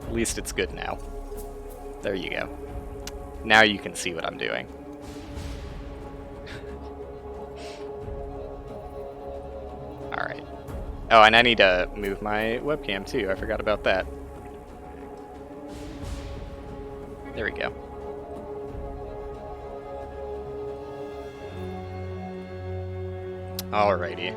At least it's good now. There you go. Now you can see what I'm doing. Alright. Oh, and I need to move my webcam too. I forgot about that. There we go. Alrighty.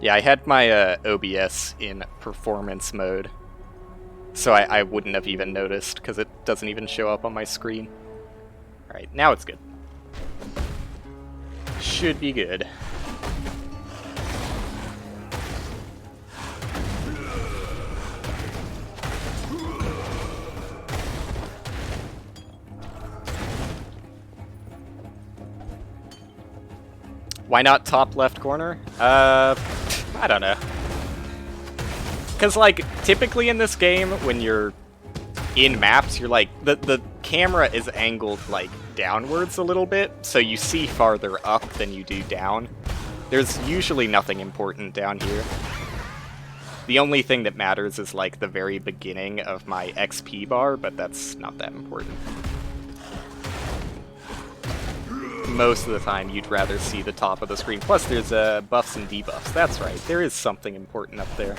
Yeah, I had my OBS in performance mode, so I wouldn't have even noticed, because it doesn't even show up on my screen. Alright, now it's good. Should be good. Why not top left corner? I don't know. Because, like, typically in this game, when you're in maps, you're like, the camera is angled, like, downwards a little bit, so you see farther up than you do down. There's usually nothing important down here. The only thing that matters is, like, the very beginning of my XP bar, but that's not that important. Most of the time, you'd rather see the top of the screen. Plus, there's buffs and debuffs. That's right, there is something important up there.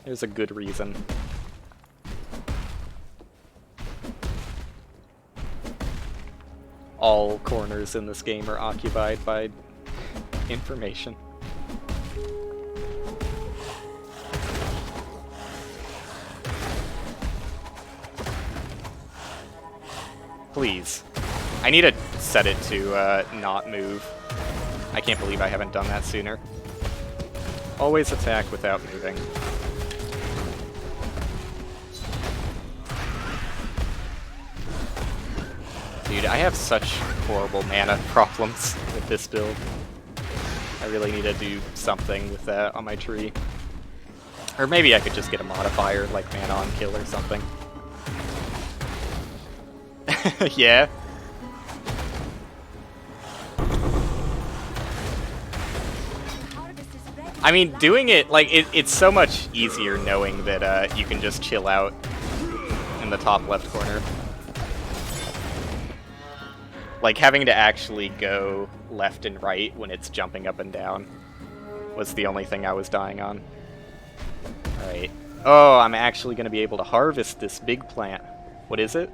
There's a good reason. All corners in this game are occupied by information. Please. I need to set it to not move. I can't believe I haven't done that sooner. Always attack without moving. Dude, I have such horrible mana problems with this build. I really need to do something with that on my tree. Or maybe I could just get a modifier, like mana on kill or something. Yeah. I mean, doing it, like, it's so much easier knowing that you can just chill out in the top left corner. Like, having to actually go left and right when it's jumping up and down was the only thing I was dying on. Alright. Oh, I'm actually going to be able to harvest this big plant. What is it?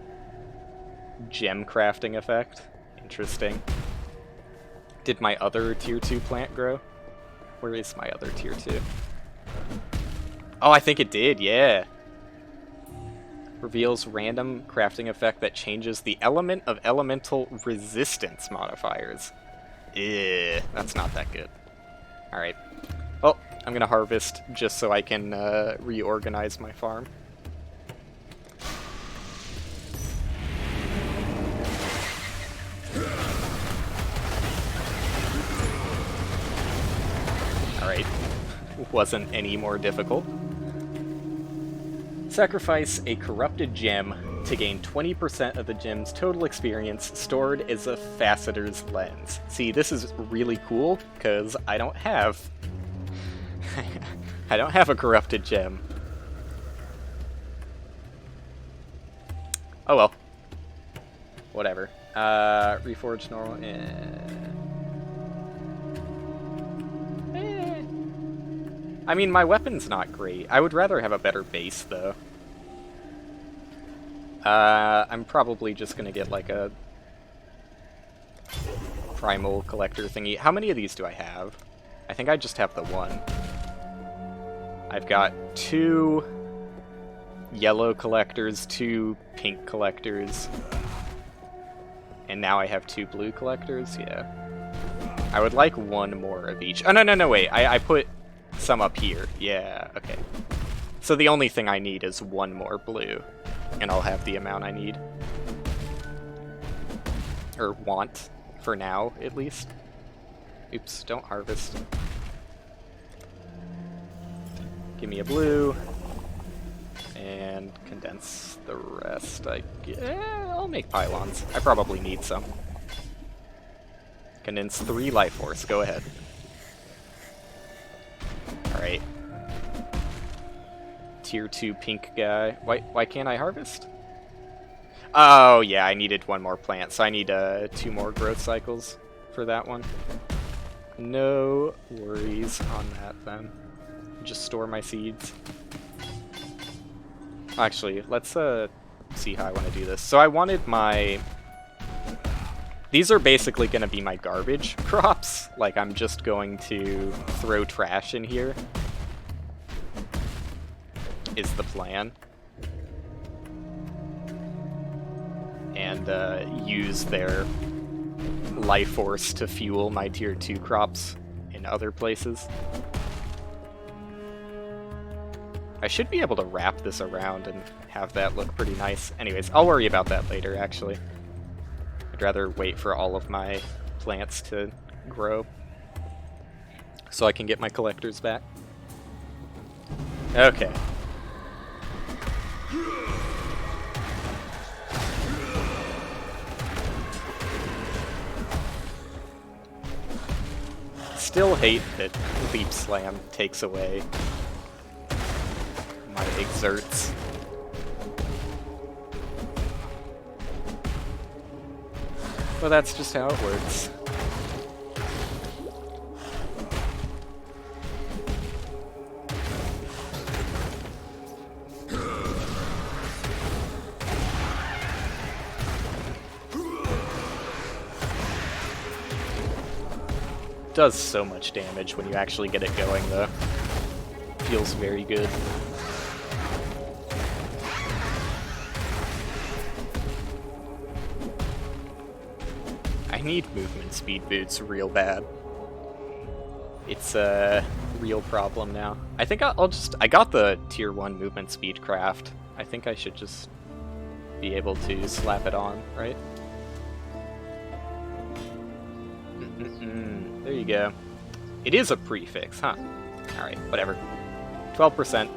Gem crafting effect. Interesting. Did my other tier 2 plant grow? Where is my other tier 2? Oh, I think it did, yeah. Reveals random crafting effect that changes the element of elemental resistance modifiers. Ew, that's not that good. Alright. Well, I'm gonna harvest just so I can reorganize my farm. Alright. Wasn't any more difficult. Sacrifice a corrupted gem to gain 20% of the gem's total experience stored as a facetter's lens. See, this is really cool, because I don't have... I don't have a corrupted gem. Oh well. Whatever. Reforged normal... I mean, my weapon's not great. I would rather have a better base, though. I'm probably just gonna get, like, a primal collector thingy. How many of these do I have? I think I just have the one. I've got 2 yellow collectors, 2 pink collectors, and now I have 2 blue collectors, yeah. I would like 1 more of each. Oh, no, wait. I put some up here. Yeah, okay. So the only thing I need is 1 more blue, and I'll have the amount I need. Or want, for now, at least. Oops, don't harvest. Give me a blue, and condense the rest. I'll make pylons. I probably need some. Condense 3 life force, go ahead. Alright. Tier 2 pink guy. Why can't I harvest? Oh, yeah, I needed one more plant, so I need 2 more growth cycles for that one. No worries on that, then. Just store my seeds. Actually, let's see how I want to do this. So I wanted my... These are basically going to be my garbage crops. Like, I'm just going to throw trash in here. Is the plan. And use their life force to fuel my tier 2 crops in other places. I should be able to wrap this around and have that look pretty nice. Anyways, I'll worry about that later, actually. I'd rather wait for all of my plants to grow so I can get my collectors back. Okay. Still hate that Leap Slam takes away my exerts. Well, that's just how it works. Does so much damage when you actually get it going, though. Feels very good. I need movement speed boots real bad. It's a real problem now. I think I'll just... I got the tier 1 movement speed craft. I think I should just be able to slap it on, right? There you go. It is a prefix, huh? Alright, whatever. 12%.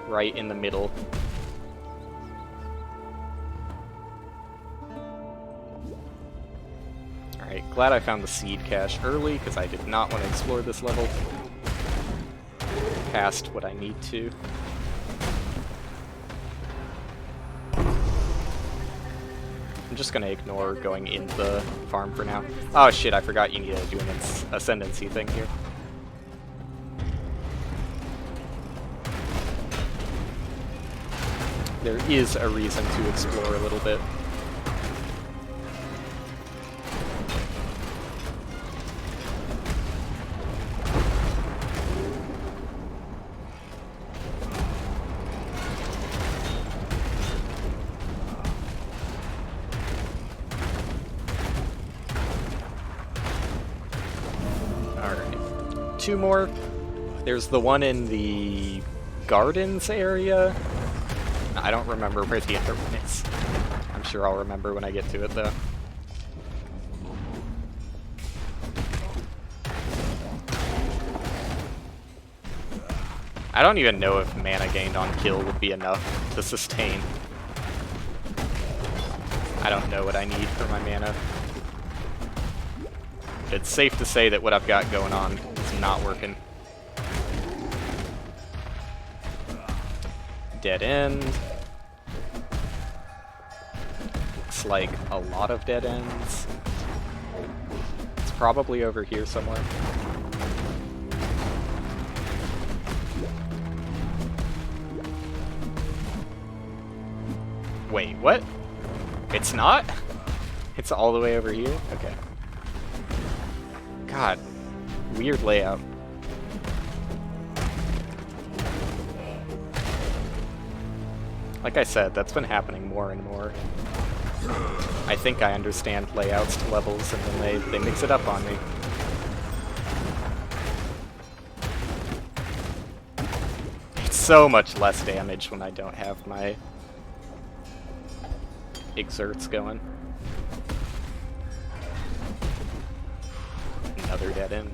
Right in the middle. Alright, glad I found the seed cache early, because I did not want to explore this level past what I need to. I'm just gonna ignore going in the farm for now. Oh shit, I forgot you need to do an ascendancy thing here. There is a reason to explore a little bit. Alright. 2 more. There's the one in the gardens area. I don't remember where the other one is. I'm sure I'll remember when I get to it, though. I don't even know if mana gained on kill would be enough to sustain. I don't know what I need for my mana. But it's safe to say that what I've got going on is not working. Dead end. Looks like a lot of dead ends. It's probably over here somewhere. Wait, what? It's not? It's all the way over here? Okay. God, weird layout. Like I said, that's been happening more and more. I think I understand layouts to levels, and then they mix it up on me. It's so much less damage when I don't have my exerts going. Another dead end.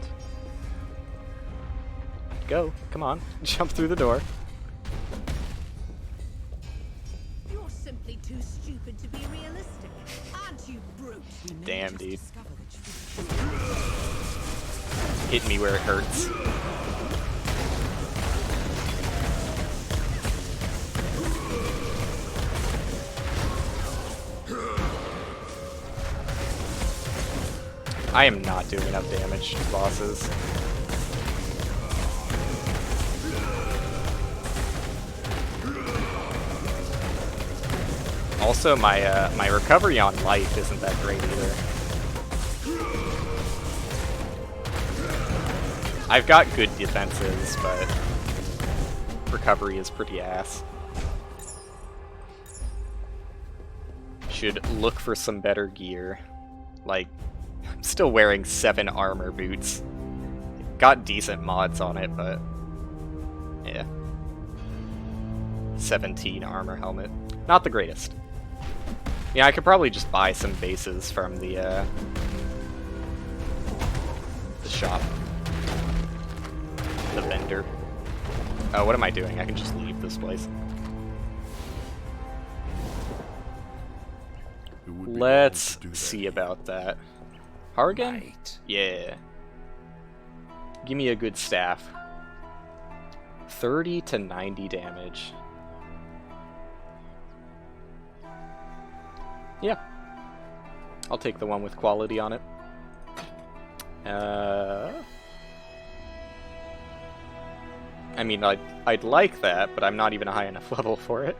Go, come on, jump through the door. Too stupid to be realistic, aren't you, brute? Damn, dude. Hit me where it hurts. I am not doing enough damage to bosses. Also, my recovery on life isn't that great either. I've got good defenses, but recovery is pretty ass. Should look for some better gear. Like, I'm still wearing 7 armor boots. Got decent mods on it, but yeah. 17 armor helmet. Not the greatest. Yeah, I could probably just buy some bases from the shop. The vendor. Oh, what am I doing? I can just leave this place. Let's see about that. Hargan? Right. Yeah. Give me a good staff. 30 to 90 damage. Yeah. I'll take the one with quality on it. I mean, I'd like that, but I'm not even a high enough level for it.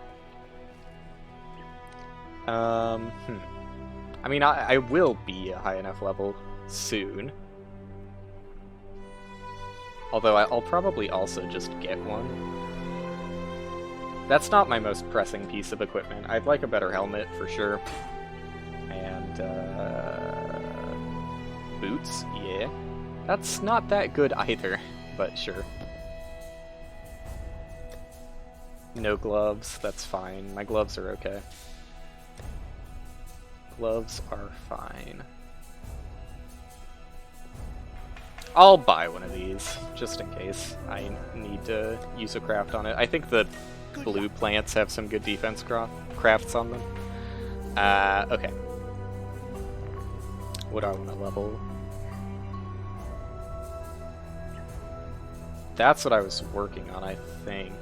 I mean, I will be a high enough level soon. Although I'll probably also just get one. That's not my most pressing piece of equipment. I'd like a better helmet, for sure. And, boots, yeah. That's not that good either, but sure. No gloves, that's fine. My gloves are okay. Gloves are fine. I'll buy one of these, just in case I need to use a craft on it. I think the blue plants have some good defense crafts on them. Okay. What do I want to level? That's what I was working on, I think.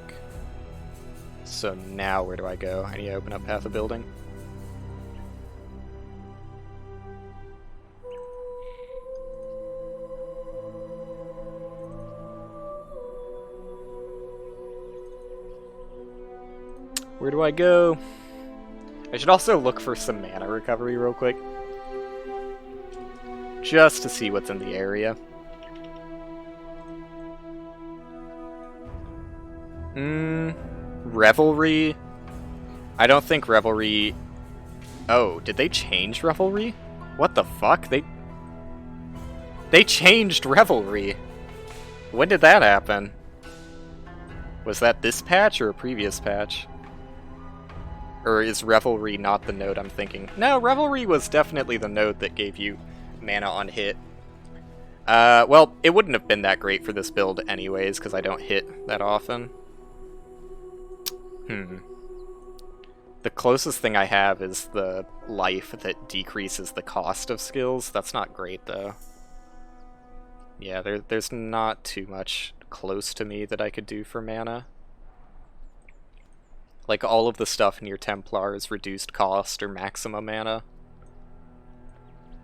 So now where do I go? I need to open up Path of Building. Where do I go? I should also look for some mana recovery real quick. Just to see what's in the area. Revelry? I don't think Revelry... Oh, did they change Revelry? What the fuck? They changed Revelry! When did that happen? Was that this patch or a previous patch? Or is Revelry not the node I'm thinking? No, Revelry was definitely the node that gave you mana on hit. Well, it wouldn't have been that great for this build anyways, because I don't hit that often. The closest thing I have is the life that decreases the cost of skills. That's not great, though. Yeah, there's not too much close to me that I could do for mana. Like, all of the stuff in your Templar is reduced cost or maximum mana.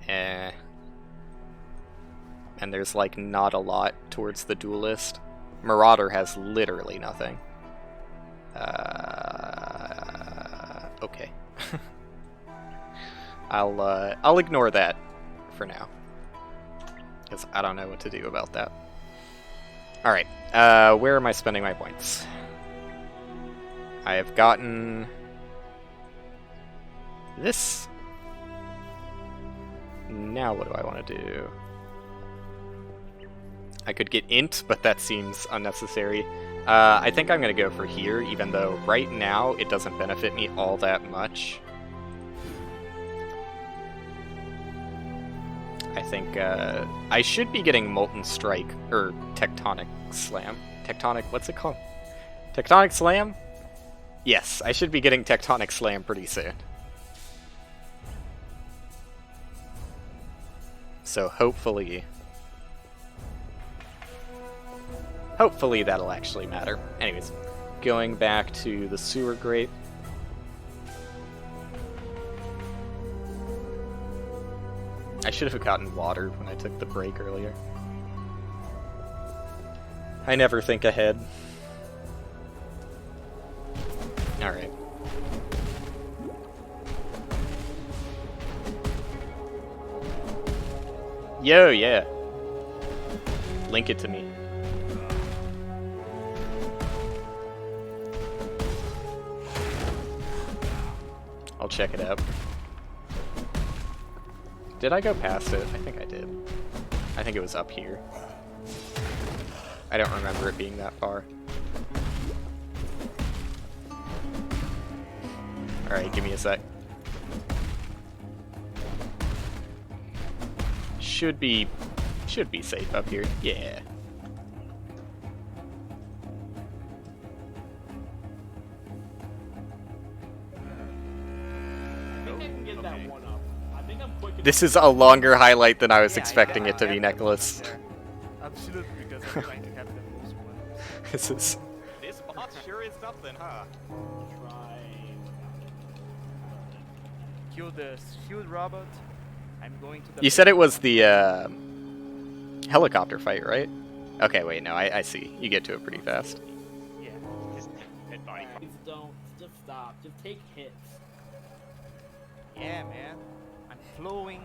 And there's, like, not a lot towards the Duelist. Marauder has literally nothing. Okay. I'll ignore that for now. Because I don't know what to do about that. Alright, where am I spending my points? I have gotten this. Now what do I want to do? I could get int, but that seems unnecessary. I think I'm going to go for here, even though right now it doesn't benefit me all that much. I think I should be getting Molten Strike, or Tectonic Slam. What's it called? Tectonic Slam? Yes, I should be getting Tectonic Slam pretty soon. So hopefully that'll actually matter. Anyways, going back to the sewer grate. I should have gotten water when I took the break earlier. I never think ahead. Alright. Yo, yeah. Link it to me. I'll check it out. Did I go past it? I think I did. I think it was up here. I don't remember it being that far. Alright, give me a sec. Should be safe up here. Yeah. This is a longer highlight than I was expecting it to be, Nicholas. Absolutely, because I'm trying to have the most one. This is... This boss sure is something, huh? Kill the shield robot. I'm going to the... You said it was the helicopter fight, right? Okay, wait, no, I see. You get to it pretty fast. Yeah. Just hit body. Please don't. Just stop. Just take hits. Yeah, man. I'm flowing.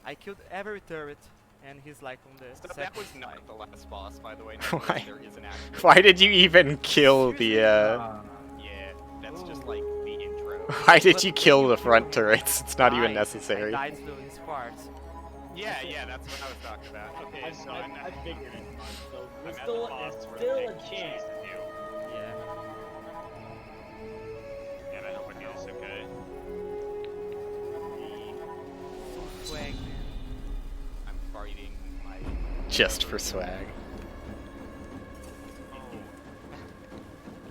I killed every turret, and he's like on the So that second was side. not the last boss, by the way. Why? There is an actual. Why did you even kill the, Yeah, that's just like the intro. Why did you kill the front turrets? It's not even necessary. I died to his farts. Yeah, that's what I was talking about. Okay, so I'm I figured it. So I'm there's at still, the boss it's where still they a take chance. cheese to do. Yeah. And I hope it goes okay. So swag, man. I'm fighting my. Just for swag.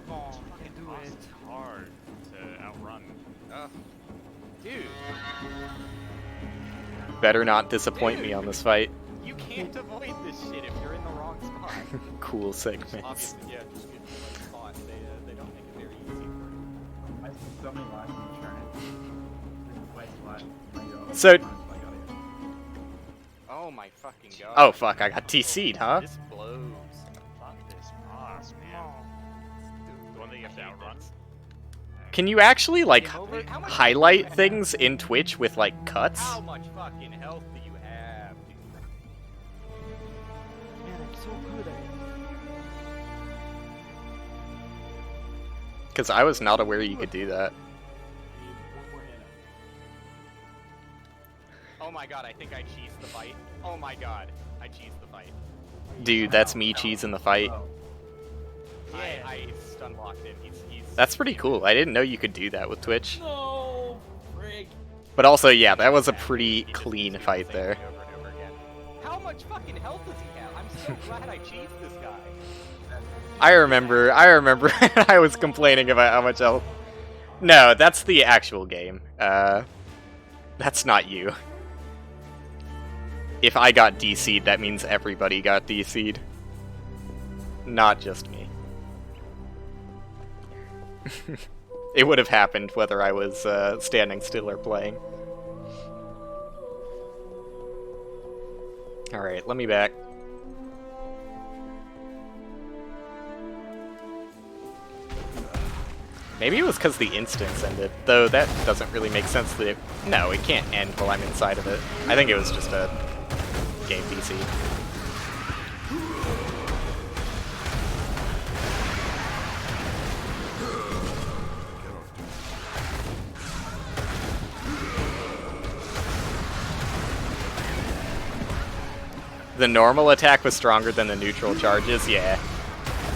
Come on, you can do it. It's hard to outrun. Dude, Better not disappoint me on this fight. you can't avoid this shit if you're in the wrong spot. Cool segments. Obviously, yeah, just get in the right spot. They don't make it very easy for you. I spent so many lives in the turret. So- Oh my fucking god. Oh fuck, I got TC'd, huh? This blows. Fuck this boss, man. The one that you have to outrun. Can you actually, like, How much- highlight things in Twitch with, like, cuts? How much fucking health do you have, dude? Man, I'm so good at it. Because I was not aware you could do that. Oh my god, I think I cheesed the fight. Oh my god, I cheesed the fight. Dude, that's me cheesing the fight. I stun locked him. He's That's pretty cool. I didn't know you could do that with Twitch. No, frig. But also, yeah, that was a pretty he just clean keeps doing fight the same there. thing over and over again. How much fucking health does he have? I'm so glad I cheesed this guy. I remember I was complaining about how much health. No, that's the actual game. That's not you. If I got DC'd, that means everybody got DC'd. Not just me. It would have happened whether I was standing still or playing. Alright, let me back. Maybe it was because the instance ended, though that doesn't really make sense that it... No, it can't end while I'm inside of it. I think it was just a game DC. The normal attack was stronger than the neutral charges? Yeah.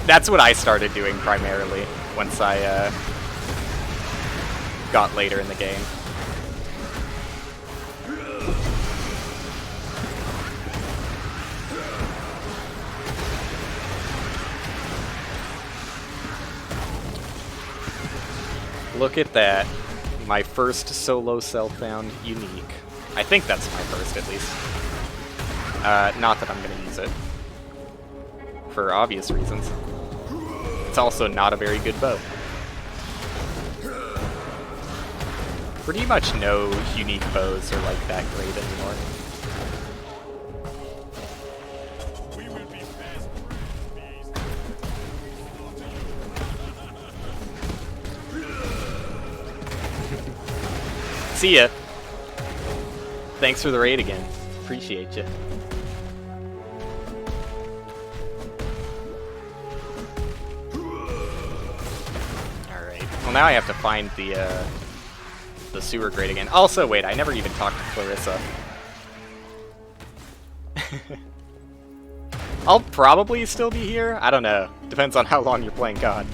That's what I started doing primarily once I got later in the game. Look at that. My first solo self-found unique. I think that's my first, at least. Not that I'm going to use it. For obvious reasons. It's also not a very good bow. Pretty much no unique bows are like that great anymore. We will be best friends, beast. See ya. Thanks for the raid again. Appreciate you. Alright. Well, now I have to find the sewer grate again. Also, wait, I never even talked to Clarissa. I'll probably still be here. I don't know. Depends on how long you're playing COD.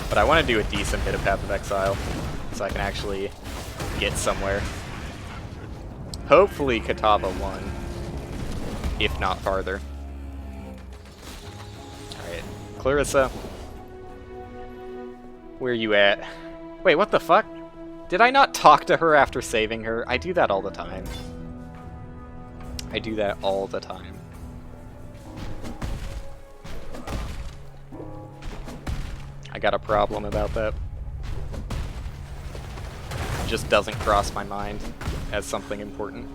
But I want to do a decent bit of Path of Exile, so I can actually get somewhere. Hopefully Katava 1, if not farther. Alright, Clarissa. Where you at? Wait, what the fuck? Did I not talk to her after saving her? I do that all the time. I do that all the time. I got a problem about that. It just doesn't cross my mind as something important.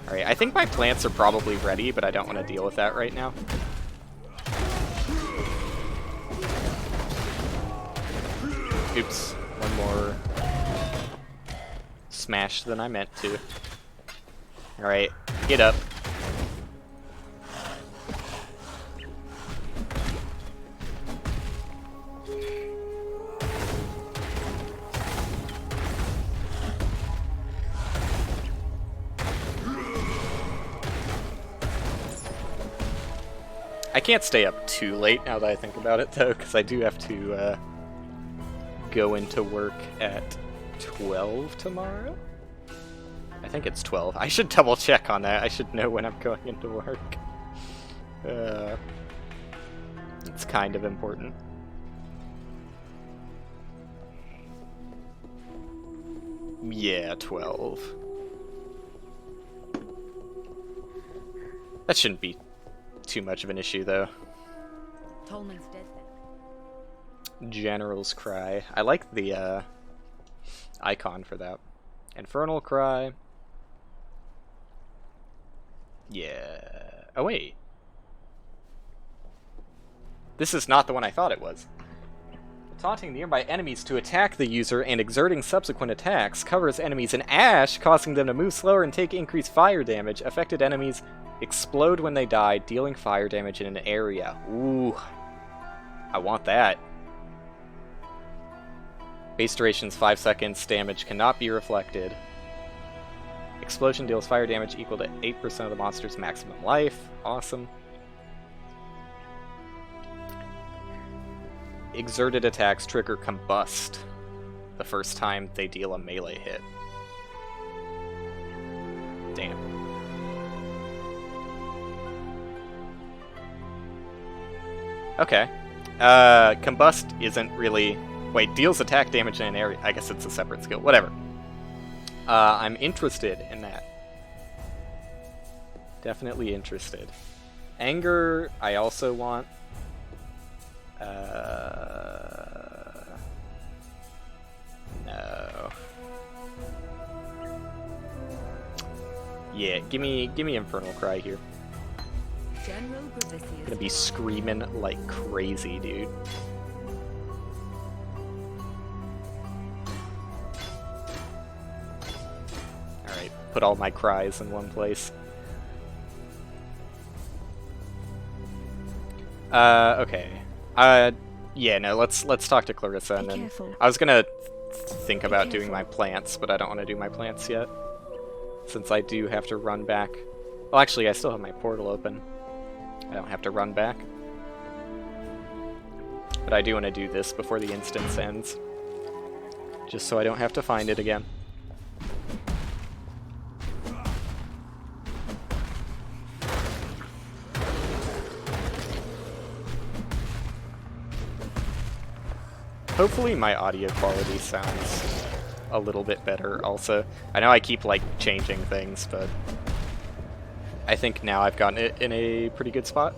Alright, I think my plants are probably ready, but I don't want to deal with that right now. Oops, one more smash than I meant to. Alright, get up. I can't stay up too late now that I think about it, though, because I do have to go into work at 12 tomorrow? I think it's 12. I should double check on that. I should know when I'm going into work. It's kind of important. Yeah, 12. That shouldn't be too much of an issue, though. Tolman's dead then. General's Cry. I like the icon for that. Infernal Cry. Yeah. Oh, wait. This is not the one I thought it was. Taunting nearby enemies to attack the user and exerting subsequent attacks covers enemies in ash, causing them to move slower and take increased fire damage. Affected enemies explode when they die, dealing fire damage in an area. Ooh. I want that. Base duration's 5 seconds. Damage cannot be reflected. Explosion deals fire damage equal to 8% of the monster's maximum life. Awesome. Exerted attacks trigger combust the first time they deal a melee hit. Damn. Okay. Combust isn't really... Wait, deals attack damage in an area. I guess it's a separate skill. Whatever. I'm interested in that. Definitely interested. Anger, I also want. No. Yeah, give me Infernal Cry here. General Gonna be screaming like crazy, dude. Alright, put all my cries in one place. Okay. Yeah, no, let's talk to Clarissa and then... careful. I was gonna think about doing my plants, but I don't want to do my plants yet. Since I do have to run back. Well, actually, I still have my portal open. I don't have to run back. But I do want to do this before the instance ends. Just so I don't have to find it again. Hopefully my audio quality sounds a little bit better also. I know I keep like changing things, but I think now I've gotten it in a pretty good spot.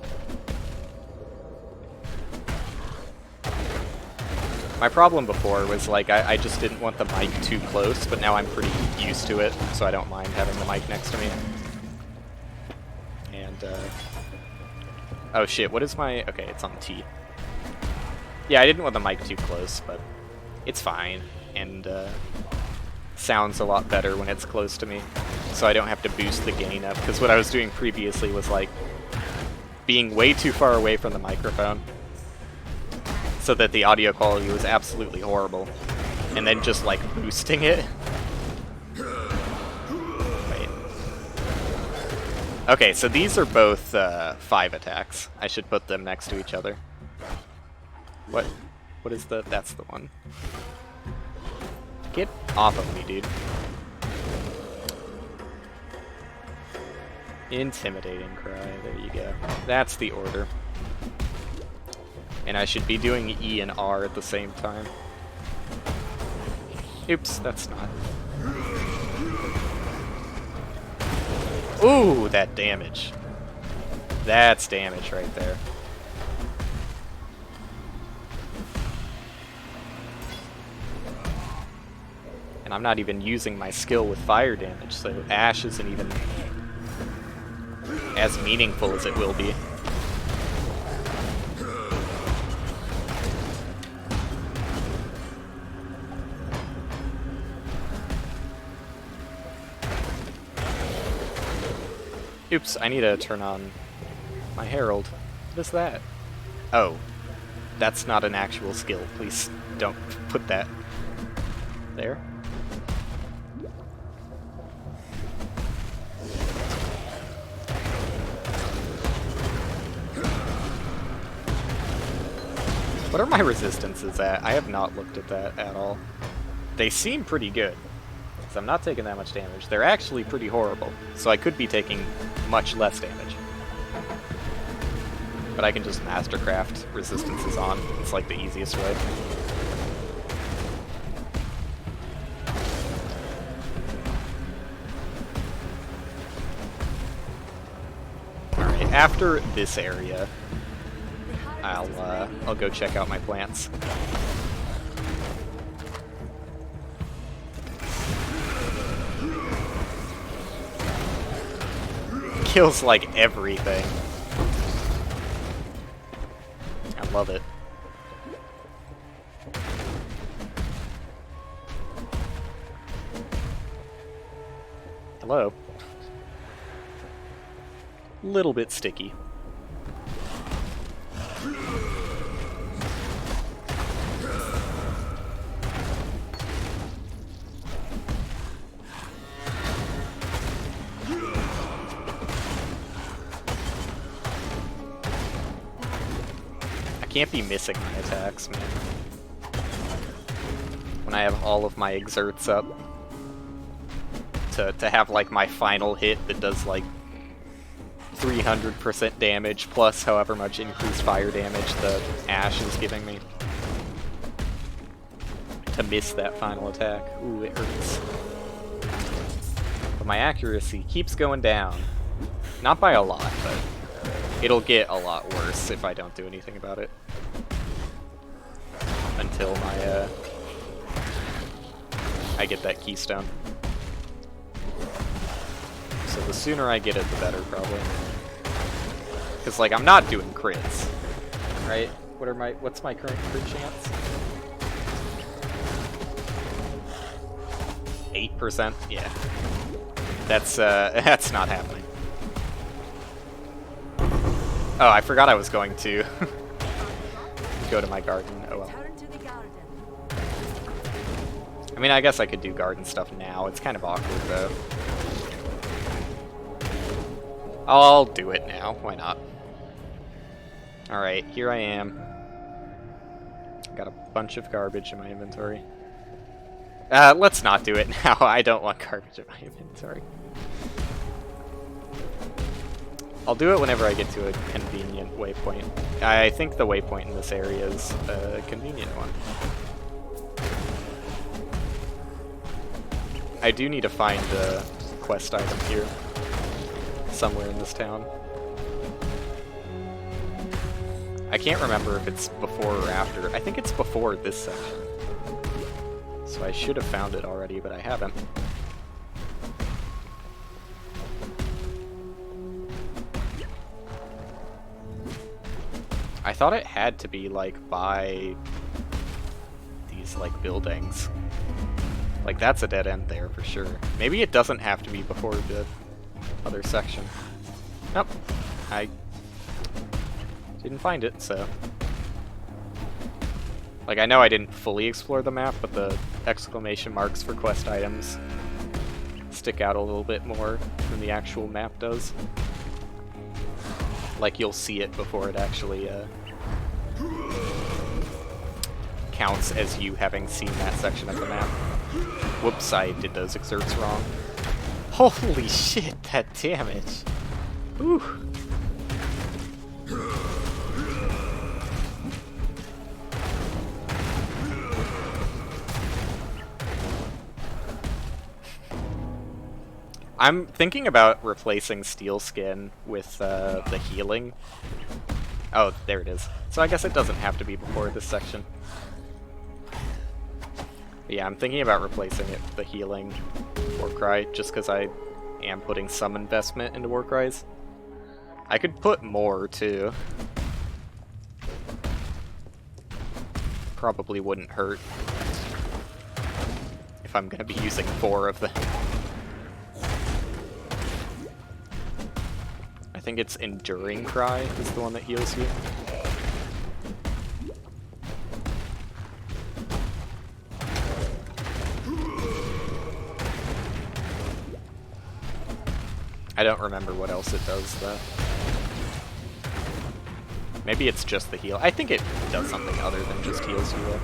My problem before was like I just didn't want the mic too close, but now I'm pretty used to it, so I don't mind having the mic next to me. And oh shit, what is my... Okay, it's on T. Yeah, I didn't want the mic too close, but it's fine, and sounds a lot better when it's close to me, so I don't have to boost the gain up, because what I was doing previously was like being way too far away from the microphone, so that the audio quality was absolutely horrible, and then just like boosting it. Wait. Okay, so these are both 5 attacks. I should put them next to each other. What is the... That's the one. Get off of me, dude. Intimidating cry, there you go. That's the order. And I should be doing E and R at the same time. Oops, that's not. Ooh, that damage. That's damage right there. And I'm not even using my skill with fire damage, so Ash isn't even as meaningful as it will be. Oops, I need to turn on my Herald. What is that? Oh, that's not an actual skill. Please don't put that there. What are my resistances at? I have not looked at that at all. They seem pretty good, because I'm not taking that much damage. They're actually pretty horrible, so I could be taking much less damage. But I can just mastercraft resistances on. It's like the easiest way. Alright, after this area, I'll go check out my plants. Kills like everything. I love it. Hello. Little bit sticky. Can't be missing my attacks, man. When I have all of my exerts up. To have like my final hit that does like 300% damage plus however much increased fire damage the Ash is giving me. To miss that final attack. Ooh, it hurts. But my accuracy keeps going down. Not by a lot, but it'll get a lot worse if I don't do anything about it. Until my, I get that keystone. So the sooner I get it, the better, probably. Because, like, I'm not doing crits, right? What's my current crit chance? 8%? Yeah. That's not happening. Oh, I forgot I was going to go to my garden. Oh well. I mean, I guess I could do garden stuff now. It's kind of awkward, though. I'll do it now. Why not? Alright, here I am. Got a bunch of garbage in my inventory. Let's not do it now. I don't want garbage in my inventory. I'll do it whenever I get to a convenient waypoint. I think the waypoint in this area is a convenient one. I do need to find a quest item here. somewhere in this town. I can't remember if it's before or after. I think it's before this section. So I should have found it already, but I haven't. I thought it had to be, like, by these, like, buildings. Like, that's a dead end there for sure. Maybe it doesn't have to be before the other section. Nope. I didn't find it, so... Like, I know I didn't fully explore the map, but the exclamation marks for quest items stick out a little bit more than the actual map does. Like, you'll see it before it actually counts as you having seen that section of the map. Whoops, I did those exerts wrong. Holy shit, that damage! Whew. I'm thinking about replacing Steel Skin with the healing. Oh, there it is. So I guess it doesn't have to be before this section. But yeah, I'm thinking about replacing it with the healing Warcry, just because I am putting some investment into Warcries. I could put more, too. Probably wouldn't hurt if I'm going to be using 4 of them. I think it's Enduring Cry is the one that heals you. I don't remember what else it does, though. Maybe it's just the heal. I think it does something other than just heals you, though.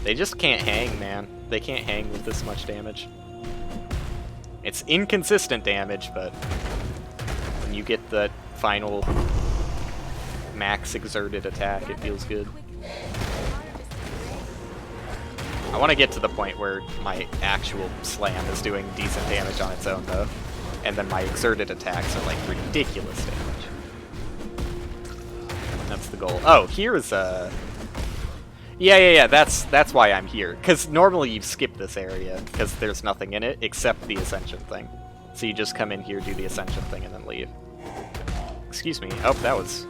They just can't hang, man. They can't hang with this much damage. It's inconsistent damage, but when you get the final max exerted attack, it feels good. I want to get to the point where my actual slam is doing decent damage on its own, though. And then my exerted attacks are, like, ridiculous damage. That's the goal. Oh, here's a... Yeah, that's why I'm here. Because normally you skip this area, because there's nothing in it, except the Ascension thing. So you just come in here, do the Ascension thing, and then leave. Excuse me. Oh, that was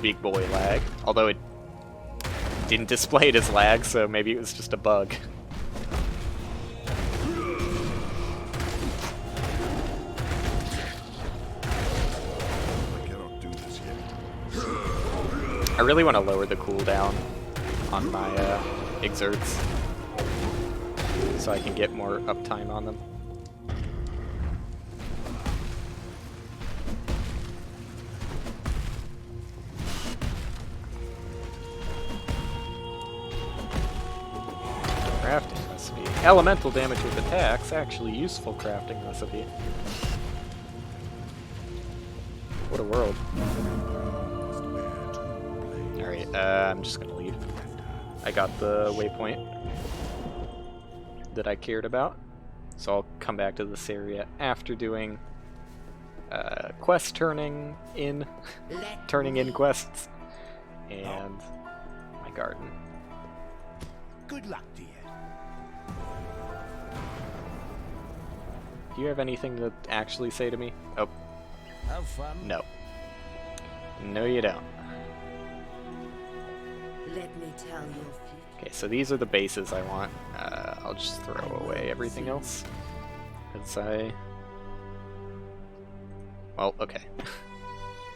big boy lag. Although it didn't display it as lag, so maybe it was just a bug. I really want to lower the cooldown on my exerts so I can get more uptime on them. Crafting recipe. Elemental damage with attacks, actually useful crafting recipe. What a world. Alright, I'm just gonna leave. I got the waypoint that I cared about, so I'll come back to this area after doing quest turning in quests and my garden. Good luck to you. Do you have anything to actually say to me? Oh, Have fun. no. No, you don't. Let me tell you. Okay, so these are the bases I want. I'll just throw away everything else. Well, okay.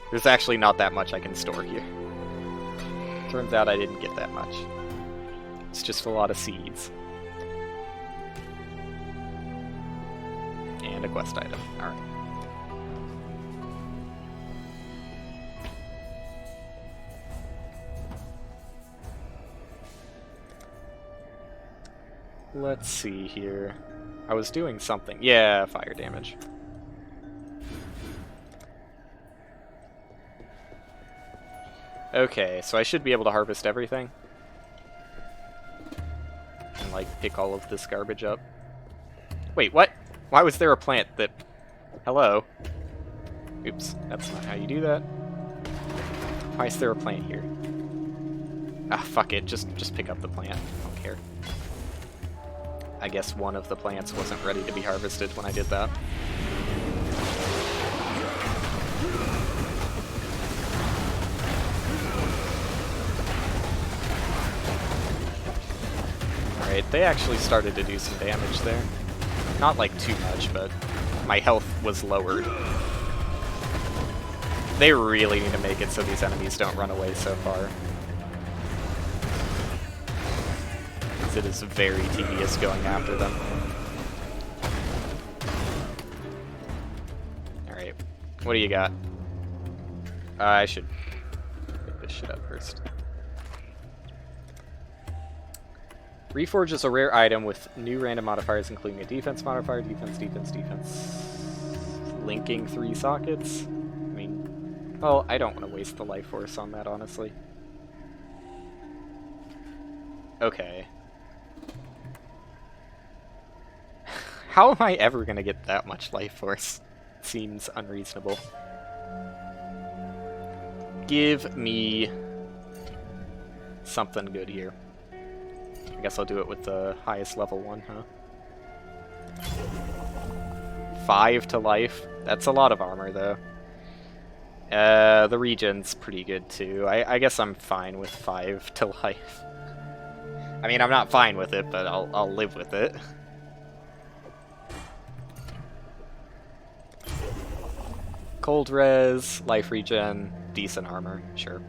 There's actually not that much I can store here. Turns out I didn't get that much. It's just a lot of seeds. And a quest item. Alright. Let's see here. I was doing something. Yeah, fire damage. Okay, so I should be able to harvest everything. And, like, pick all of this garbage up. Wait, what? Why was there a plant that... Hello? Oops, that's not how you do that. Why is there a plant here? Ah, fuck it, just pick up the plant. I don't care. I guess one of the plants wasn't ready to be harvested when I did that. Alright, they actually started to do some damage there. Not like too much, but my health was lowered. They really need to make it so these enemies don't run away so far. Because it is very tedious going after them. Alright, what do you got? I should pick this shit up first. Reforge is a rare item with new random modifiers, including a defense modifier, defense, defense, defense. Linking 3 sockets. I mean, well, I don't want to waste the life force on that, honestly. Okay. How am I ever going to get that much life force? Seems unreasonable. Give me something good here. I guess I'll do it with the highest level one, huh? 5 to life. That's a lot of armor, though. The regen's pretty good, too. I guess I'm fine with 5 to life. I mean, I'm not fine with it, but I'll live with it. Cold res, life regen, decent armor, sure.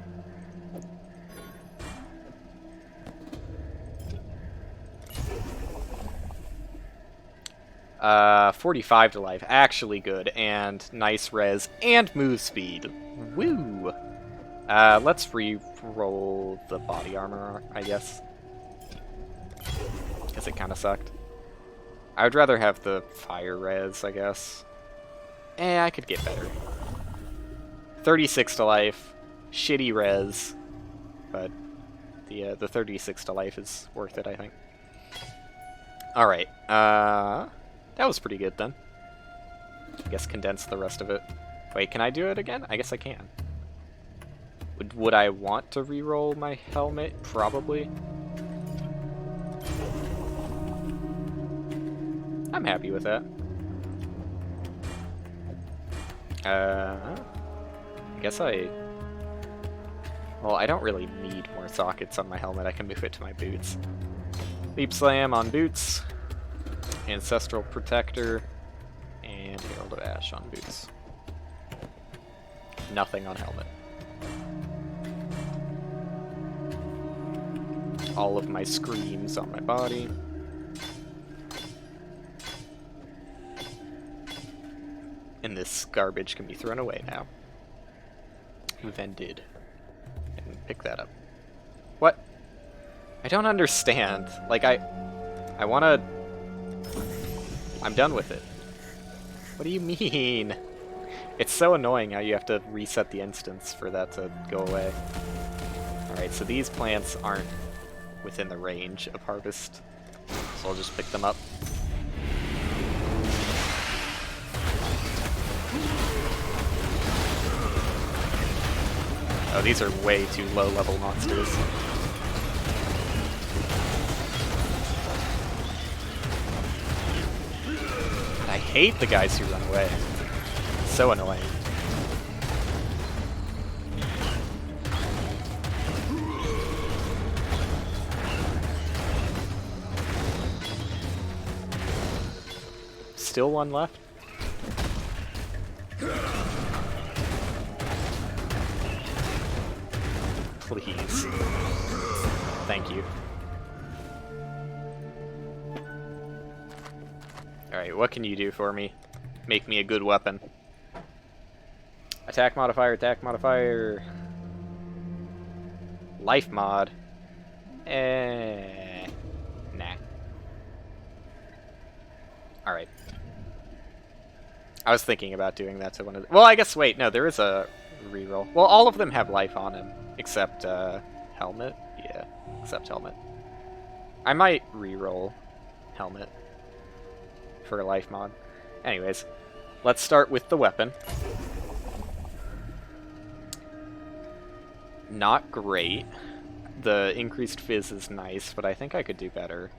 45 to life, actually good, and nice res, and move speed. Woo! Let's re-roll the body armor, I guess. Because it kind of sucked. I would rather have the fire res, I guess. I could get better. 36 to life, shitty res, but the 36 to life is worth it, I think. Alright, that was pretty good then. I guess condense the rest of it. Wait, can I do it again? I guess I can. Would I want to re-roll my helmet? Probably. I'm happy with that. I guess well, I don't really need more sockets on my helmet. I can move it to my boots. Leap Slam on boots. Ancestral Protector. And Herald of Ash on boots. Nothing on helmet. All of my screams on my body. And this garbage can be thrown away now. Vended. And pick that up. What? I don't understand. Like, I wanna... I'm done with it. What do you mean? It's so annoying how you have to reset the instance for that to go away. Alright, so these plants aren't within the range of harvest, so I'll just pick them up. Oh, these are way too low-level monsters. I hate the guys who run away. So annoying. Still one left? Please. Thank you. Alright, what can you do for me? Make me a good weapon. Attack modifier, attack modifier. Life mod. Nah. Alright. I was thinking about doing that to one of the... Well, I guess, wait, no, there is a reroll. Well, all of them have life on him, except, helmet? Yeah, except helmet. I might reroll helmet for a life mod. Anyways, let's start with the weapon. Not great. The increased fizz is nice, but I think I could do better.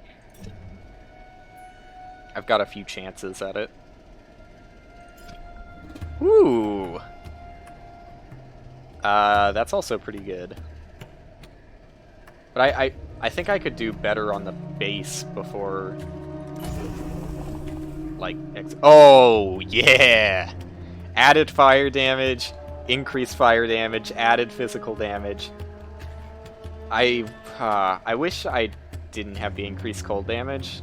I've got a few chances at it. Ooh! That's also pretty good. But I think I could do better on the base before... Like, oh, yeah! Added fire damage, increased fire damage, added physical damage. I wish I didn't have the increased cold damage.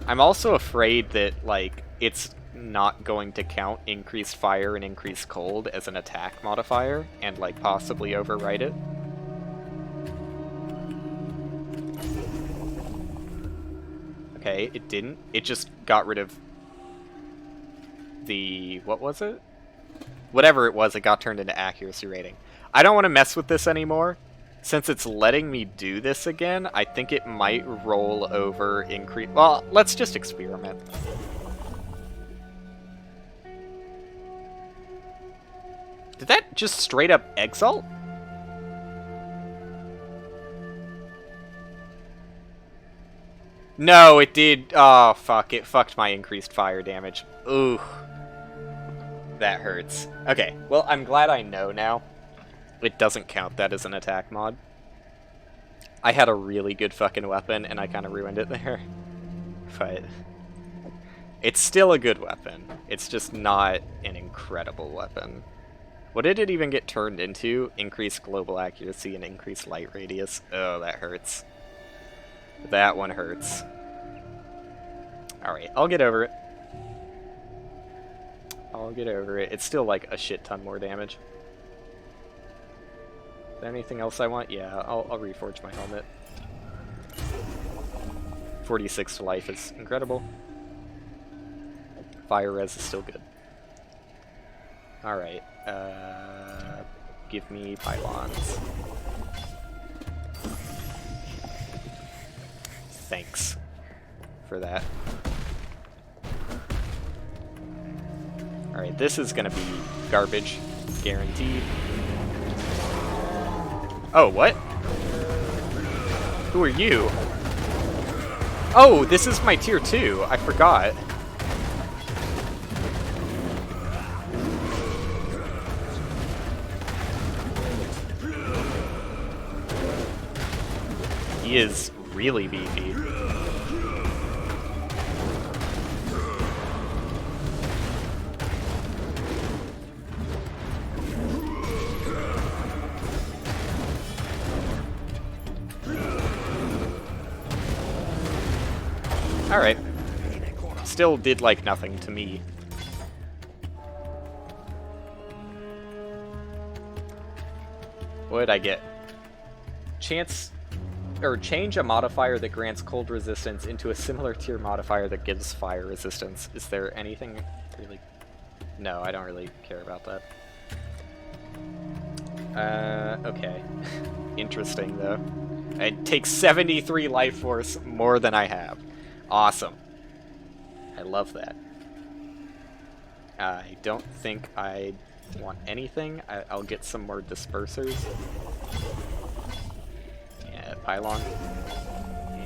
I'm also afraid that, like, it's not going to count increased fire and increased cold as an attack modifier, and, like, possibly overwrite it. Okay, it didn't. It just got rid of the... what was it? Whatever it was, it got turned into accuracy rating. I don't want to mess with this anymore. Since it's letting me do this again, I think it might roll over increase... Well, let's just experiment. Did that just straight up exalt? No, it did... Oh, fuck. It fucked my increased fire damage. Ooh. That hurts. Okay, well, I'm glad I know now. It doesn't count that as an attack mod. I had a really good fucking weapon, and I kind of ruined it there. But... it's still a good weapon. It's just not an incredible weapon. What did it even get turned into? Increased global accuracy and increased light radius. Oh, that hurts. That one hurts. Alright, I'll get over it. I'll get over it. It's still like a shit ton more damage. Is there anything else I want? Yeah, I'll reforge my helmet. 46 to life is incredible. Fire res is still good. Alright, give me pylons. Thanks for that. Alright, this is gonna be garbage, guaranteed. Oh, what? Who are you? Oh, this is my tier 2. I forgot. He is really beefy. Alright. Still did like nothing to me. What did I get? Chance... or change a modifier that grants cold resistance into a similar tier modifier that gives fire resistance. Is there anything really... No, I don't really care about that. Okay. Interesting, though. It takes 73 life force more than I have. Awesome. I love that. I don't think I want anything. I'll get some more dispersers. Yeah, pylon.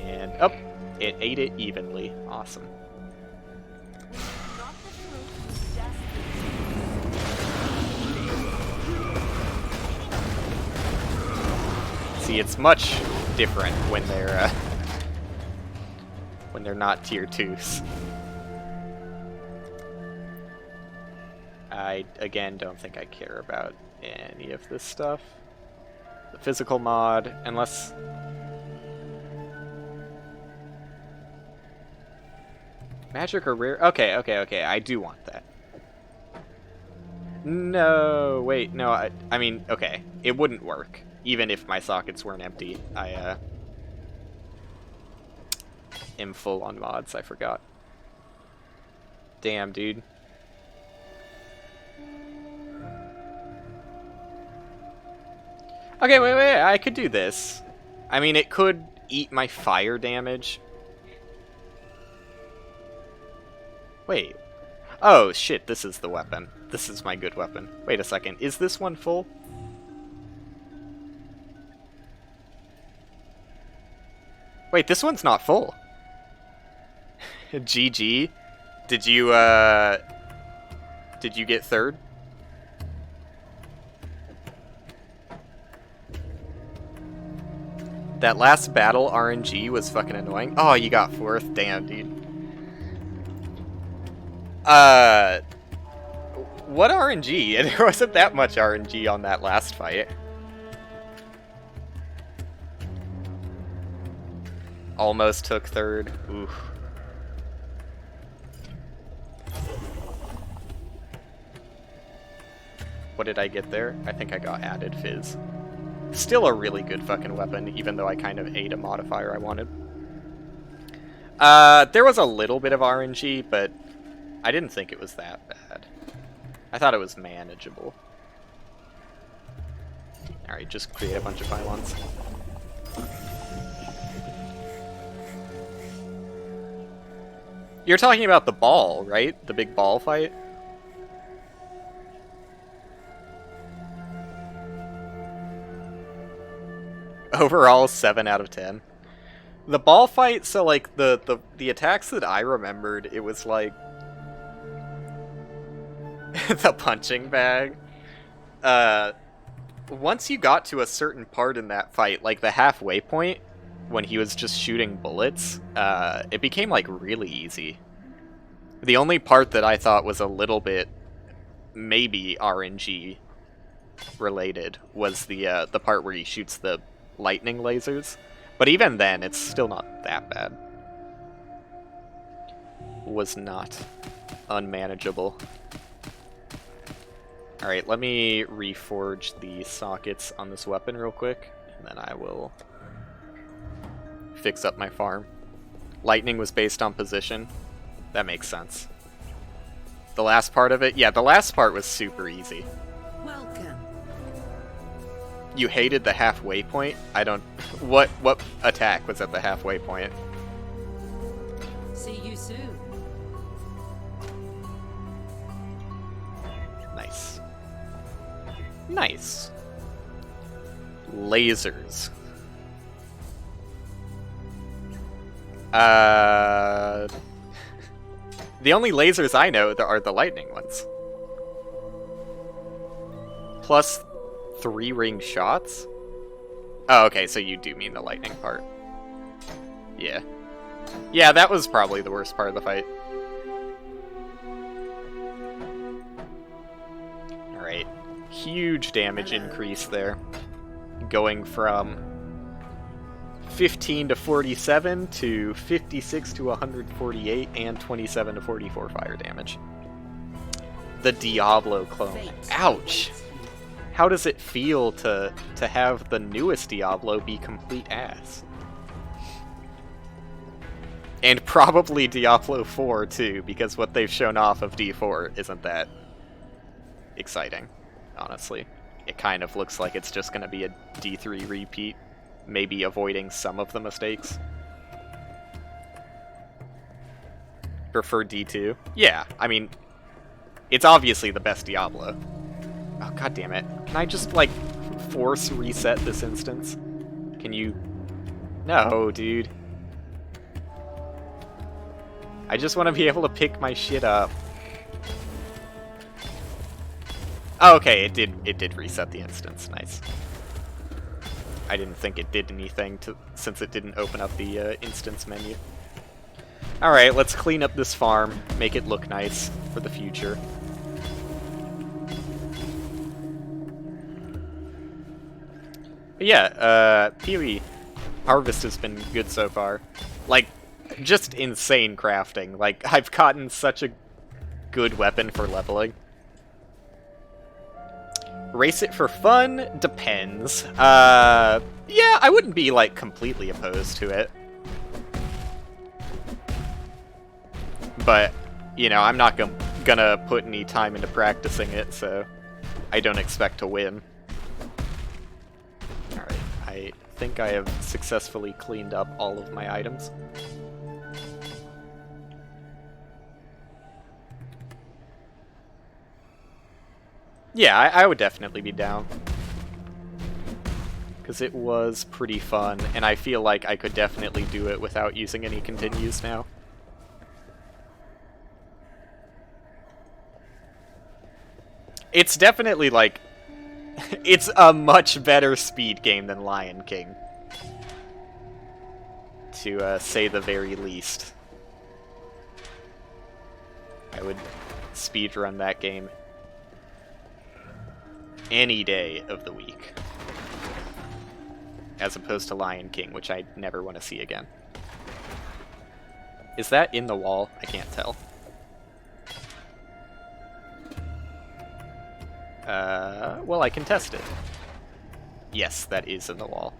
And, oh! It ate it evenly. Awesome. See, it's much different when they're not tier 2s. I, again, don't think I care about any of this stuff. The physical mod, unless... Magic or rare? Okay, I do want that. No, wait, no, I mean, okay, it wouldn't work. Even if my sockets weren't empty, I am full on mods, I forgot. Damn, dude. Okay, wait, I could do this. I mean, it could eat my fire damage, Wait. Oh, shit, this is the weapon. This is my good weapon. Wait a second, is this one full? Wait, this one's not full. GG. Did you get third? That last battle RNG was fucking annoying. Oh, you got fourth? Damn, dude. What RNG? There wasn't that much RNG on that last fight. Almost took third. Oof. What did I get there? I think I got added fizz. Still a really good fucking weapon, even though I kind of ate a modifier I wanted. There was a little bit of RNG, but I didn't think it was that bad. I thought it was manageable. Alright, just create a bunch of pylons. You're talking about the ball, right? The big ball fight? Overall, 7 out of 10. The ball fight, so like the attacks that I remembered, it was like the punching bag. Once you got to a certain part in that fight, like the halfway point, when he was just shooting bullets, it became like really easy. The only part that I thought was a little bit maybe RNG related was the part where he shoots the lightning lasers, but even then it's still not that bad. Was not unmanageable. Alright, let me reforge the sockets on this weapon real quick, and then I will fix up my farm. Lightning was based on position. That makes sense. The last part of it? Yeah, the last part was super easy. Welcome. You hated the halfway point? I don't... What attack was at the halfway point? See you soon. Nice. Nice. Lasers. The only lasers I know are the lightning ones. Plus 3-ring shots? Oh, okay, so you do mean the lightning part. Yeah. Yeah, that was probably the worst part of the fight. Alright. Huge damage increase there. Going from 15 to 47 to 56 to 148 and 27 to 44 fire damage. The Diablo clone. Ouch! How does it feel to have the newest Diablo be complete ass? And probably Diablo 4 too, because what they've shown off of D4 isn't that exciting, honestly. It kind of looks like it's just going to be a D3 repeat, maybe avoiding some of the mistakes. Prefer D2? Yeah, I mean, it's obviously the best Diablo. Oh, god damn it. Can I just, like, force reset this instance? Can you... No, dude. I just want to be able to pick my shit up. Oh, okay, it did reset the instance. Nice. I didn't think it did anything since it didn't open up the instance menu. Alright, let's clean up this farm, make it look nice for the future. But yeah, PoE harvest has been good so far. Like, just insane crafting. Like, I've gotten such a good weapon for leveling. Race it for fun? Depends. Yeah, I wouldn't be, like, completely opposed to it. But, you know, I'm not gonna put any time into practicing it, so I don't expect to win. Alright, I think I have successfully cleaned up all of my items. Yeah, I would definitely be down. Because it was pretty fun, and I feel like I could definitely do it without using any continues now. It's definitely, like... it's a much better speed game than Lion King. To say the very least. I would speedrun that game any day of the week. As opposed to Lion King, which I never want to see again. Is that in the wall? I can't tell. Well, I can test it. Yes, that is in the wall.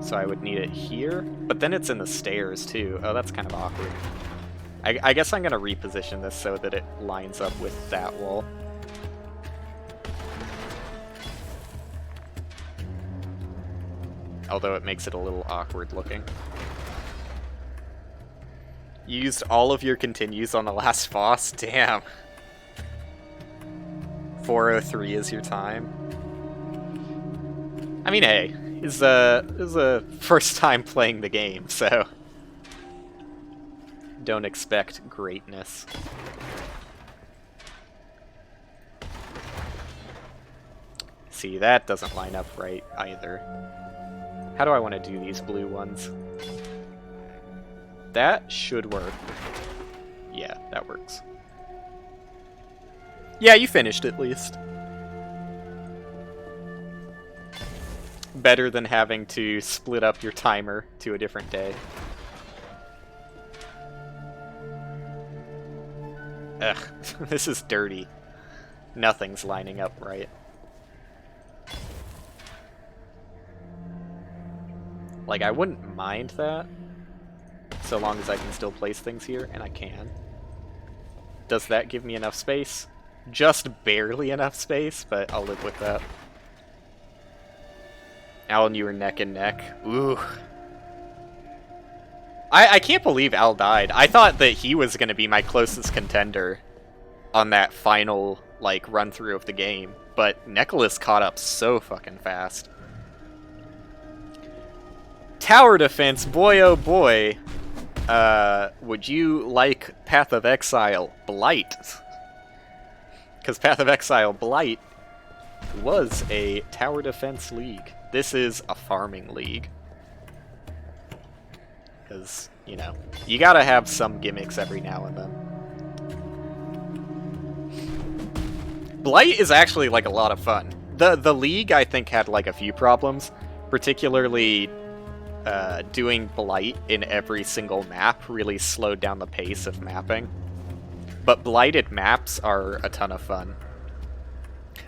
So I would need it here, but then it's in the stairs too. Oh, that's kind of awkward. I guess I'm gonna reposition this so that it lines up with that wall. Although it makes it a little awkward looking. You used all of your continues on the last boss? Damn. 403 is your time. I mean, hey, this is a first time playing the game, so don't expect greatness. See, that doesn't line up right either. How do I want to do these blue ones? That should work. Yeah, that works. Yeah, you finished at least. Better than having to split up your timer to a different day. Ugh, this is dirty. Nothing's lining up right. Like, I wouldn't mind that, so long as I can still place things here, and I can. Does that give me enough space? Just barely enough space, but I'll live with that. Al and you were neck and neck. Ooh. I can't believe Al died. I thought that he was going to be my closest contender on that final, like, run-through of the game, but Nicholas caught up so fucking fast. Tower defense, boy oh boy. Would you like Path of Exile Blight? Because Path of Exile Blight was a tower defense league. This is a farming league. Because, you know, you gotta have some gimmicks every now and then. Blight is actually, like, a lot of fun. The league, I think, had, like, a few problems. Particularly, doing Blight in every single map really slowed down the pace of mapping. But blighted maps are a ton of fun.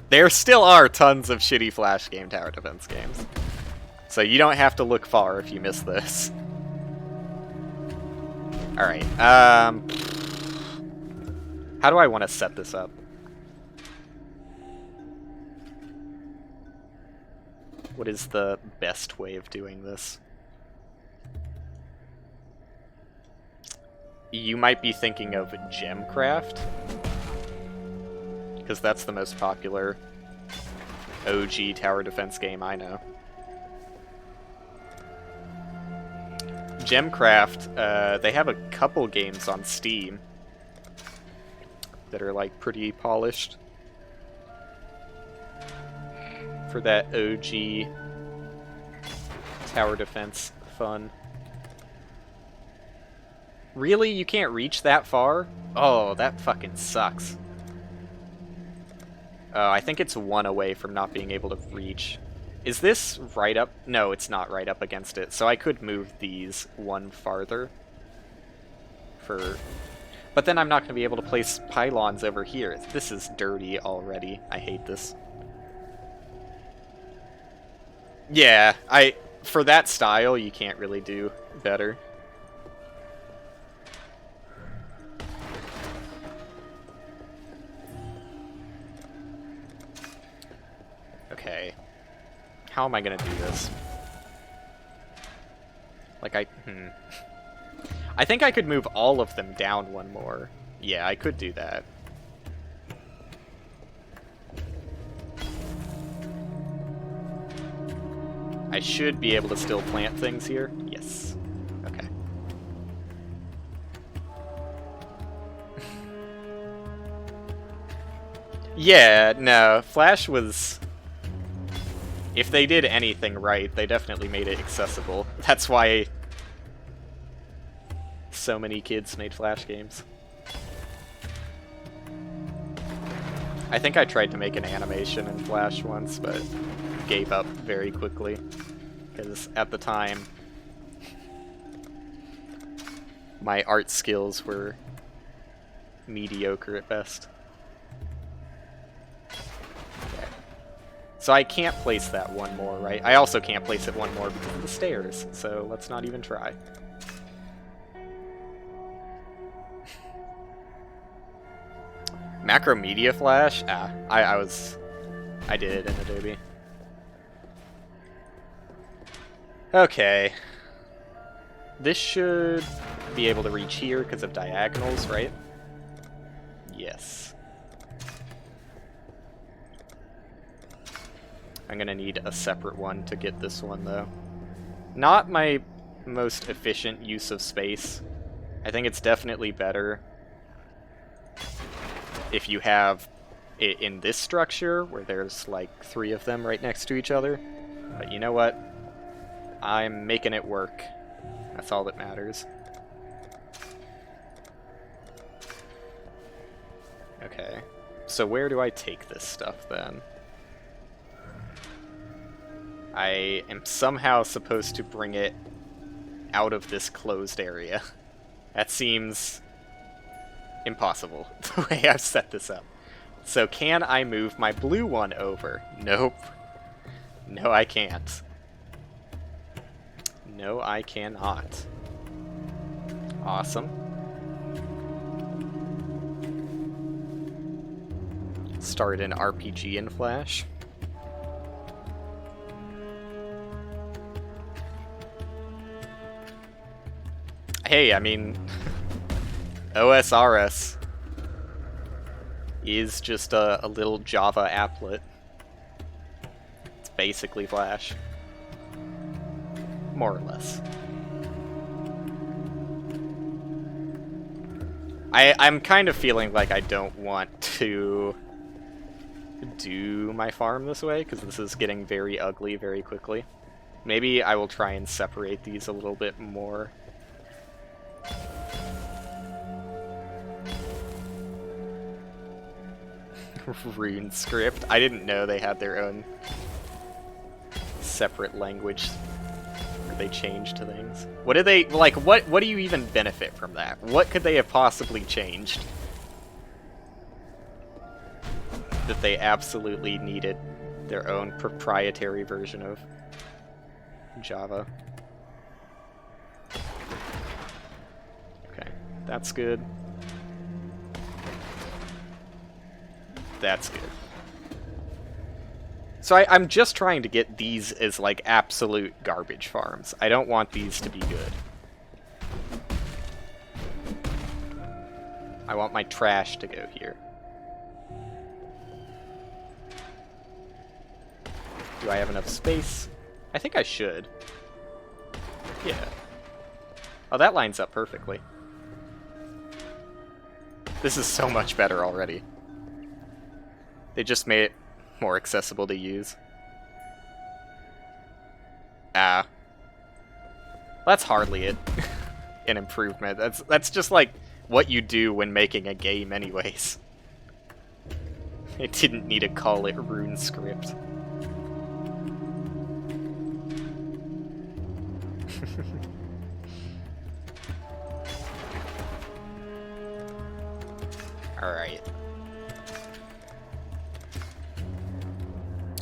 There still are tons of shitty Flash game tower defense games. So you don't have to look far if you miss this. Alright, how do I want to set this up? What is the best way of doing this? You might be thinking of Gemcraft, because that's the most popular OG tower defense game I know. Gemcraft, they have a couple games on Steam that are, like, pretty polished for that OG tower defense fun. Really? You can't reach that far? Oh, that fucking sucks. I think it's one away from not being able to reach. Is this right up? No, it's not right up against it. So I could move these one farther. But then I'm not going to be able to place pylons over here. This is dirty already. I hate this. Yeah, for that style, you can't really do better. Okay. How am I gonna do this? Like, I think I could move all of them down one more. Yeah, I could do that. I should be able to still plant things here. Yes. Okay. Yeah, no, Flash was... If they did anything right, they definitely made it accessible. That's why so many kids made Flash games. I think I tried to make an animation in Flash once, but gave up very quickly. Because at the time, my art skills were mediocre at best. Okay. So I can't place that one more, right? I also can't place it one more because of the stairs, so let's not even try. Macromedia Flash? Ah, I did it in Adobe. Okay. This should be able to reach here because of diagonals, right? Yes. I'm gonna need a separate one to get this one, though. Not my most efficient use of space. I think it's definitely better if you have it in this structure, where there's like 3 of them right next to each other. But you know what? I'm making it work. That's all that matters. Okay. So where do I take this stuff, then? I am somehow supposed to bring it out of this closed area. That seems impossible, the way I've set this up. So can I move my blue one over? Nope. No, I can't. No, I cannot. Awesome. Start an RPG in Flash. Hey, I mean, OSRS is just a little Java applet. It's basically Flash. More or less. I'm kind of feeling like I don't want to do my farm this way, because this is getting very ugly very quickly. Maybe I will try and separate these a little bit more. Rune script. I didn't know they had their own separate language where they changed things. What did they, like, what do you even benefit from that? What could they have possibly changed that they absolutely needed their own proprietary version of Java? Okay, that's good. That's good. So I'm just trying to get these as, like, absolute garbage farms. I don't want these to be good. I want my trash to go here. Do I have enough space? I think I should. Yeah. Oh, that lines up perfectly. This is so much better already. They just made it more accessible to use. Ah. That's hardly an improvement. That's just like what you do when making a game anyways. It didn't need to call it rune script. Alright.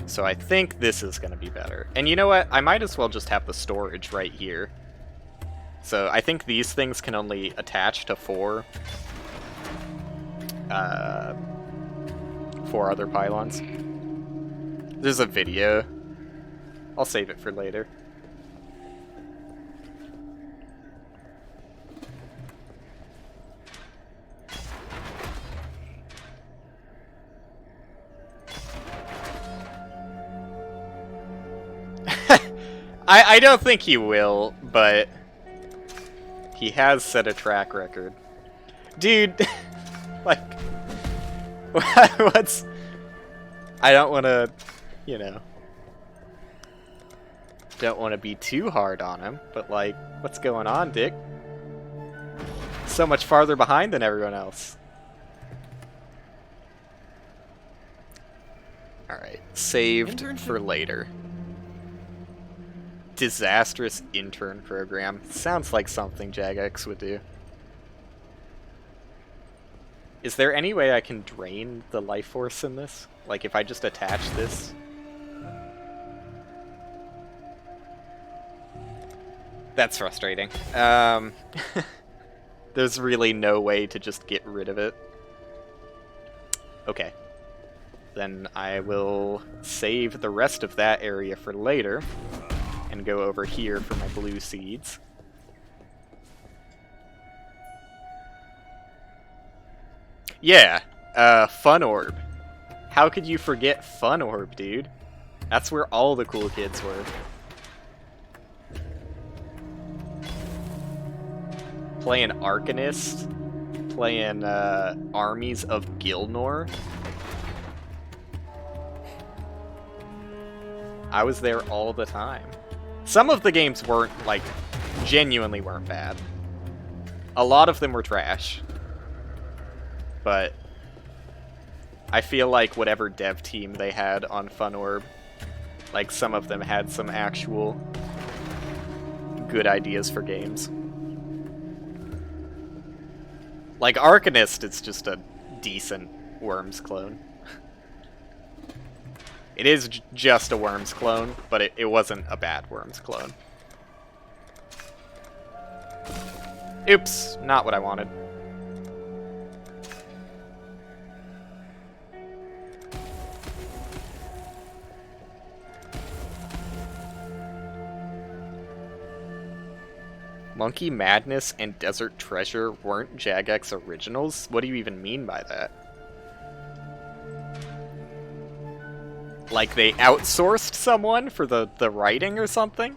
So I think this is going to be better. And you know what? I might as well just have the storage right here. So I think these things can only attach to 4 other pylons. There's a video. I'll save it for later. I don't think he will, but he has set a track record. Dude, like, what's... I don't want to, you know, don't want to be too hard on him, but like, what's going on, Dick? So much farther behind than everyone else. Alright, saved for later. Disastrous intern program. Sounds like something Jagex would do. Is there any way I can drain the life force in this? Like if I just attach this? That's frustrating. There's really no way to just get rid of it. Okay. Then I will save the rest of that area for later and go over here for my blue seeds. Yeah, Fun Orb. How could you forget Fun Orb, dude? That's where all the cool kids were. Playing Arcanist, playing Armies of Gilnor. I was there all the time. Some of the games weren't, like, genuinely weren't bad. A lot of them were trash. But I feel like whatever dev team they had on Fun Orb, like some of them had some actual good ideas for games. Like Arcanist, it's just a decent Worms clone. It is just a Worms clone, but it wasn't a bad Worms clone. Oops, not what I wanted. Monkey Madness and Desert Treasure weren't Jagex originals? What do you even mean by that? Like they outsourced someone for the writing or something?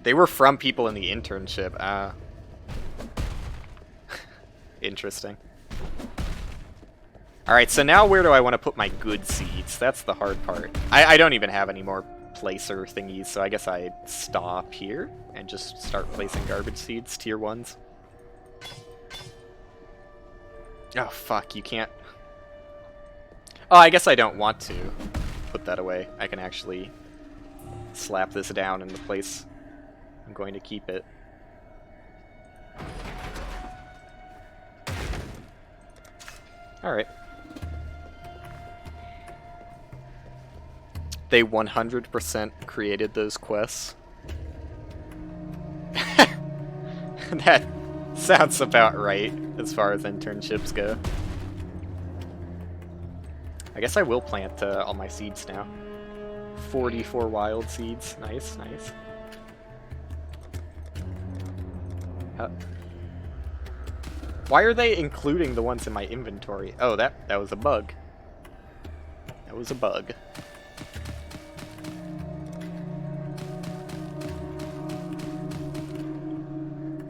They were from people in the internship. Ah. Interesting. Alright, so now where do I want to put my good seeds? That's the hard part. I don't even have any more placer thingies, so I guess I stop here and just start placing garbage seeds, tier 1s. Oh, fuck, you can't... Oh, I guess I don't want to put that away. I can actually slap this down in the place I'm going to keep it. Alright. They 100% created those quests. That sounds about right as far as internships go. I guess I will plant all my seeds now. 44 wild seeds. Nice, nice. Why are they including the ones in my inventory? Oh, that was a bug. That was a bug.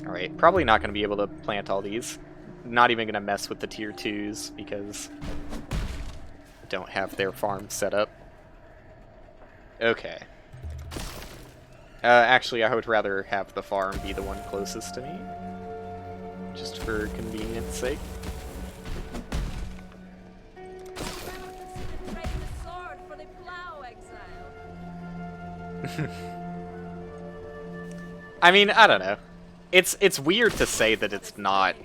Alright, probably not going to be able to plant all these. Not even going to mess with the tier 2s because I don't have their farm set up. Okay. Actually, I would rather have the farm be the one closest to me. Just for convenience sake. I mean, I don't know. It's weird to say that it's not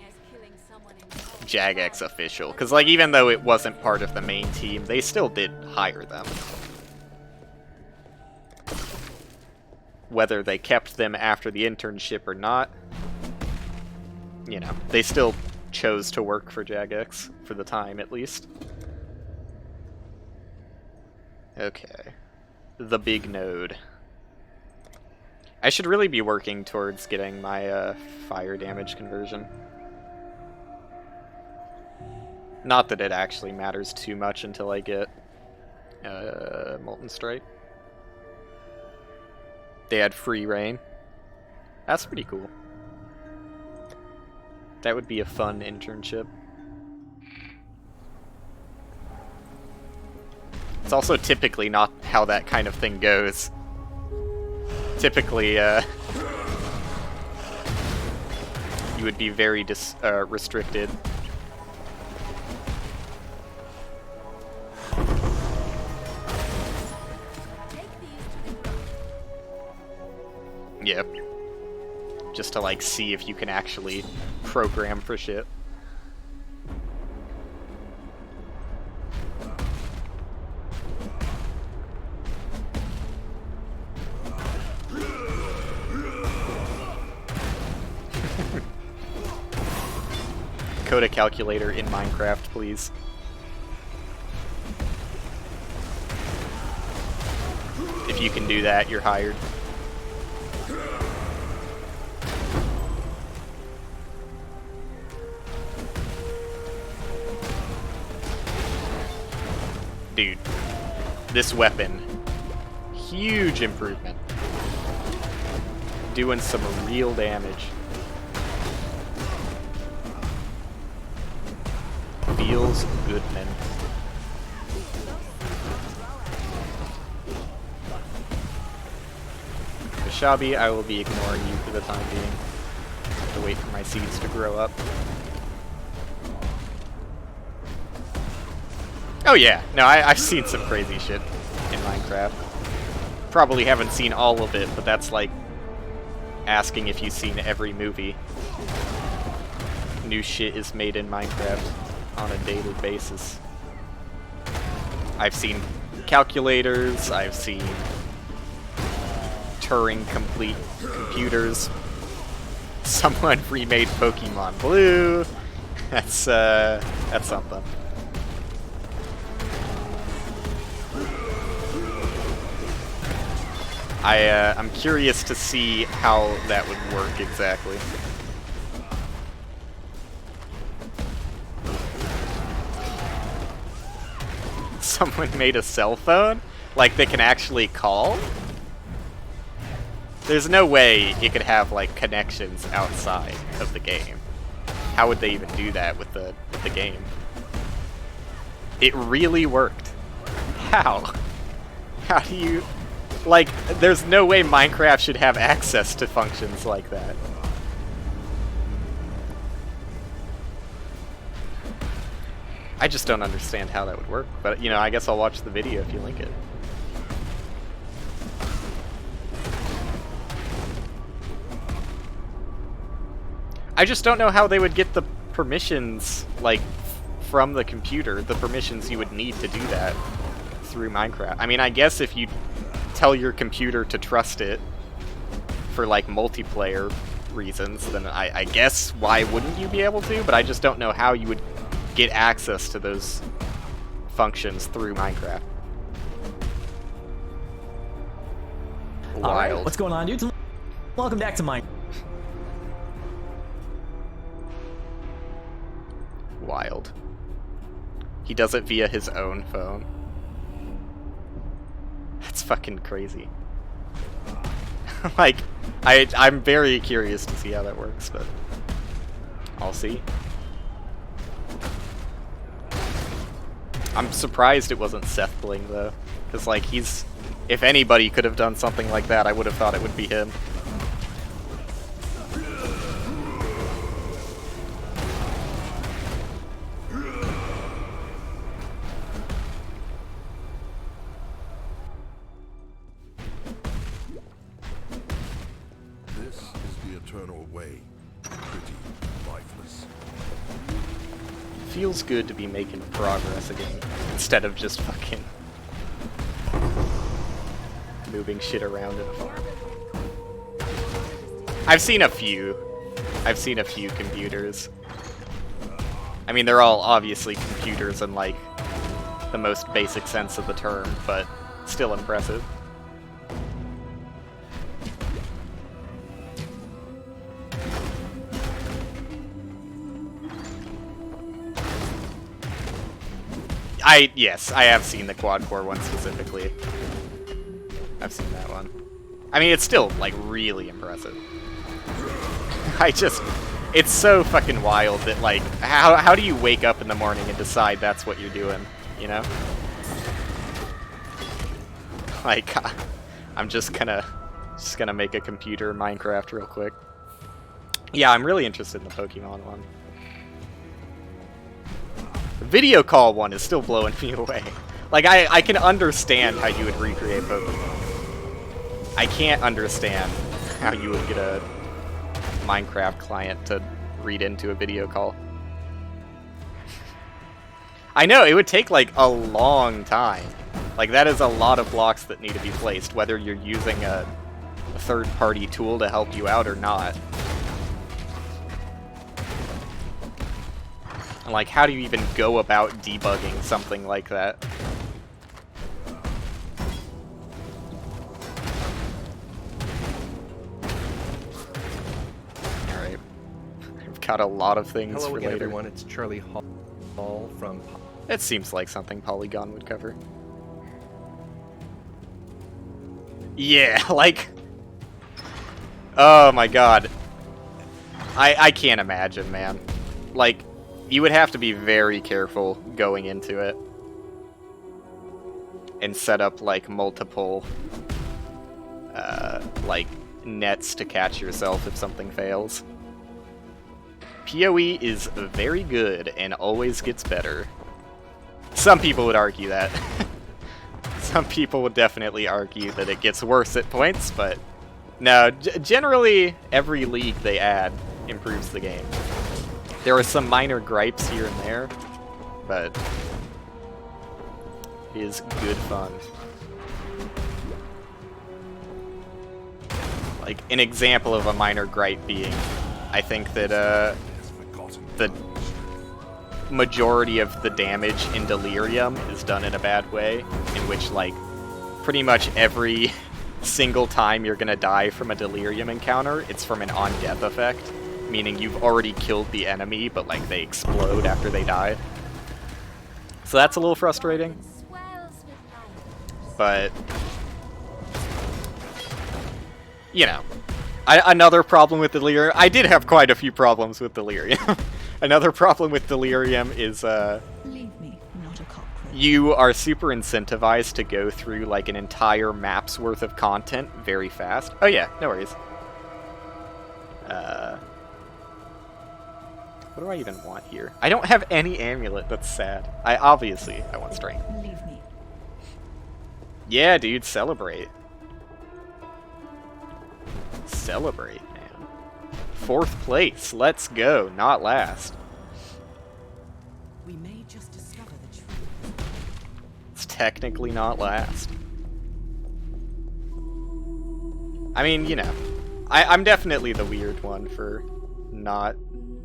Jagex official, because like even though it wasn't part of the main team, they still did hire them. Whether they kept them after the internship or not, you know, they still chose to work for Jagex, for the time at least. Okay. The big node. I should really be working towards getting my fire damage conversion. Not that it actually matters too much until I get Molten Strike. They had free reign. That's pretty cool. That would be a fun internship. It's also typically not how that kind of thing goes. Typically, you would be very restricted. Yep. Just to like see if you can actually program for shit. Code a calculator in Minecraft, please. If you can do that, you're hired. Dude, this weapon, huge improvement. Doing some real damage. Feels good, man. Shabi, I will be ignoring you for the time being. I have to wait for my seeds to grow up. Oh yeah, no, I've seen some crazy shit in Minecraft. Probably haven't seen all of it, but that's like asking if you've seen every movie. New shit is made in Minecraft on a daily basis. I've seen calculators, I've seen Turing complete computers. Someone remade Pokemon Blue. That's something. I'm curious to see how that would work exactly. Someone made a cell phone? Like they can actually call? There's no way it could have like connections outside of the game. How would they even do that with the game? It really worked. How? How do you... Like, there's no way Minecraft should have access to functions like that. I just don't understand how that would work, but, you know, I guess I'll watch the video if you link it. I just don't know how they would get the permissions, like, from the computer, the permissions you would need to do that through Minecraft. I mean, I guess if you tell your computer to trust it for, like, multiplayer reasons, then I guess why wouldn't you be able to? But I just don't know how you would get access to those functions through Minecraft. Wild. Alright, what's going on, dudes? Welcome back to Minecraft. Wild. He does it via his own phone. That's fucking crazy. Like, I'm very curious to see how that works, but I'll see. I'm surprised it wasn't Seth Bling, though. Because, like, he's... If anybody could have done something like that, I would have thought it would be him. This is the eternal way. Pretty lifeless. Feels good to be making progress again, instead of just fucking moving shit around in a farm. I've seen a few computers. I mean, they're all obviously computers in, like, the most basic sense of the term, but still impressive. Yes, I have seen the quad core one specifically. I've seen that one. I mean, it's still, like, really impressive. It's so fucking wild that, like, how do you wake up in the morning and decide that's what you're doing, you know? Like, I'm just gonna make a computer Minecraft real quick. Yeah, I'm really interested in the Pokemon one. The video call one is still blowing me away. Like, I can understand how you would recreate Pokemon. I can't understand how you would get a Minecraft client to read into a video call. I know, it would take, like, a long time. Like, that is a lot of blocks that need to be placed, whether you're using a third-party tool to help you out or not. And, like, how do you even go about debugging something like that? Alright. I've got a lot of things Hello for again, later. everyone. It's Charlie Hall from... It seems like something Polygon would cover. Yeah, like... Oh my god. I can't imagine, man. Like, you would have to be very careful going into it. And set up, like, multiple, like, nets to catch yourself if something fails. PoE is very good and always gets better. Some people would argue that. Some people would definitely argue that it gets worse at points, but no, generally every league they add improves the game. There are some minor gripes here and there, but it is good fun. Like, an example of a minor gripe being, I think that the majority of the damage in Delirium is done in a bad way, in which, like, pretty much every single time you're gonna die from a Delirium encounter, it's from an on-death effect, meaning you've already killed the enemy, but, like, they explode after they die. So that's a little frustrating. But, you know, another problem with Delirium... I did have quite a few problems with Delirium. Another problem with Delirium is, Leave me, not a cockroach. you are super incentivized to go through, like, an entire map's worth of content very fast. Oh yeah, no worries. What do I even want here? I don't have any amulet, that's sad. I want strength. Leave me. Yeah, dude, celebrate. Celebrate, man. 4th place, let's go, not last. We may just discover the truth. It's technically not last. I mean, you know, I'm definitely the weird one for not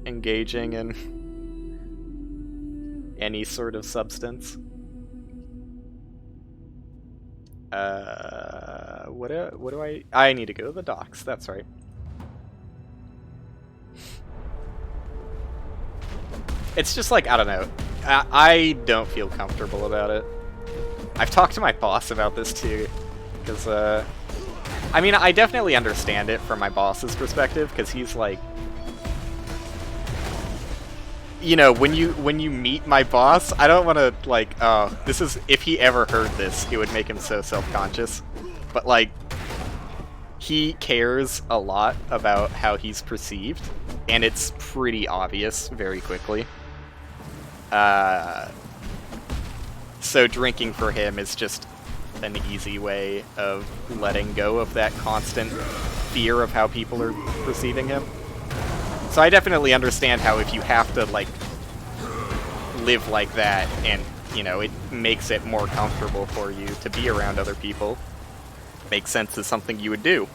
engaging in any sort of substance. What do I need to go to the docks, that's right. It's just like, I don't know, I don't feel comfortable about it. I've talked to my boss about this too, because, I mean, I definitely understand it from my boss's perspective, because he's like, you know, when you meet my boss, I don't want to, like, oh, this is, if he ever heard this, it would make him so self-conscious. But, like, he cares a lot about how he's perceived, and it's pretty obvious very quickly. So drinking for him is just an easy way of letting go of that constant fear of how people are perceiving him. So I definitely understand how if you have to, like, live like that and, you know, it makes it more comfortable for you to be around other people, makes sense as something you would do.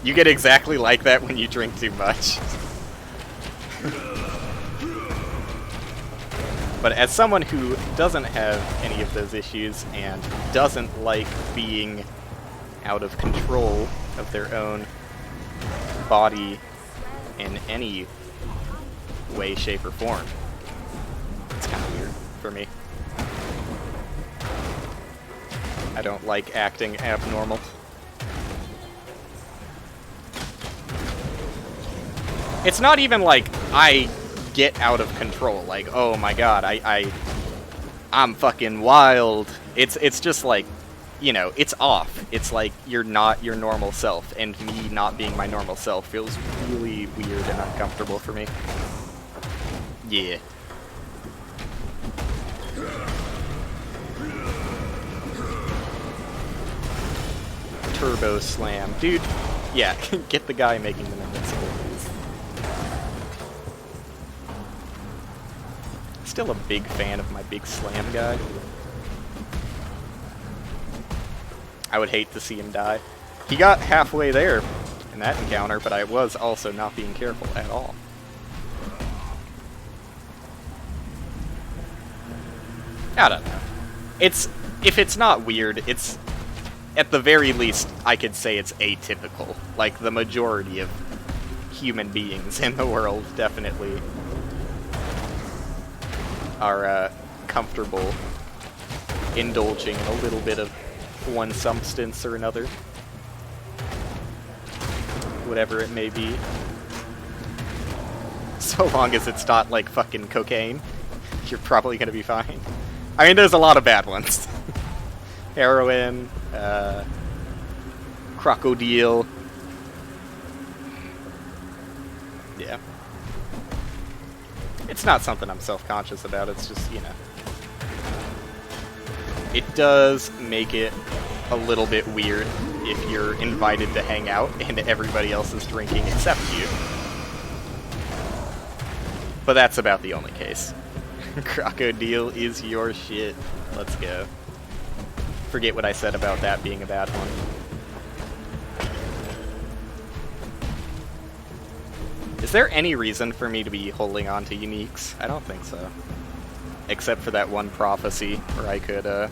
You get exactly like that when you drink too much. But as someone who doesn't have any of those issues and doesn't like being out of control of their own body in any way, shape, or form, it's kind of weird. for me. I don't like acting abnormal. It's not even like I get out of control, like, oh my god, I'm fucking wild. It's just like, you know, it's off. It's like you're not your normal self, and me not being my normal self feels really weird and uncomfortable for me. Yeah. Turbo slam. Dude, yeah, get the guy making them invincible, please. Still a big fan of my big slam guy. I would hate to see him die. He got halfway there in that encounter, but I was also not being careful at all. I don't know. If it's not weird, it's, at the very least, I could say it's atypical. Like, the majority of human beings in the world definitely are comfortable indulging in a little bit of one substance or another. Whatever it may be. So long as it's not like fucking cocaine, you're probably gonna be fine. I mean, there's a lot of bad ones. Heroin, crocodile. Yeah. It's not something I'm self-conscious about, it's just, you know. It does make it a little bit weird if you're invited to hang out and everybody else is drinking except you. But that's about the only case. Crocodile is your shit. Let's go. Forget what I said about that being a bad one. Is there any reason for me to be holding on to uniques? I don't think so. Except for that one prophecy where I could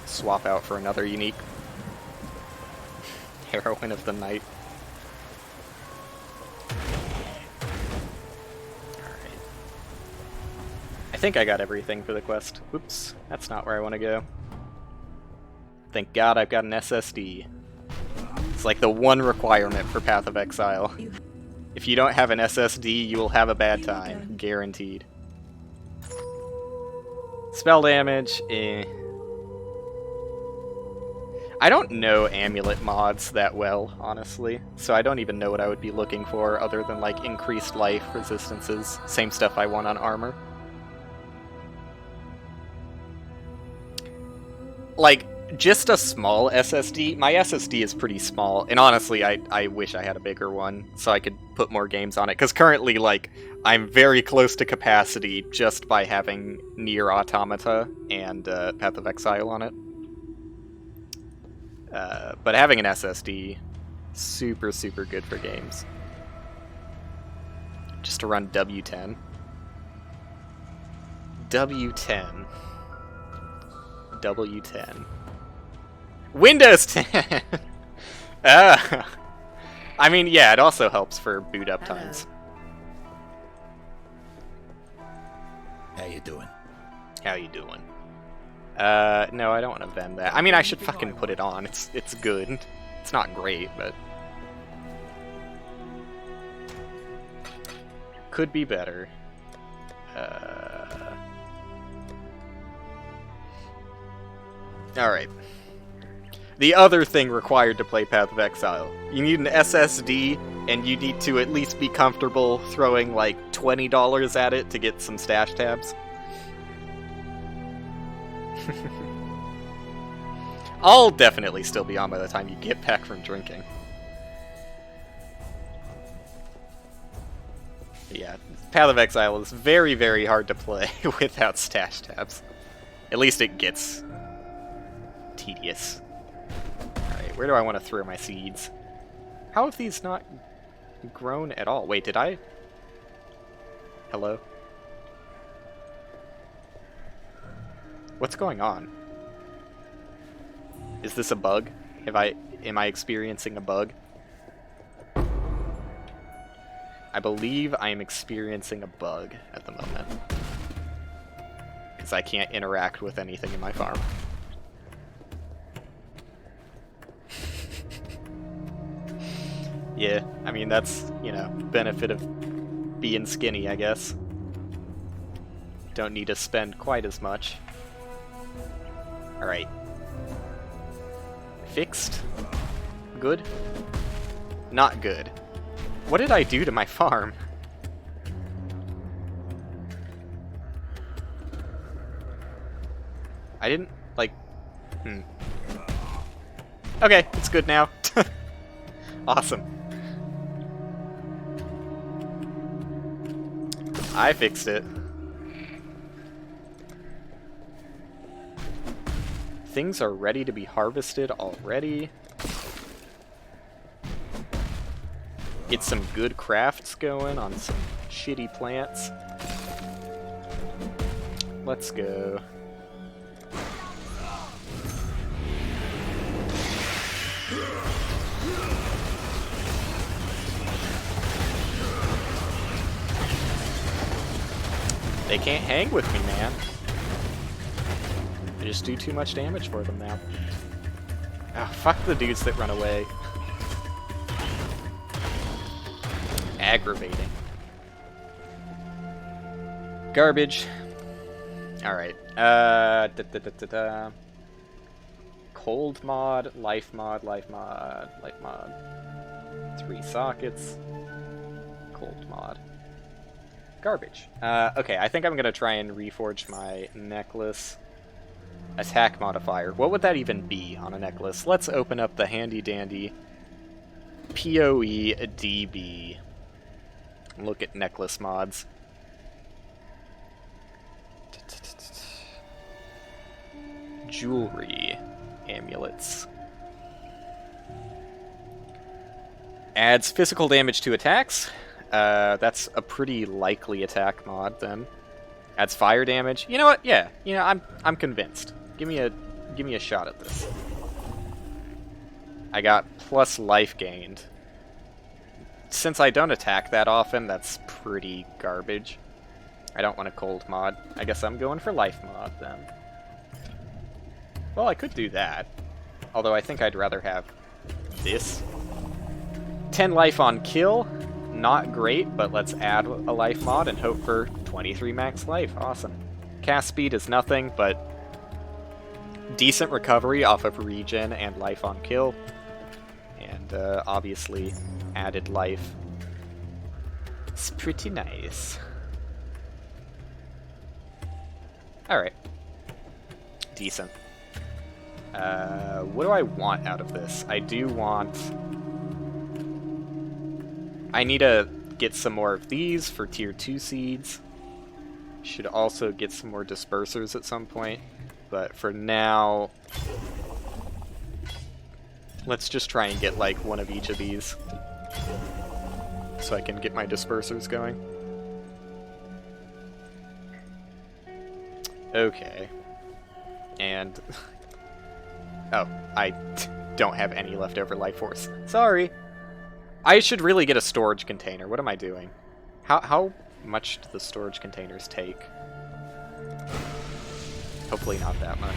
swap out for another unique. Heroine of the night. Alright. I think I got everything for the quest. Oops, that's not where I want to go. Thank God I've got an SSD. It's like the one requirement for Path of Exile. If you don't have an SSD, you will have a bad time. Guaranteed. Spell damage, eh. I don't know amulet mods that well, honestly, so I don't even know what I would be looking for other than, like, increased life resistances. Same stuff I want on armor. Like, just a small SSD. My SSD is pretty small, and honestly, I wish I had a bigger one so I could put more games on it, because currently, like, I'm very close to capacity just by having Nier Automata and Path of Exile on it. But having an SSD, super, super good for games. Just to run W10. W10. W10. Windows 10! I mean, yeah, it also helps for boot up times. How you doing? How you doing? No, I don't want to vend that. I mean, I should fucking put it on. It's good. It's not great, but could be better. Alright. The other thing required to play Path of Exile. You need an SSD, and you need to at least be comfortable throwing like $20 at it to get some stash tabs. I'll definitely still be on by the time you get back from drinking. But yeah, Path of Exile is very, very hard to play without stash tabs. At least it gets tedious. Alright, where do I want to throw my seeds? How have these not grown at all? Wait, did I? Hello? What's going on? Is this a bug? Am I experiencing a bug? I believe I am experiencing a bug at the moment. Because I can't interact with anything in my farm. Yeah, I mean, that's, you know, benefit of being skinny, I guess. Don't need to spend quite as much. Alright. Fixed. Good. Not good. What did I do to my farm? I didn't, like... Okay, it's good now. Awesome. I fixed it. Things are ready to be harvested already. Get some good crafts going on some shitty plants. Let's go. They can't hang with me, man. I just do too much damage for them now. Oh, fuck the dudes that run away. Aggravating. Garbage. Alright. Cold mod, life mod, life mod, life mod. 3 sockets. Cold mod. Garbage. Okay, I think I'm gonna try and reforge my necklace. Attack modifier. What would that even be on a necklace? Let's open up the handy dandy PoE DB. Look at necklace mods. Jewelry. Amulets. Adds physical damage to attacks. That's a pretty likely attack mod then. Adds fire damage. You know what? Yeah. You know, I'm convinced. Give me a shot at this. I got plus life gained. Since I don't attack that often, that's pretty garbage. I don't want a cold mod. I guess I'm going for life mod then. Well, I could do that. Although I think I'd rather have this. 10 life on kill. Not great, but let's add a life mod and hope for 23 max life. Awesome. Cast speed is nothing, but decent recovery off of regen and life on kill. And obviously added life. It's pretty nice. Alright. Decent. What do I want out of this? I do want... I need to get some more of these for tier 2 seeds. Should also get some more dispersers at some point. But for now, let's just try and get like one of each of these. So I can get my dispersers going. Okay. And... oh, I don't have any leftover life force. Sorry! I should really get a storage container. What am I doing? How much do the storage containers take? Hopefully not that much.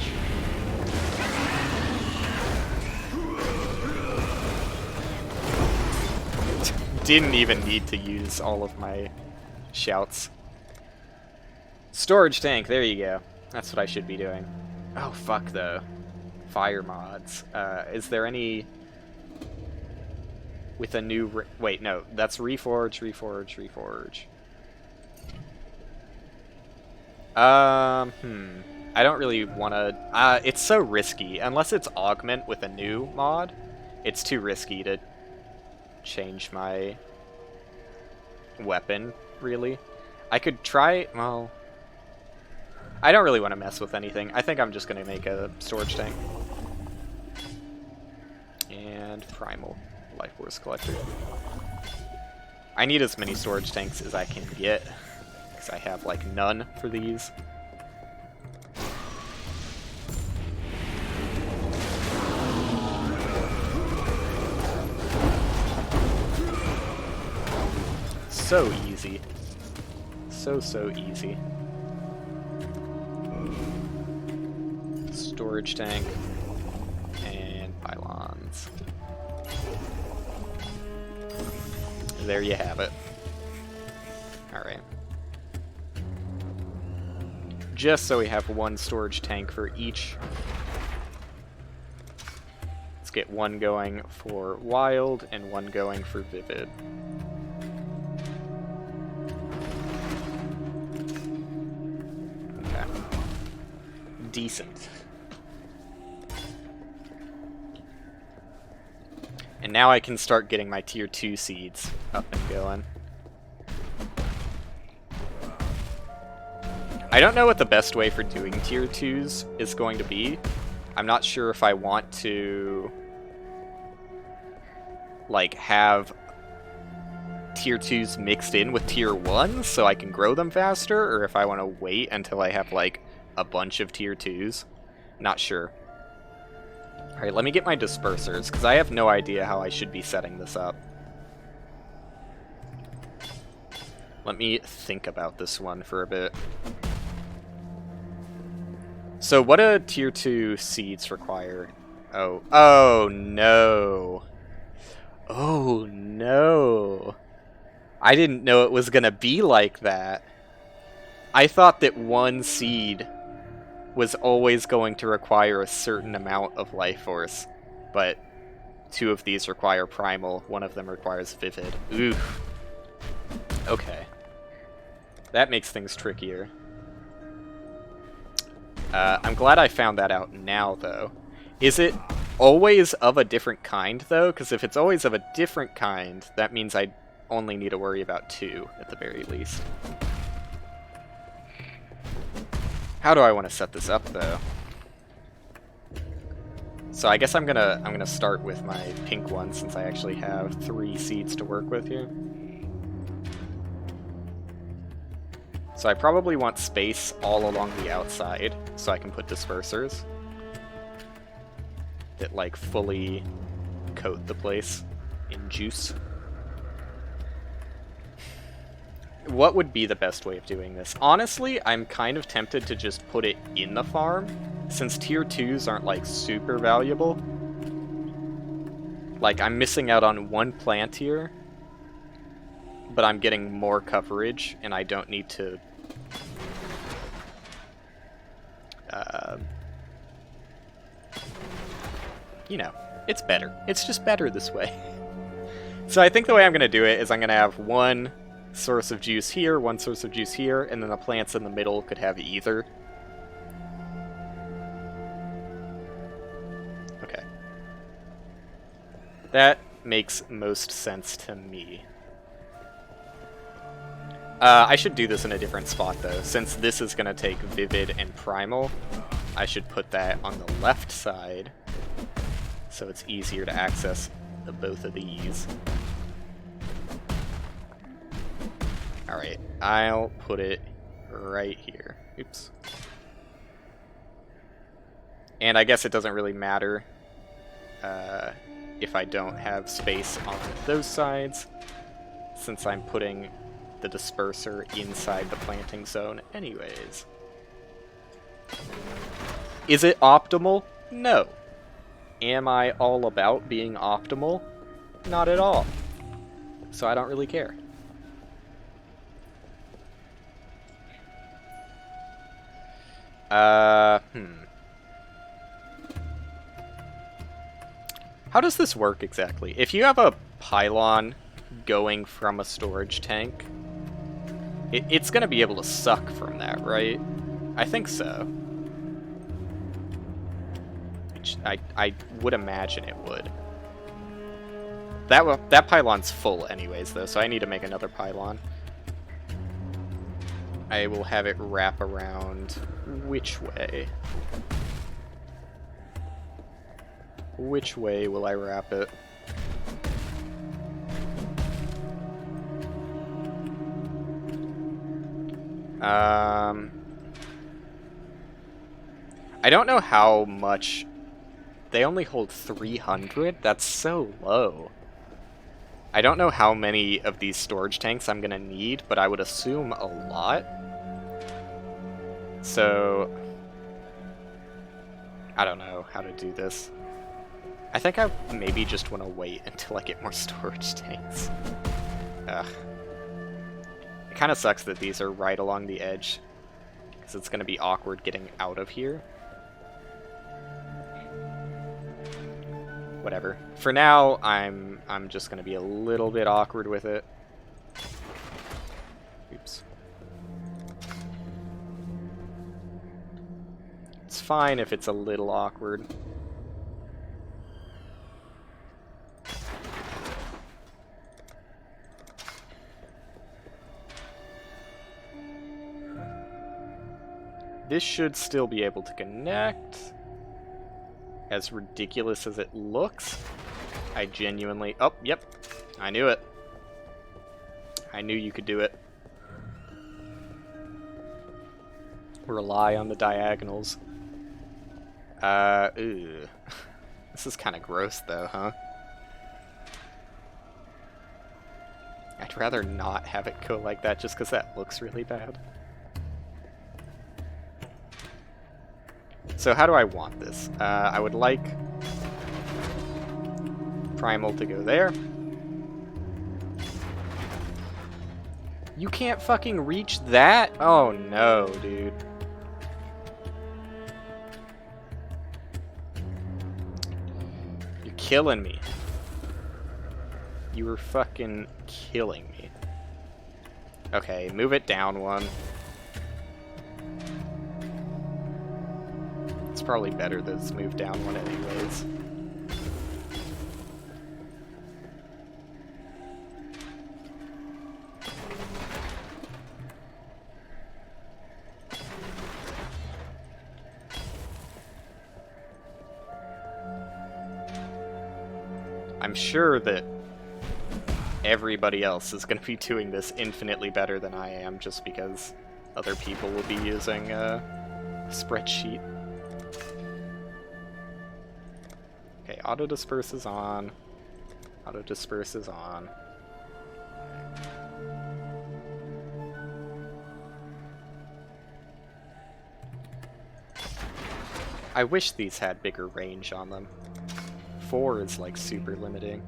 Didn't even need to use all of my shouts. Storage tank, there you go. That's what I should be doing. Oh, fuck though. Fire mods. Is there any... with a new... wait, no. That's reforge, reforge, reforge. I don't really want to... it's so risky. Unless it's augment with a new mod, it's too risky to change my weapon, really. I could try... well... I don't really want to mess with anything. I think I'm just going to make a storage tank. And primal life force collector. I need as many storage tanks as I can get, because I have like none for these. so easy. So easy. Storage tank and pylons. There you have it. Alright. Just so we have one storage tank for each. Let's get one going for wild and one going for vivid. Okay. Decent. And now I can start getting my tier 2 seeds up and going. I don't know what the best way for doing tier 2s is going to be. I'm not sure if I want to like have tier 2s mixed in with tier 1s so I can grow them faster, or if I want to wait until I have like a bunch of tier 2s. Not sure. Alright, let me get my dispersers, because I have no idea how I should be setting this up. Let me think about this one for a bit. So what do tier 2 seeds require? Oh no. Oh no. I didn't know it was gonna be like that. I thought that one seed was always going to require a certain amount of life force, but 2 of these require primal, 1 of them requires vivid. Oof. Okay. That makes things trickier. I'm glad I found that out now, though. Is it always of a different kind, though? Because if it's always of a different kind, that means I only need to worry about 2, at the very least. How do I want to set this up, though? So I guess I'm gonna start with my pink one, since I actually have 3 seeds to work with here. So I probably want space all along the outside, so I can put dispersers that, like, fully coat the place in juice. What would be the best way of doing this? Honestly, I'm kind of tempted to just put it in the farm, since tier 2s aren't, like, super valuable. Like, I'm missing out on 1 plant here, but I'm getting more coverage, and I don't need to you know, it's better. It's just better this way. So I think the way I'm going to do it is I'm going to have 1 source of juice here, 1 source of juice here, and then the plants in the middle could have either. Okay. That makes most sense to me. I should do this in a different spot, though. Since this is going to take Vivid and Primal, I should put that on the left side, so it's easier to access both of these. Alright, I'll put it right here. Oops. And I guess it doesn't really matter if I don't have space on those sides, since I'm putting the disperser inside the planting zone anyways. Is it optimal? No. Am I all about being optimal? Not at all. So I don't really care. How does this work exactly? If you have a pylon going from a storage tank, it's going to be able to suck from that, right? I think so. I would imagine it would. That pylon's full anyways, though, so I need to make another pylon. I will have it wrap around which way? Which way will I wrap it? I don't know how much. They only hold 300? That's so low. I don't know how many of these storage tanks I'm gonna need, but I would assume a lot. So, I don't know how to do this. I think I maybe just want to wait until I get more storage tanks. Ugh. It kind of sucks that these are right along the edge, because it's going to be awkward getting out of here. Whatever. For now, I'm just going to be a little bit awkward with it. Oops. It's fine if it's a little awkward. This should still be able to connect. As ridiculous as it looks, I genuinely... Oh, yep. I knew it. I knew you could do it. Rely on the diagonals. Ooh. This is kind of gross, though, huh? I'd rather not have it go like that just because that looks really bad. So how do I want this? I would like Primal to go there. You can't fucking reach that? Oh no, dude. You're killing me. You were fucking killing me. Okay, move it down one. It's probably better that it's moved down one anyways. I'm sure that everybody else is going to be doing this infinitely better than I am just because other people will be using a spreadsheet. Okay, auto disperse is on. Auto disperse is on. I wish these had bigger range on them. 4 is like super limiting.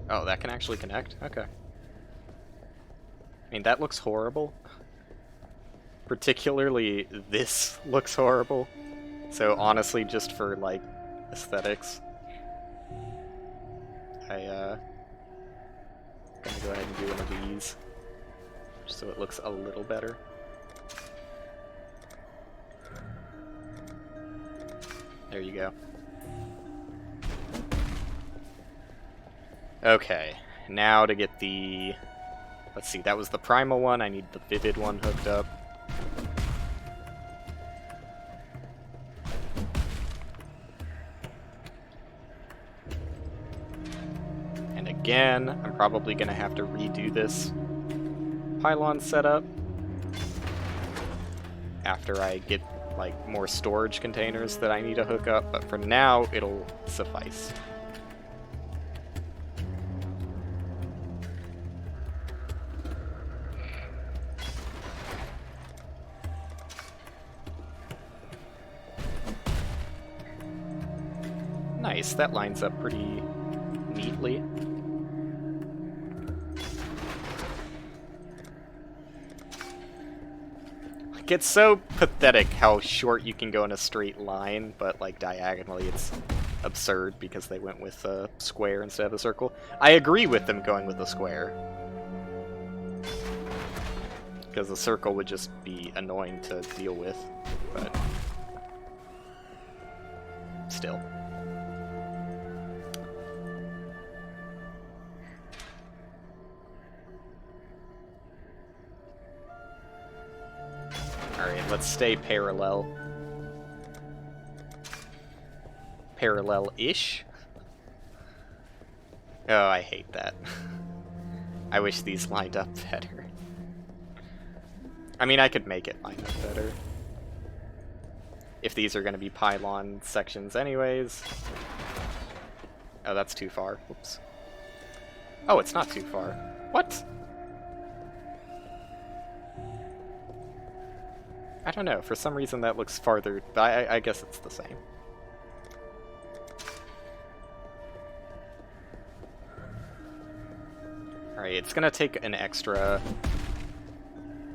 Oh, that can actually connect? Okay. I mean, that looks horrible. Particularly this looks horrible. So honestly, just for like aesthetics, I'm gonna go ahead and do one of these, just so it looks a little better. There you go. Okay, now to get the... Let's see, that was the Primal one, I need the Vivid one hooked up. And again, I'm probably going to have to redo this pylon setup after I get like more storage containers that I need to hook up, but for now it'll suffice. Nice, that lines up pretty neatly. It's so pathetic how short you can go in a straight line, but like diagonally it's absurd because they went with a square instead of a circle. I agree with them going with a square, because a circle would just be annoying to deal with, but still. Alright, let's stay parallel. Parallel-ish? Oh, I hate that. I wish these lined up better. I mean, I could make it line up better. If these are going to be pylon sections anyways. Oh, that's too far. Whoops. Oh, it's not too far. What? I don't know. For some reason that looks farther, but I guess it's the same. Alright, it's gonna take an extra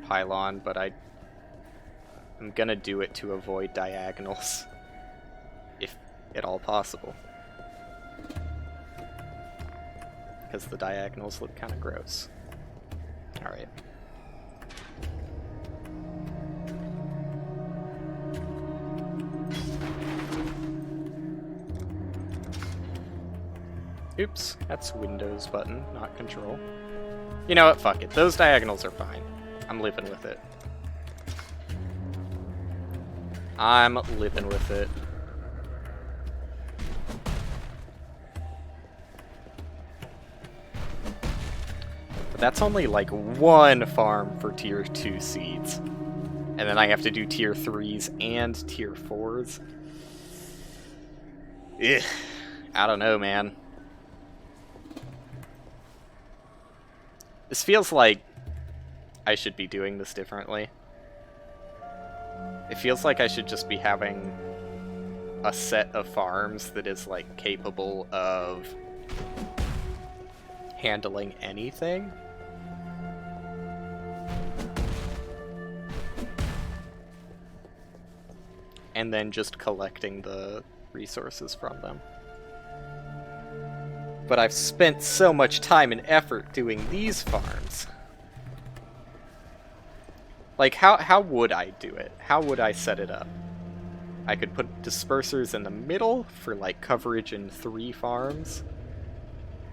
pylon, but I'm gonna do it to avoid diagonals. If at all possible. Because the diagonals look kind of gross. Alright. Oops, that's Windows button, not Control. You know what, fuck it. Those diagonals are fine. I'm living with it. I'm living with it. But that's only like one farm for tier 2 seeds. And then I have to do tier 3s and tier 4s. Ugh. I don't know, man. This feels like I should be doing this differently. It feels like I should just be having a set of farms that is like capable of handling anything. And then just collecting the resources from them. But I've spent so much time and effort doing these farms. Like, how would I do it? How would I set it up? I could put dispersers in the middle for, like, coverage in 3 farms.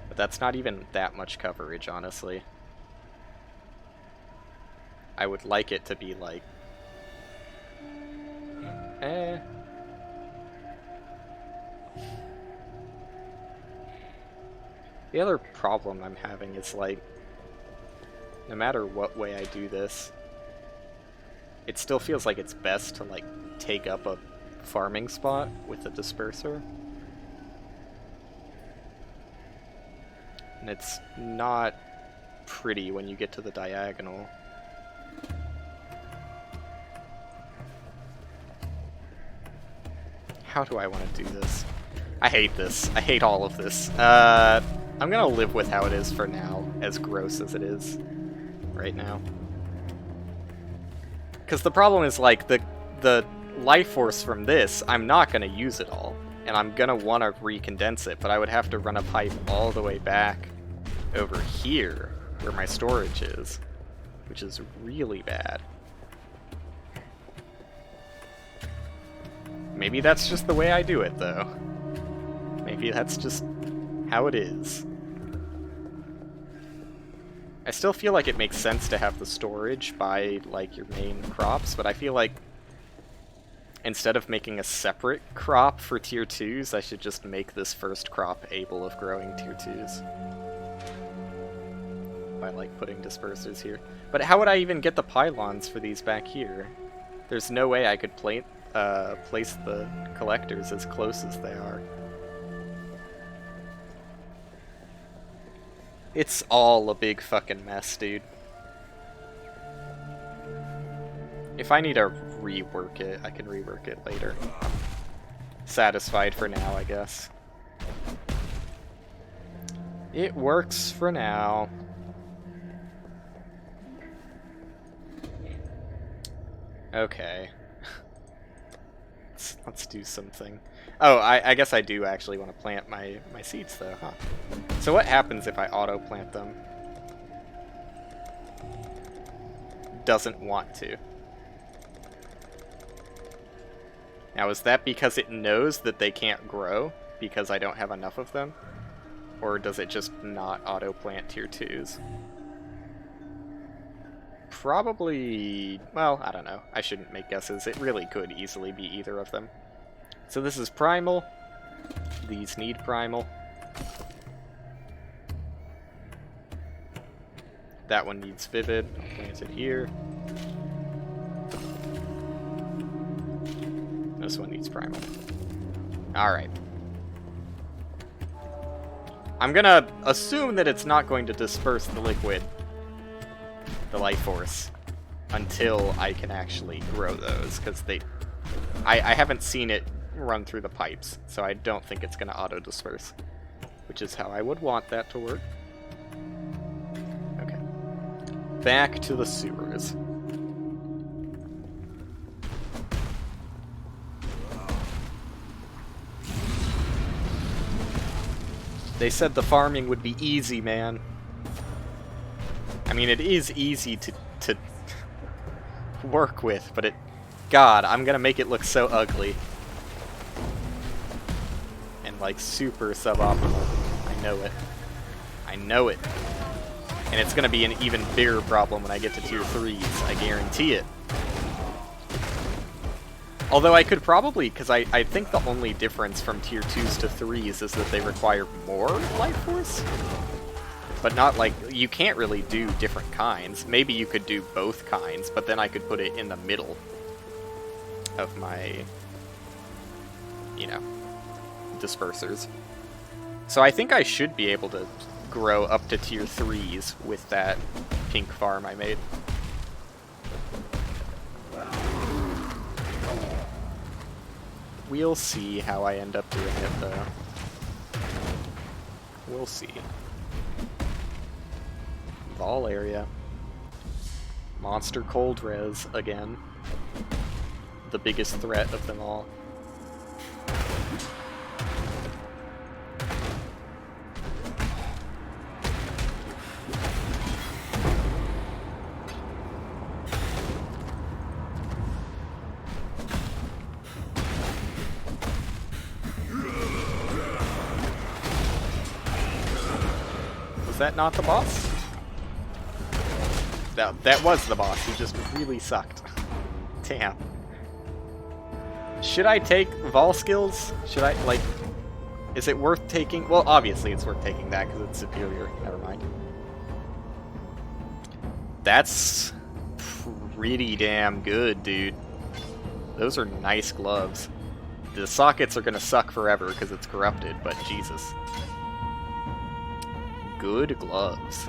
But that's not even that much coverage, honestly. I would like it to be, like... The other problem I'm having is, like, no matter what way I do this, it still feels like it's best to, like, take up a farming spot with a disperser. And it's not pretty when you get to the diagonal. How do I want to do this? I hate this. I hate all of this. I'm gonna live with how it is for now, as gross as it is right now. Because the problem is, like, the life force from this, I'm not gonna use it all. And I'm gonna want to recondense it, but I would have to run a pipe all the way back over here, where my storage is, which is really bad. Maybe that's just the way I do it, though. Maybe that's just how it is. I still feel like it makes sense to have the storage by, like, your main crops, but I feel like instead of making a separate crop for tier 2s, I should just make this first crop able of growing tier 2s. By, like, putting dispersers here. But how would I even get the pylons for these back here? There's no way I could place the collectors as close as they are. It's all a big fucking mess, dude. If I need to rework it, I can rework it later. Satisfied for now, I guess. It works for now. Okay. Let's do something. Oh, I guess I do actually want to plant my seeds, though, huh? So what happens if I auto-plant them? Doesn't want to. Now, is that because it knows that they can't grow because I don't have enough of them? Or does it just not auto-plant tier 2s? Probably... well, I don't know. I shouldn't make guesses. It really could easily be either of them. So this is primal. These need primal. That one needs vivid. I'll plant it here. This one needs primal. Alright. I'm gonna assume that it's not going to disperse the life force, until I can actually grow those, because I haven't seen it run through the pipes, so I don't think it's gonna auto-disperse, which is how I would want that to work. Okay. Back to the sewers. They said the farming would be easy, man. I mean, it is easy to work with, but God, I'm gonna make it look so ugly. And, like, super suboptimal. I know it. I know it. And it's gonna be an even bigger problem when I get to tier 3s, I guarantee it. Although I could probably, because I think the only difference from tier 2s to 3s is that they require more life force? But not like, you can't really do different kinds. Maybe you could do both kinds, but then I could put it in the middle of my, you know, dispersers. So I think I should be able to grow up to tier 3s with that pink farm I made. We'll see how I end up doing it, though. We'll see. Vol area. Monster cold res again. The biggest threat of them all. Was that not the boss? No, that was the boss. He just really sucked. Damn. Should I take Vol skills? Should I, like... Is it worth taking? Well, obviously it's worth taking that because it's superior. Never mind. That's pretty damn good, dude. Those are nice gloves. The sockets are gonna suck forever because it's corrupted, but Jesus. Good gloves.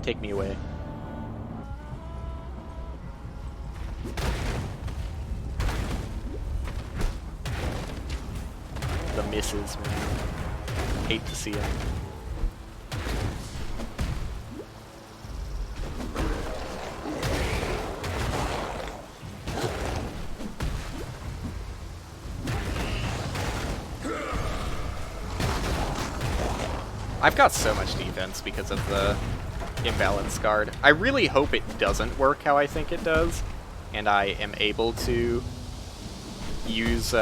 Take me away. The misses, man. Hate to see it. I've got so much defense because of the imbalance guard. I really hope it doesn't work how I think it does, and I am able to use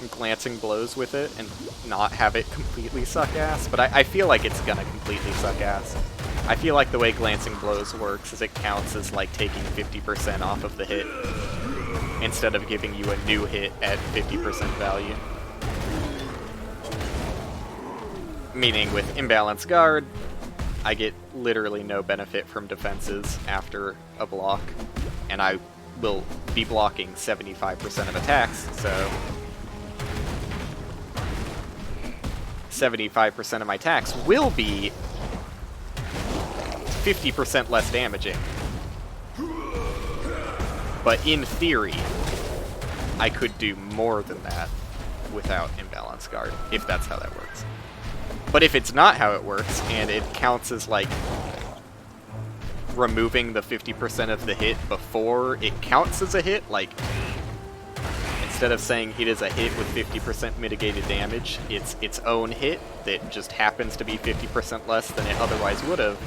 glancing blows with it and not have it completely suck ass, but I feel like it's gonna completely suck ass. I feel like the way glancing blows works is it counts as like taking 50% off of the hit instead of giving you a new hit at 50% value. Meaning with imbalance guard, I get literally no benefit from defenses after a block, and I will be blocking 75% of attacks, so 75% of my attacks will be 50% less damaging. But in theory, I could do more than that without imbalance guard, if that's how that works. But if it's not how it works, and it counts as, like, removing the 50% of the hit before it counts as a hit, like, instead of saying it is a hit with 50% mitigated damage, it's its own hit that just happens to be 50% less than it otherwise would have,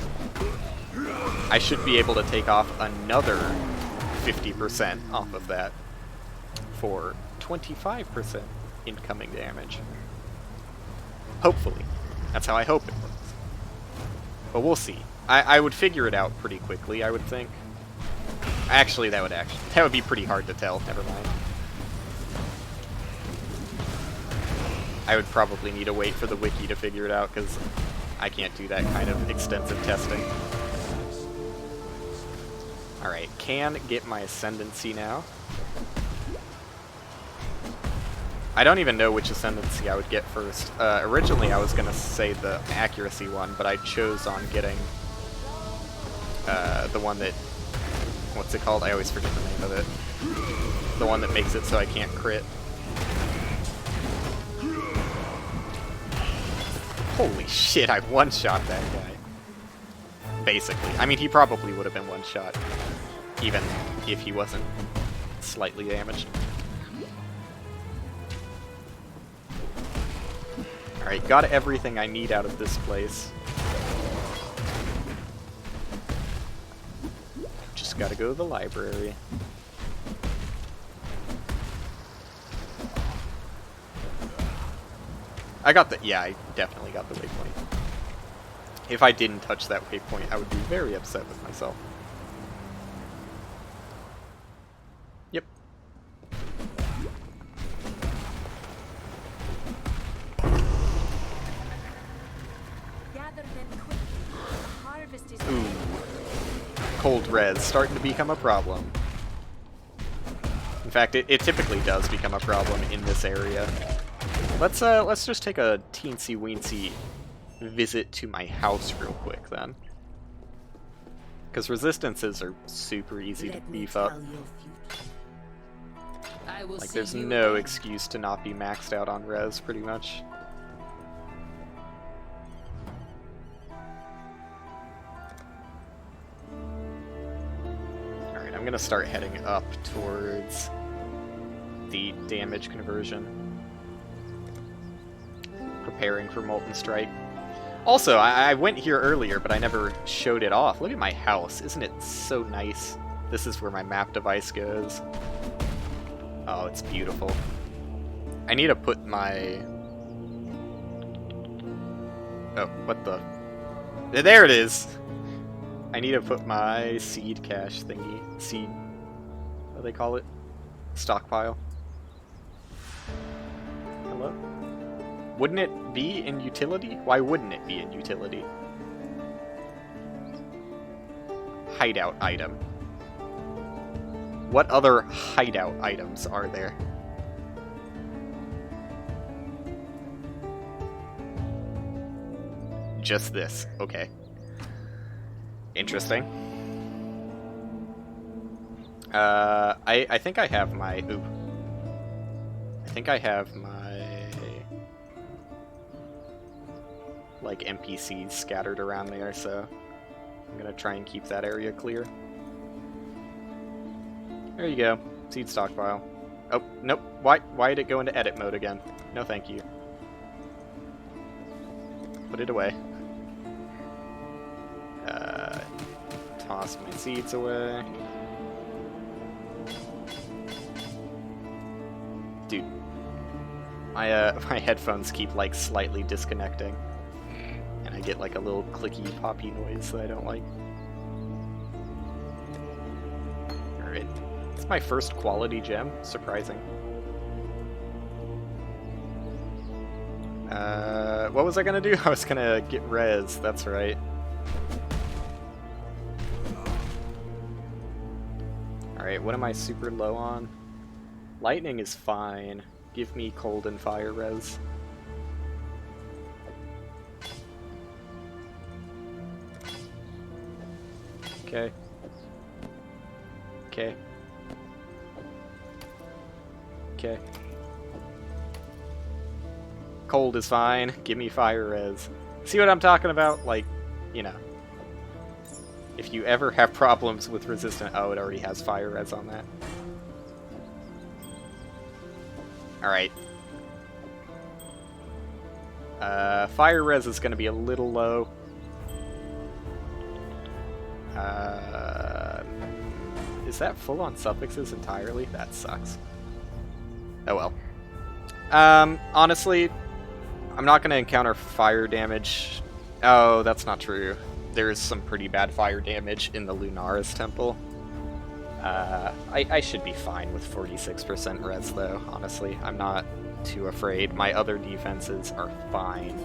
I should be able to take off another 50% off of that for 25% incoming damage. Hopefully. That's how I hope it works. But we'll see. I would figure it out pretty quickly, I would think. Actually, that would be pretty hard to tell. Never mind. I would probably need to wait for the wiki to figure it out, because I can't do that kind of extensive testing. Alright, can get my ascendancy now. I don't even know which ascendancy I would get first. Originally I was going to say the accuracy one, but I chose on getting the one that... What's it called? I always forget the name of it. The one that makes it so I can't crit. Holy shit, I one-shot that guy. Basically. I mean, he probably would have been one-shot, even if he wasn't slightly damaged. Alright, got everything I need out of this place. Just gotta go to the library. I got the... Yeah, I definitely got the waypoint. If I didn't touch that waypoint, I would be very upset with myself. Yep. Gather them quickly. The harvest is Ooh. Cold res starting to become a problem. In fact, it typically does become a problem in this area. Let's just take a teensy weensy visit to my house real quick then. Because resistances are super easy to beef up. Like, there's no excuse to not be maxed out on res, pretty much. Alright, I'm gonna start heading up towards the damage conversion. Preparing for Molten Strike. Also, I went here earlier, but I never showed it off. Look at my house. Isn't it so nice? This is where my map device goes. Oh, it's beautiful. I need to put my... Oh, what the... There it is! I need to put my seed cache thingy. Seed... What do they call it? Stockpile. Hello? Wouldn't it be in utility? Why wouldn't it be in utility? Hideout item. What other hideout items are there? Just this. Okay. Interesting. I think I have my... Ooh. I think I have my... like NPCs scattered around there, so I'm gonna try and keep that area clear. There you go. Seed stockpile. Oh, nope. Why did it go into edit mode again? No thank you. Put it away. Toss my seeds away. Dude. My headphones keep like slightly disconnecting. And I get like a little clicky poppy noise that I don't like. Alright. It's my first quality gem. Surprising. What was I gonna do? I was gonna get res, that's right. Alright, what am I super low on? Lightning is fine. Give me cold and fire res. Okay. Okay. Okay. Cold is fine. Give me fire res. See what I'm talking about? Like, you know. If you ever have problems with resistant... Oh, it already has fire res on that. Alright. Fire res is going to be a little low. Is that full on suffixes entirely? That sucks. Oh well. Honestly, I'm not going to encounter fire damage. Oh, that's not true. There's some pretty bad fire damage in the Lunaris Temple. I should be fine with 46% res though, honestly. I'm not too afraid. My other defenses are fine.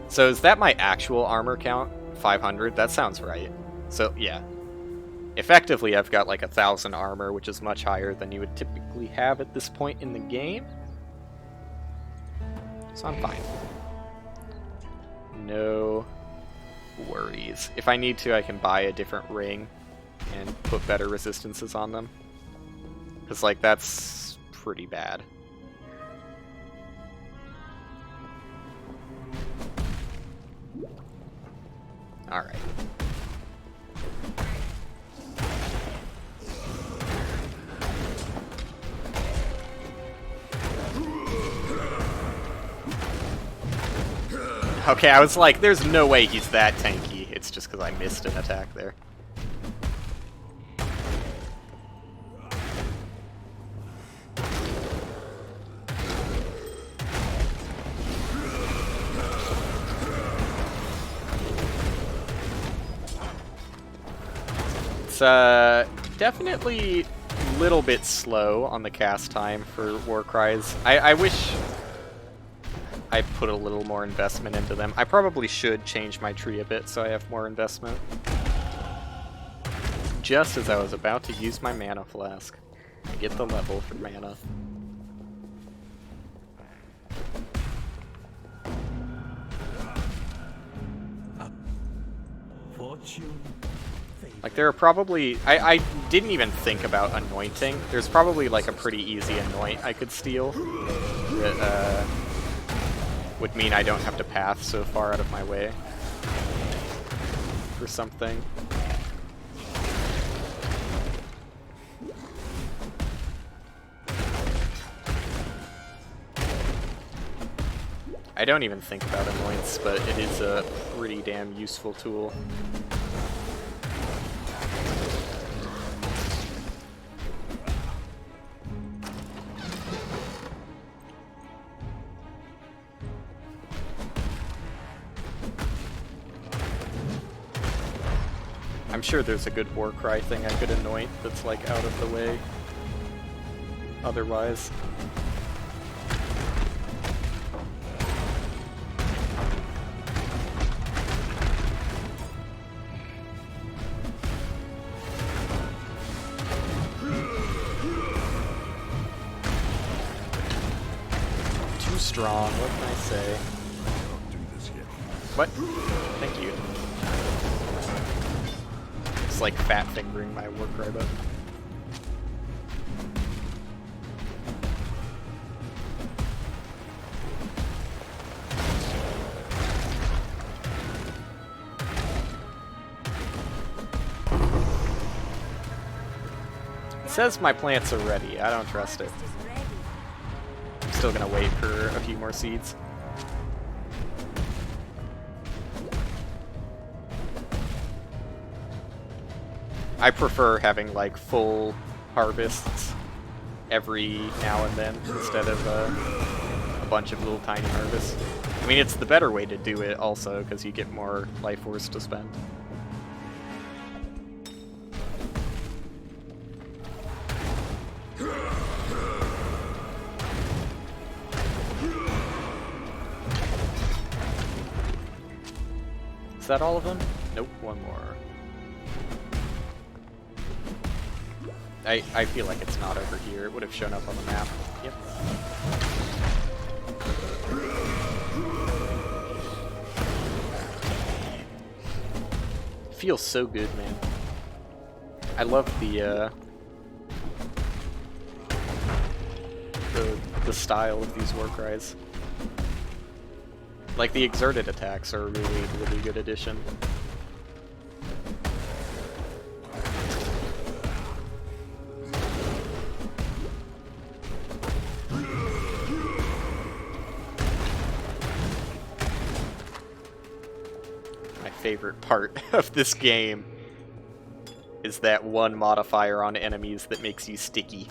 So is that my actual armor count? 500? That sounds right. So, yeah. Effectively, I've got like 1,000 armor, which is much higher than you would typically have at this point in the game. So I'm fine. No worries. If I need to, I can buy a different ring and put better resistances on them. Because, like, that's pretty bad. Alright. Okay, I was like, there's no way he's that tanky. It's just because I missed an attack there. It's definitely a little bit slow on the cast time for Warcries. I wish I put a little more investment into them. I probably should change my tree a bit so I have more investment. Just as I was about to use my mana flask to get the level for mana. Like, there are probably... I didn't even think about anointing. There's probably, like, a pretty easy anoint I could steal that, would mean I don't have to path so far out of my way for something. I don't even think about anoints, but it is a pretty damn useful tool. I'm sure there's a good Warcry thing I could anoint that's like out of the way otherwise. Too strong, what can I say? Do this yet. What? Thank you. It's like fat fingering my Warcry button. It says my plants are ready. I don't trust it. I'm still gonna wait for a few more seeds. I prefer having like full harvests every now and then instead of a bunch of little tiny harvests. I mean, it's the better way to do it also because you get more life force to spend. Is that all of them? Nope, one more. I feel like it's not over here. It would have shown up on the map. Yep. Feels so good, man. I love the style of these Warcries. Like, the exerted attacks are a really, really good addition. Favorite part of this game is that one modifier on enemies that makes you sticky.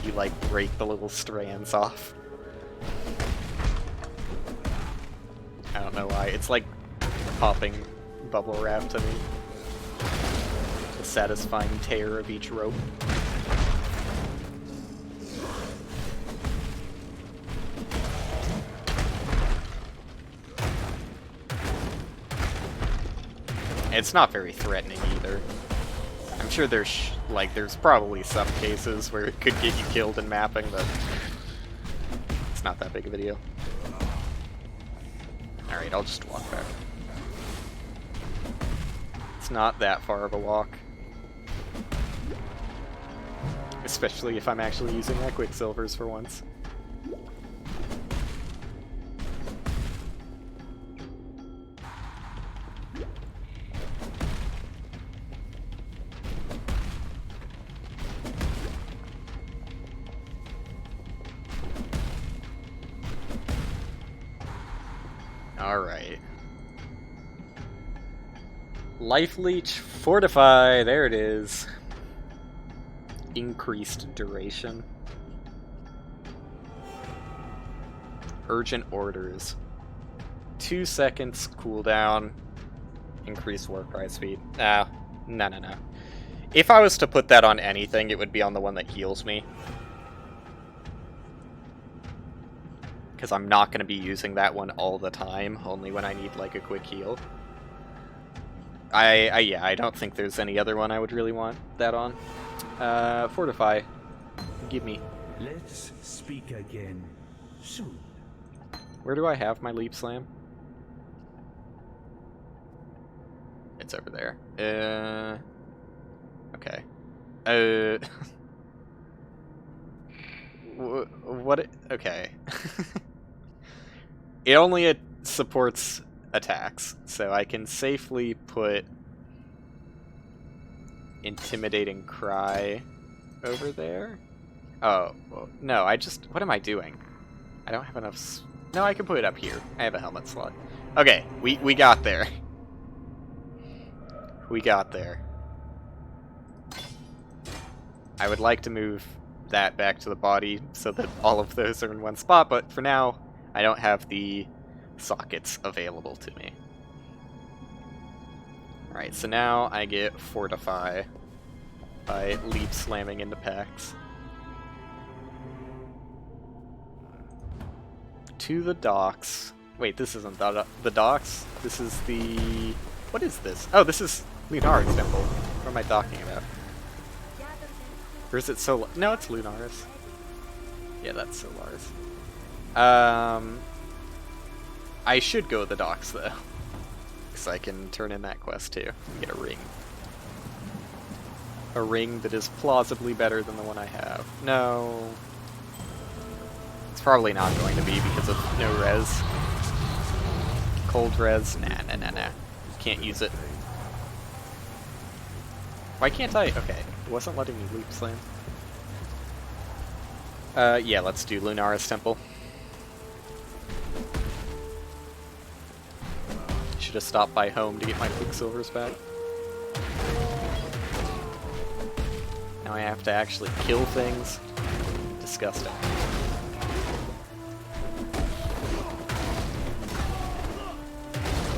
You like break the little strands off. I don't know why. It's like popping bubble wrap to me. The satisfying tear of each rope. It's not very threatening either. I'm sure there's probably some cases where it could get you killed in mapping, but it's not that big of a deal. Alright, I'll just walk back. It's not that far of a walk. Especially if I'm actually using my Quicksilvers for once. Alright. Life Leech, Fortify, there it is. Increased duration. Urgent Orders. 2 seconds cooldown. Increased war cry speed. No. If I was to put that on anything, it would be on the one that heals me. Because I'm not going to be using that one all the time, only when I need like a quick heal. Yeah, I don't think there's any other one I would really want that on. Fortify. Give me. Let's speak again soon. Where do I have my Leap Slam? It's over there. Okay. What? Okay. It only supports attacks, so I can safely put Intimidating Cry over there. Oh, well, no, what am I doing? I don't have enough... No, I can put it up here. I have a helmet slot. Okay, we got there. We got there. I would like to move that back to the body so that all of those are in one spot, but for now, I don't have the sockets available to me. Alright, so now I get Fortify by Leap Slamming into packs. To the docks. Wait, this isn't the docks? This is the... What is this? Oh, this is Lunaris Temple. What am I talking about? Or is it Sol... No, it's Lunaris. Yeah, that's Solaris. I should go to the docks, though. Because I can turn in that quest, too. And get a ring. A ring that is plausibly better than the one I have. No. It's probably not going to be because of no res. Cold res? Nah. Can't use it. Why can't I? Okay, it wasn't letting me Leap Slam. Yeah, let's do Lunaris Temple. Should have stopped by home to get my Quicksilvers back. Now I have to actually kill things. Disgusting.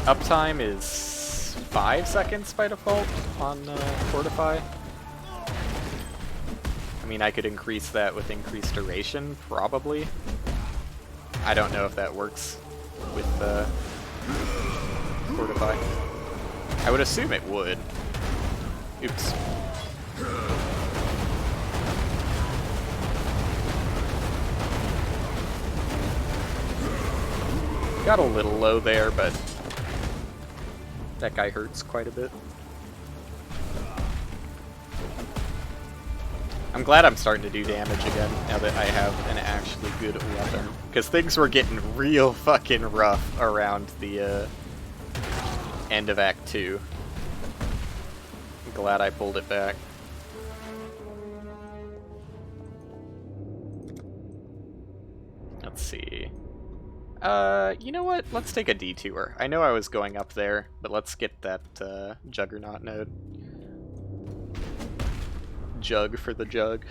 Uptime is 5 seconds by default on Fortify. I mean, I could increase that with increased duration, probably. I don't know if that works with Fortify. I would assume it would. Oops. Got a little low there, but that guy hurts quite a bit. I'm glad I'm starting to do damage again, now that I have an actually good weapon. Because things were getting real fucking rough around the end of Act 2. I'm glad I pulled it back. Let's see. You know what? Let's take a detour. I know I was going up there, but let's get that Juggernaut node. Jug for the jug.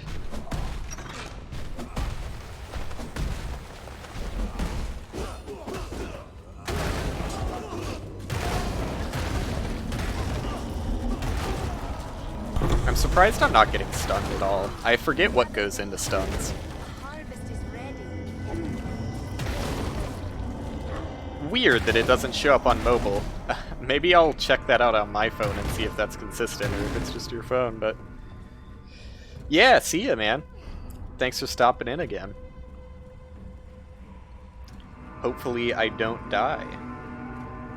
I'm surprised I'm not getting stunned at all. I forget what goes into stuns. Weird that it doesn't show up on mobile. Maybe I'll check that out on my phone and see if that's consistent or if it's just your phone, but... Yeah, see ya, man. Thanks for stopping in again. Hopefully I don't die.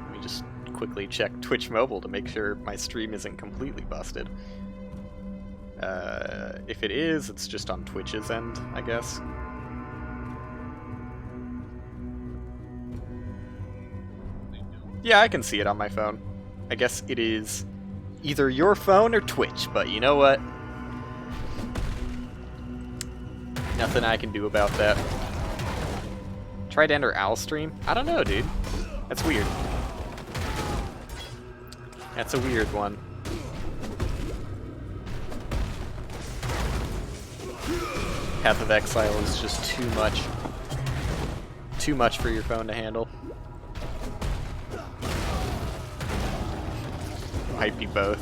Let me just quickly check Twitch Mobile to make sure my stream isn't completely busted. If it is, it's just on Twitch's end, I guess. Yeah, I can see it on my phone. I guess it is either your phone or Twitch, but you know what? Nothing I can do about that. Try to enter Al stream? I don't know, dude. That's weird. That's a weird one. Path of Exile is just too much. Too much for your phone to handle. Might be both.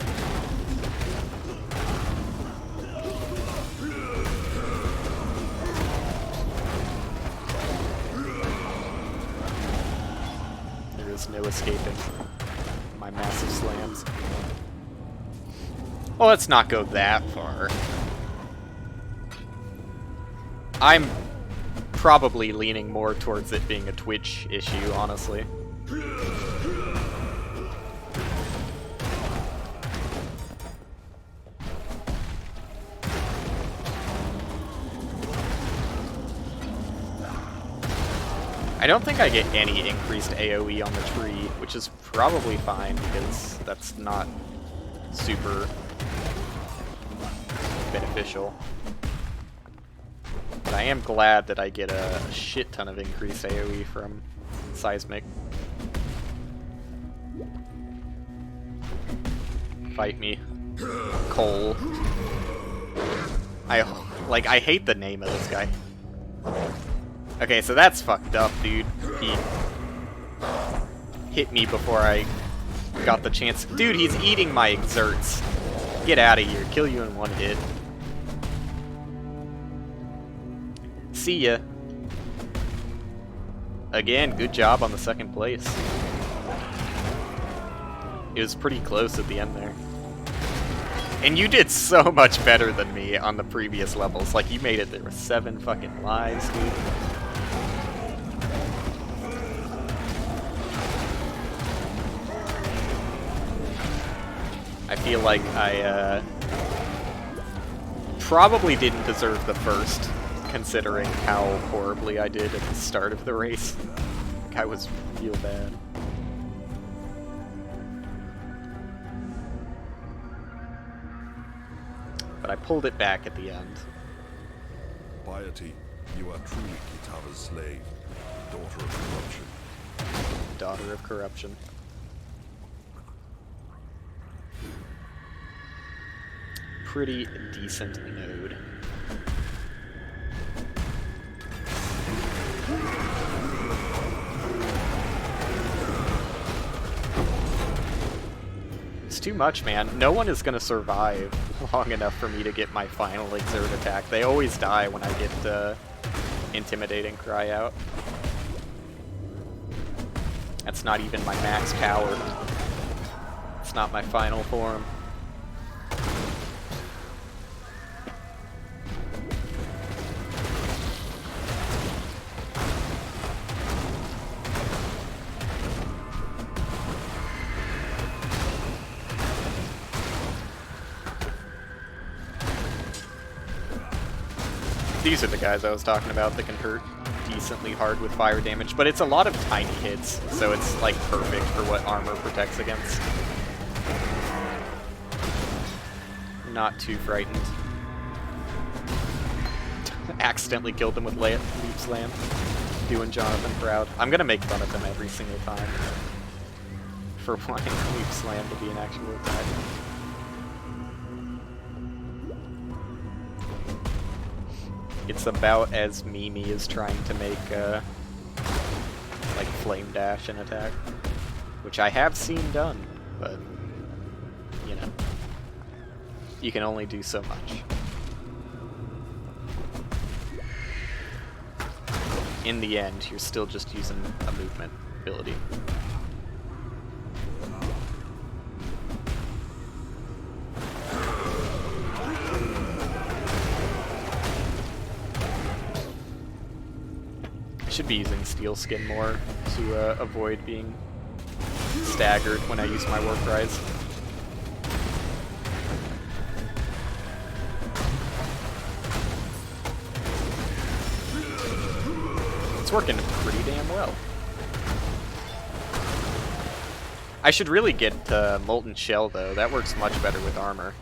There is no escaping my massive slams. Well, let's not go that far. I'm probably leaning more towards it being a Twitch issue, honestly. I don't think I get any increased AoE on the tree, which is probably fine because that's not super beneficial. But I am glad that I get a shit ton of increased AoE from Seismic. Fight me, Cole. I hate the name of this guy. Okay, so that's fucked up, dude. He hit me before I got the chance. Dude, he's eating my exerts. Get out of here. Kill you in one hit. See ya. Again, good job on the second place. It was pretty close at the end there. And you did so much better than me on the previous levels. Like, you made it there with 7 fucking lives, dude. I feel like I probably didn't deserve the first, considering how horribly I did at the start of the race. Like, I was real bad. But I pulled it back at the end. Piety, you are truly Kitava's slave, the daughter of corruption. Daughter of corruption. Pretty decent node. It's too much, man. No one is gonna survive long enough for me to get my final exert attack. They always die when I get intimidating cry out. That's not even my max power. It's not my final form. These are the guys I was talking about that can hurt decently hard with fire damage, but it's a lot of tiny hits, so it's like perfect for what armor protects against. Not too frightened. Accidentally killed him with Leap Slam. Doing Jonathan proud. I'm gonna make fun of him every single time for wanting Leap Slam to be an actual attack. It's about as memey as trying to make, like, Flame Dash an attack. Which I have seen done, but, you know, you can only do so much. In the end, you're still just using a movement ability. should be using Steel Skin more to avoid being staggered when I use my Warp Rise. It's working pretty damn well. I should really get Molten Shell though, that works much better with armor.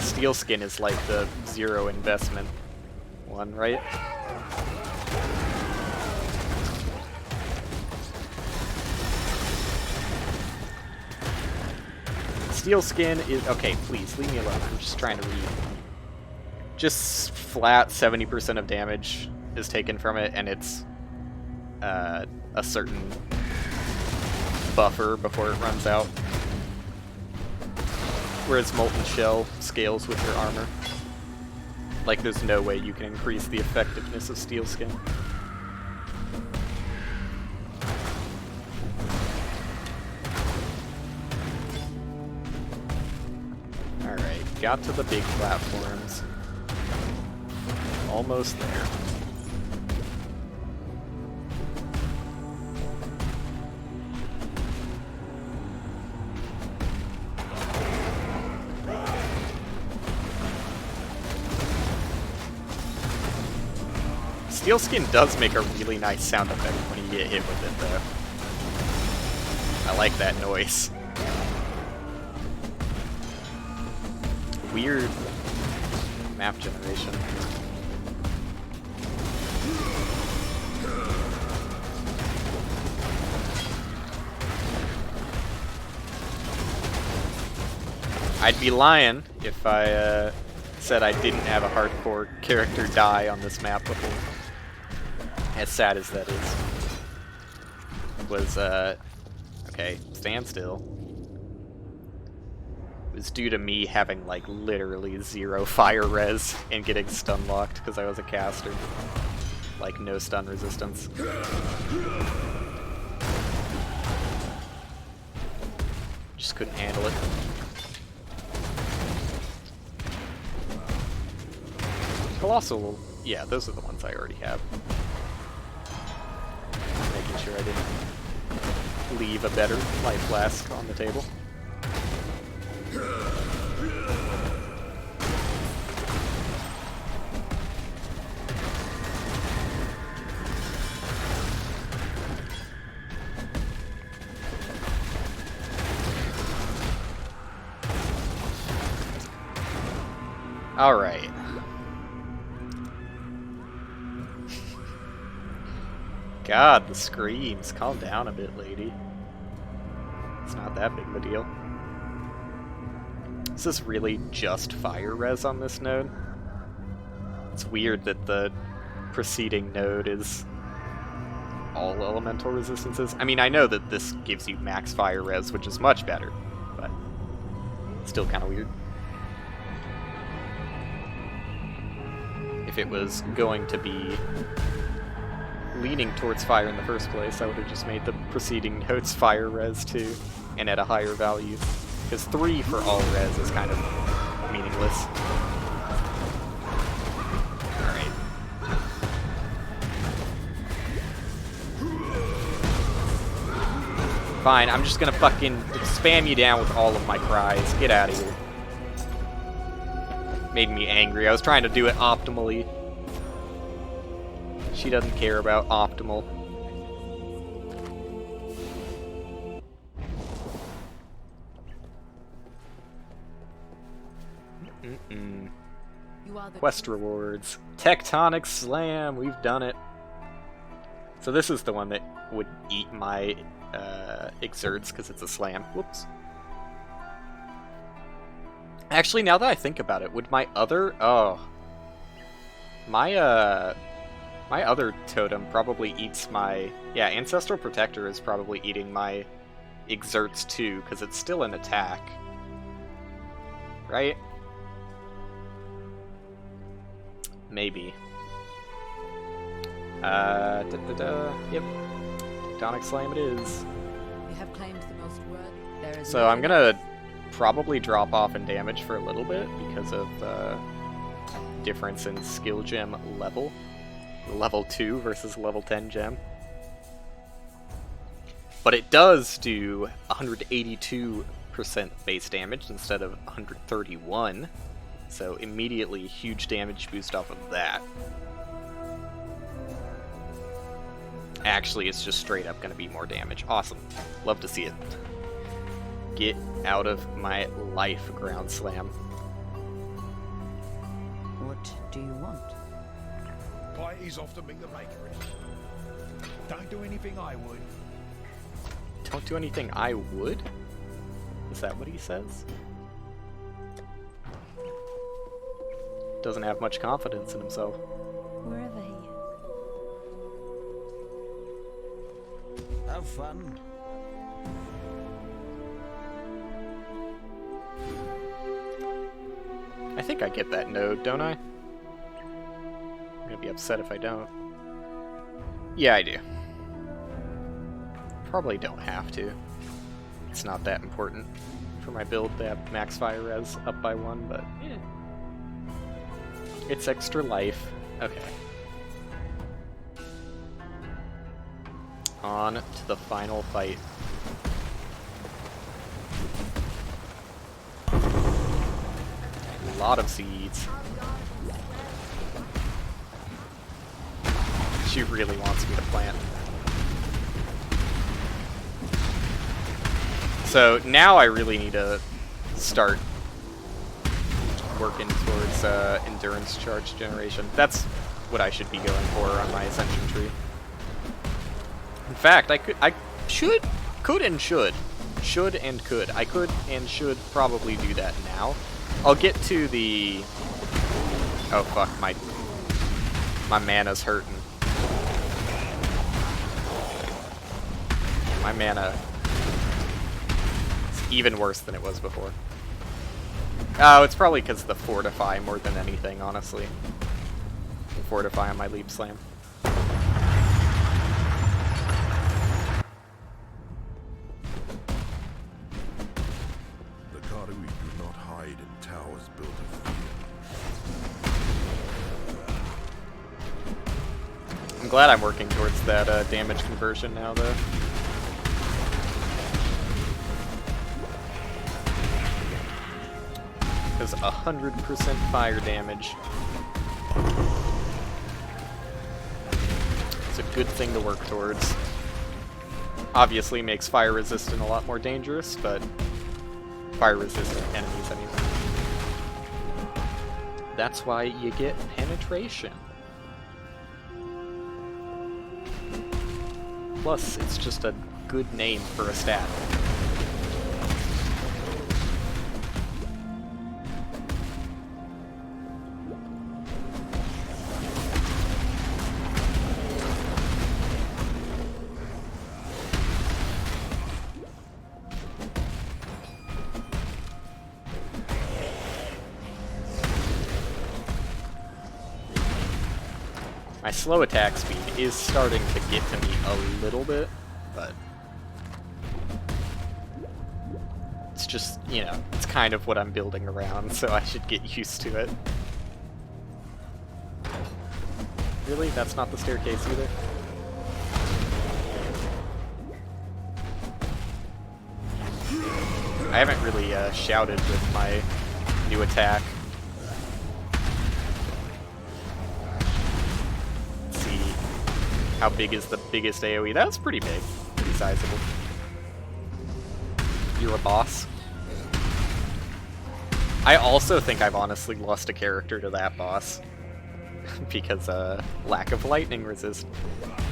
Steel Skin is like the zero investment one, right? Steel Skin is... Okay, please, leave me alone. I'm just trying to read. Just flat 70% of damage is taken from it, and it's a certain buffer before it runs out. Whereas Molten Shell scales with your armor. Like, there's no way you can increase the effectiveness of Steel Skin. Alright, got to the big platforms. Almost there. Steel Skin does make a really nice sound effect when you get hit with it, though. I like that noise. Weird map generation. I'd be lying if I said I didn't have a hardcore character die on this map before. As sad as that is. Was, okay, stand still. It was due to me having, like, literally 0 fire res and getting stun locked because I was a caster. Like, no stun resistance. Just couldn't handle it. Colossal, yeah, those are the ones I already have. Making sure I didn't leave a better life flask on the table. All right. God, the screams. Calm down a bit, lady. It's not that big of a deal. Is this really just fire res on this node? It's weird that the preceding node is all elemental resistances. I mean, I know that this gives you max fire res, which is much better, but still kind of weird. If it was going to be leaning towards fire in the first place, I would have just made the preceding nodes fire res too, and at a higher value. Because 3 for all res is kind of meaningless. Alright. Fine, I'm just gonna fucking spam you down with all of my cries. Get out of here. Made me angry. I was trying to do it optimally. She doesn't care about optimal. Quest rewards. Tectonic Slam! We've done it. So this is the one that would eat my exerts because it's a slam. Whoops. Actually, now that I think about it, would my other... Oh. My other totem probably eats my... Yeah, Ancestral Protector is probably eating my exerts too, because it's still an attack. Right? Maybe. Yep. Tectonic Slam it is. You have claimed the most worth. There is So I'm gonna probably drop off in damage for a little bit because of difference in skill gem level. Level 2 versus level 10 gem. But it does do 182% base damage instead of 131. So immediately huge damage boost off of that. Actually, it's just straight up going to be more damage. Awesome. Love to see it. Get out of my life, Ground Slam. What do you want? Party's off to meet the bakery. Don't do anything I would. Don't do anything I would? Is that what he says? Doesn't have much confidence in himself. Wherever he is. Have fun. I think I get that node, don't I? I'm gonna be upset if I don't. Yeah, I do. Probably don't have to. It's not that important for my build to have max fire res up by 1, but yeah. It's extra life. Okay. On to the final fight. A lot of seeds. She really wants me to plant. So now I really need to start working towards endurance charge generation. That's what I should be going for on my ascension tree. In fact, I could and should. I could and should probably do that now. I'll get to the... Oh fuck, my mana's hurting. My mana is even worse than it was before. Oh, it's probably because of the fortify more than anything, honestly. The fortify on my leap slam. The Karui do not hide in towers built of fear. I'm glad I'm working towards that damage conversion now, though. Because 100% fire damage is a good thing to work towards. Obviously makes fire resistant a lot more dangerous, but fire resistant enemies anyway. That's why you get penetration. Plus, it's just a good name for a stat. My slow attack speed is starting to get to me a little bit, but it's just, you know, it's kind of what I'm building around, so I should get used to it. Really? That's not the staircase either? I haven't really shouted with my new attack. How big is the biggest AoE? That's pretty big. Pretty sizable. You're a boss. I also think I've honestly lost a character to that boss. Because, lack of lightning resist.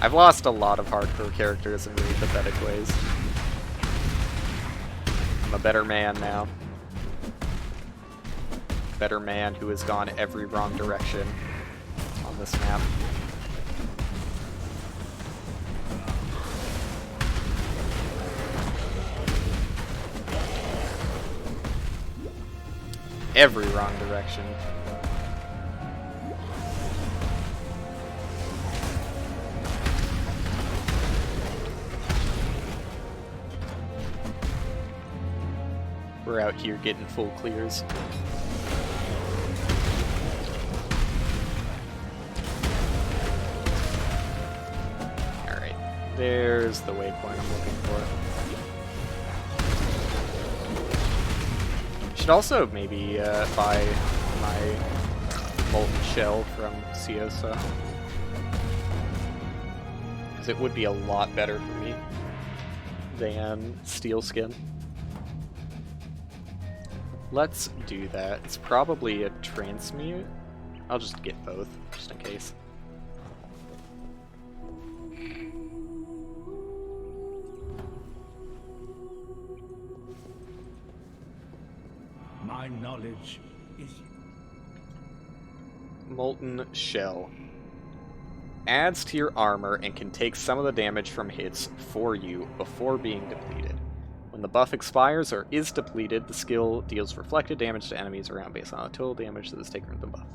I've lost a lot of hardcore characters in really pathetic ways. I'm a better man now. Better man who has gone every wrong direction on this map. Every wrong direction. We're out here getting full clears. There's the waypoint I'm looking for. Should also maybe buy my molten shell from Ciosa. Because it would be a lot better for me than steel skin. Let's do that. It's probably a transmute. I'll just get both, just in case. My knowledge is... Molten Shell. Adds to your armor and can take some of the damage from hits for you before being depleted. When the buff expires or is depleted, the skill deals reflected damage to enemies around based on the total damage that is taken from the buff.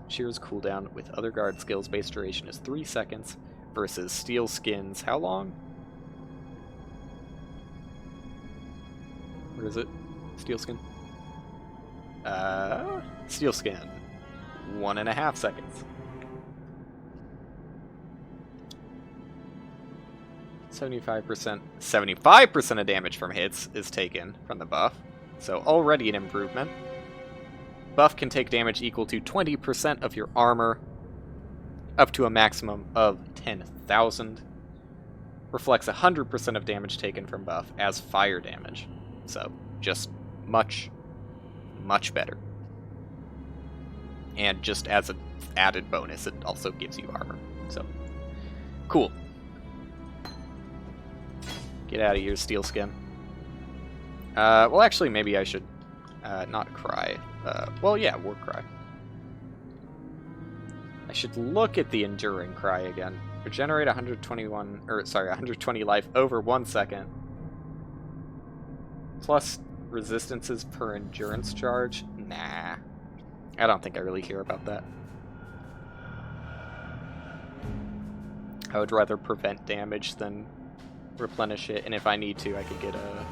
Shear's cooldown with other guard skills base duration is 3 seconds versus Steel Skin's how long? Where is it? Steel Skin? Steel Skin. 1.5 seconds. 75% of damage from hits is taken from the buff, so already an improvement. Buff can take damage equal to 20% of your armor, up to a maximum of 10,000. Reflects 100% of damage taken from buff as fire damage, so just much, much better. And just as an added bonus, it also gives you armor, so cool. Get out of here, Steel Skin. Well, actually, maybe I should not cry. Well, yeah, War Cry. I should look at the Enduring Cry again. Regenerate 120 life over 1 second. Plus resistances per endurance charge. Nah. I don't think I really care about that. I would rather prevent damage than replenish it, and if I need to, I could get a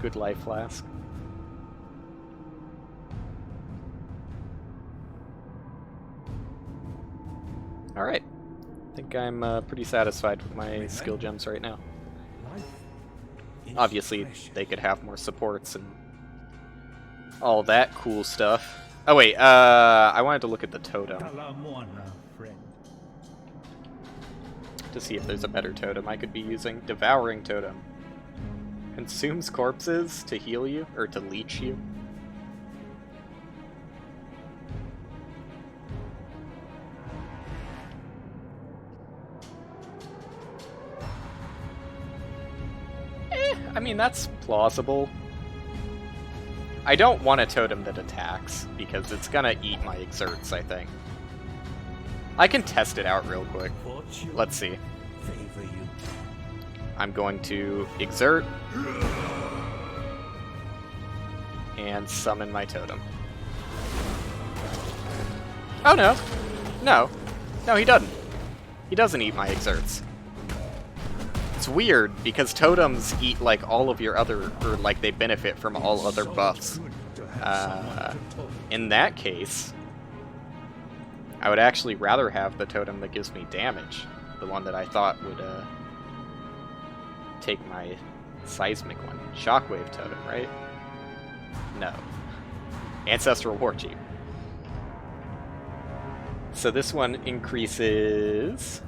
good life flask. Alright. I think I'm pretty satisfied with my skill gems right now. Obviously, they could have more supports and all that cool stuff. Oh wait, I wanted to look at the totem to see if there's a better totem I could be using. Devouring Totem. Consumes corpses to heal you, or to leech you. I mean, that's plausible. I don't want a totem that attacks, because it's gonna eat my exerts, I think. I can test it out real quick. Let's see. I'm going to exert and summon my totem. Oh no! No. No, he doesn't. He doesn't eat my exerts. It's weird, because totems eat, like, all of your other, or, like, they benefit from all other buffs. In that case, I would actually rather have the totem that gives me damage. The one that I thought would, take my seismic one. Shockwave totem, right? No. Ancestral War Chief. So this one increases...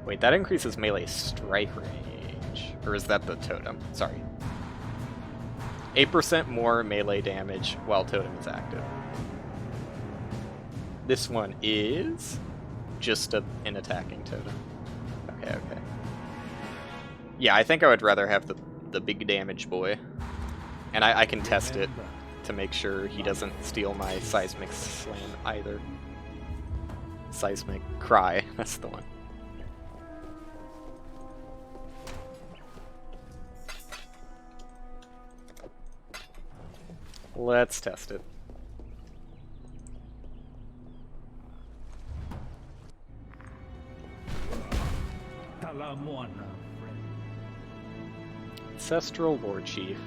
Wait, that increases melee strike range. Or is that the totem? Sorry. 8% more melee damage while totem is active. This one is just an attacking totem. Okay, okay. Yeah, I think I would rather have the big damage boy. And I can test it to make sure he doesn't steal my Seismic Slam either. Seismic Cry, that's the one. Let's test it. Ancestral War Chief.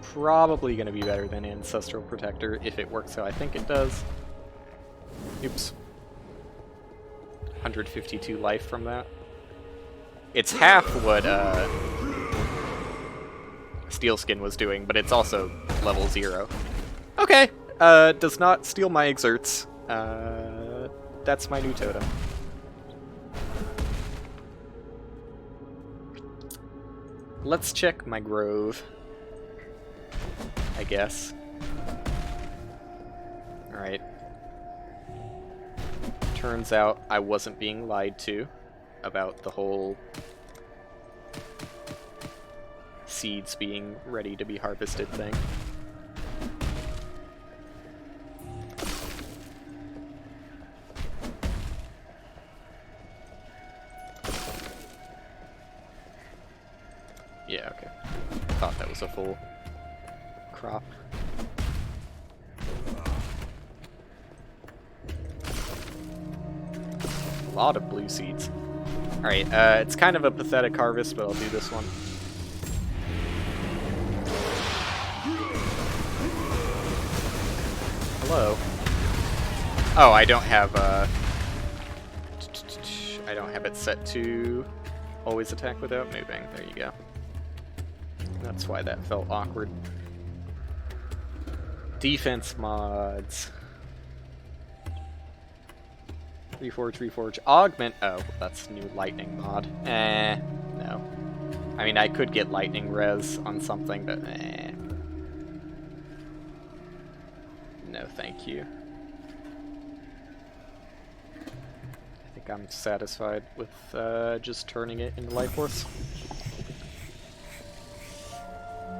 Probably going to be better than Ancestral Protector if it works how I think it does. Oops. 152 life from that. It's half what Steelskin was doing, but it's also level 0. Okay, does not steal my exerts. That's my new totem. Let's check my grove, I guess. Alright. Turns out I wasn't being lied to about the whole seeds being ready to be harvested thing. Yeah, okay. Thought that was a full crop. A lot of blue seeds. Alright, it's kind of a pathetic harvest, but I'll do this one. Hello. Oh, I don't have it set to always attack without moving. There you go. That's why that felt awkward. Defense mods. Reforge. Augment. Oh, that's new lightning mod. No. I mean, I could get lightning res on something, but no, thank you. I think I'm satisfied with just turning it into Life Force.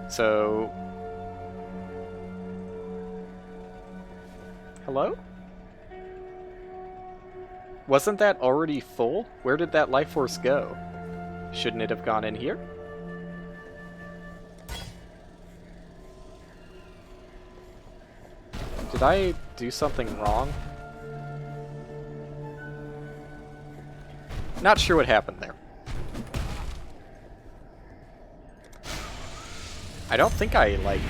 So, hello? Wasn't that already full? Where did that Life Force go? Shouldn't it have gone in here? Did I do something wrong? Not sure what happened there. I don't think I, like...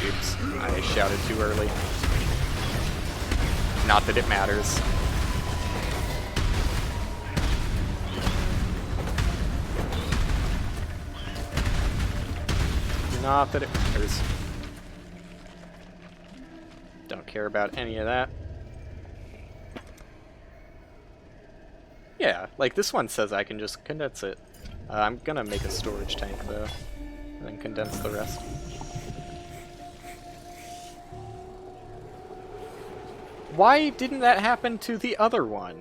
Oops, I shouted too early. Not that it matters. Not that it matters. Don't care about any of that. Yeah, like this one says I can just condense it. I'm gonna make a storage tank though, and then condense the rest. Why didn't that happen to the other one?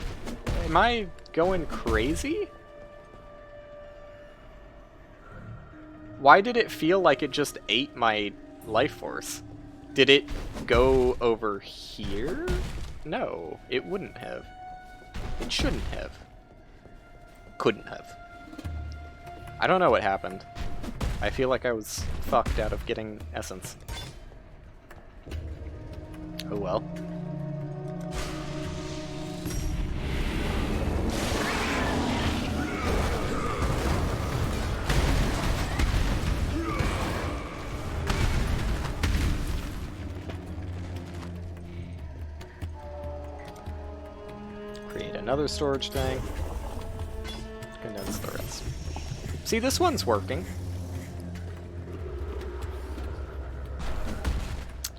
Am I going crazy? Why did it feel like it just ate my life force? Did it go over here? No, it wouldn't have. It shouldn't have. Couldn't have. I don't know what happened. I feel like I was fucked out of getting essence. Oh well. Create another storage tank. Condense the rest. See, this one's working.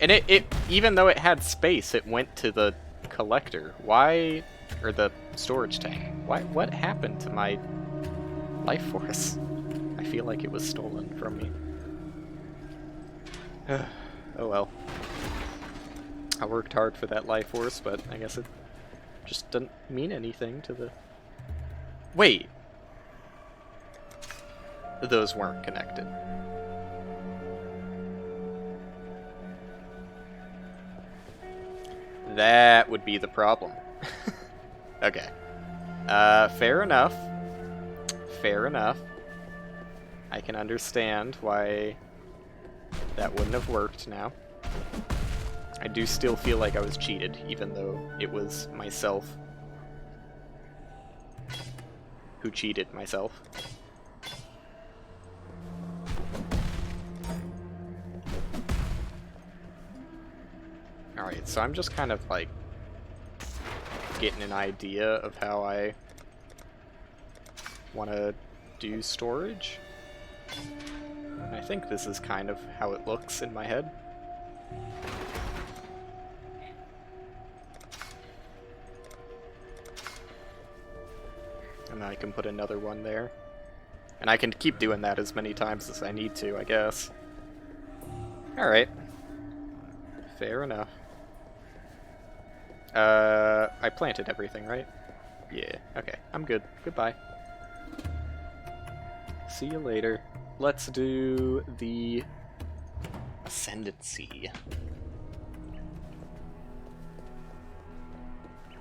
And it even though it had space, it went to the collector. Why? Or the storage tank. Why? What happened to my life force? I feel like it was stolen from me. Oh well. I worked hard for that life force, but I guess it just doesn't mean anything to the... Wait! Those weren't connected. That would be the problem. Okay. Fair enough. Fair enough. I can understand why that wouldn't have worked now. I do still feel like I was cheated, even though it was myself who cheated myself. Alright, so I'm just kind of like getting an idea of how I want to do storage. I think this is kind of how it looks in my head. And then I can put another one there. And I can keep doing that as many times as I need to, I guess. Alright. Fair enough. I planted everything, right? Yeah, okay. I'm good. Goodbye. See you later. Let's do the Ascendancy.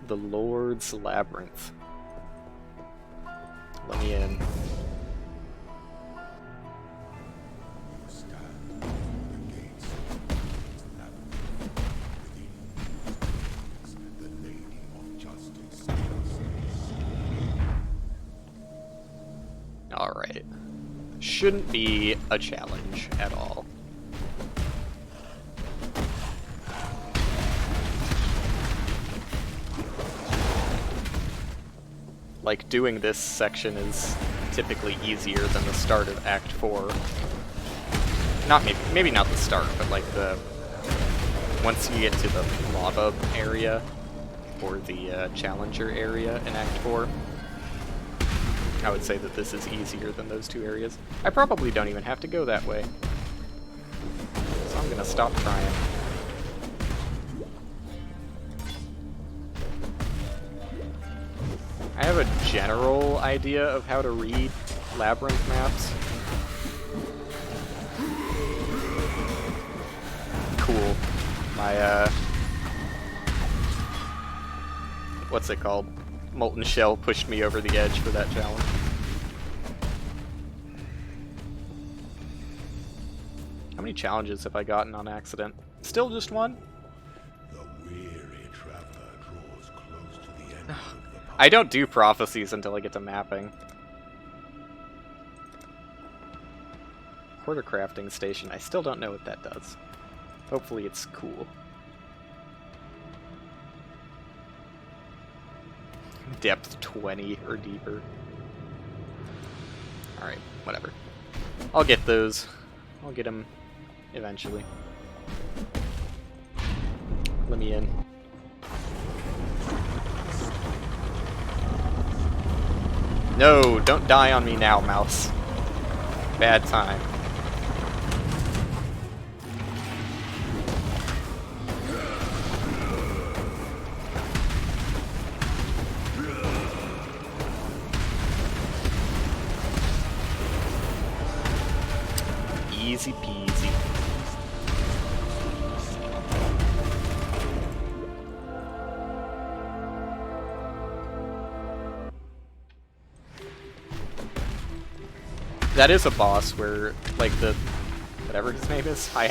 The Lord's Labyrinth. Let me in. Alright. Shouldn't be a challenge at all. Like, doing this section is typically easier than the start of Act 4. Not maybe not the start, but like the... once you get to the lava area, or the challenger area in Act 4, I would say that this is easier than those two areas. I probably don't even have to go that way. So I'm gonna stop trying. I have a general idea of how to read labyrinth maps. Cool. My, what's it called? Molten Shell pushed me over the edge for that challenge. How many challenges have I gotten on accident? Still just one? The weary traveler draws close to the end of the path. I don't do prophecies until I get to mapping. Quarter crafting station. I still don't know what that does. Hopefully it's cool. Depth 20 or deeper. Alright, whatever. I'll get those. I'll get them eventually. Let me in. No, don't die on me now, mouse. Bad time. Easy peasy. That is a boss where, like, the... whatever his name is? I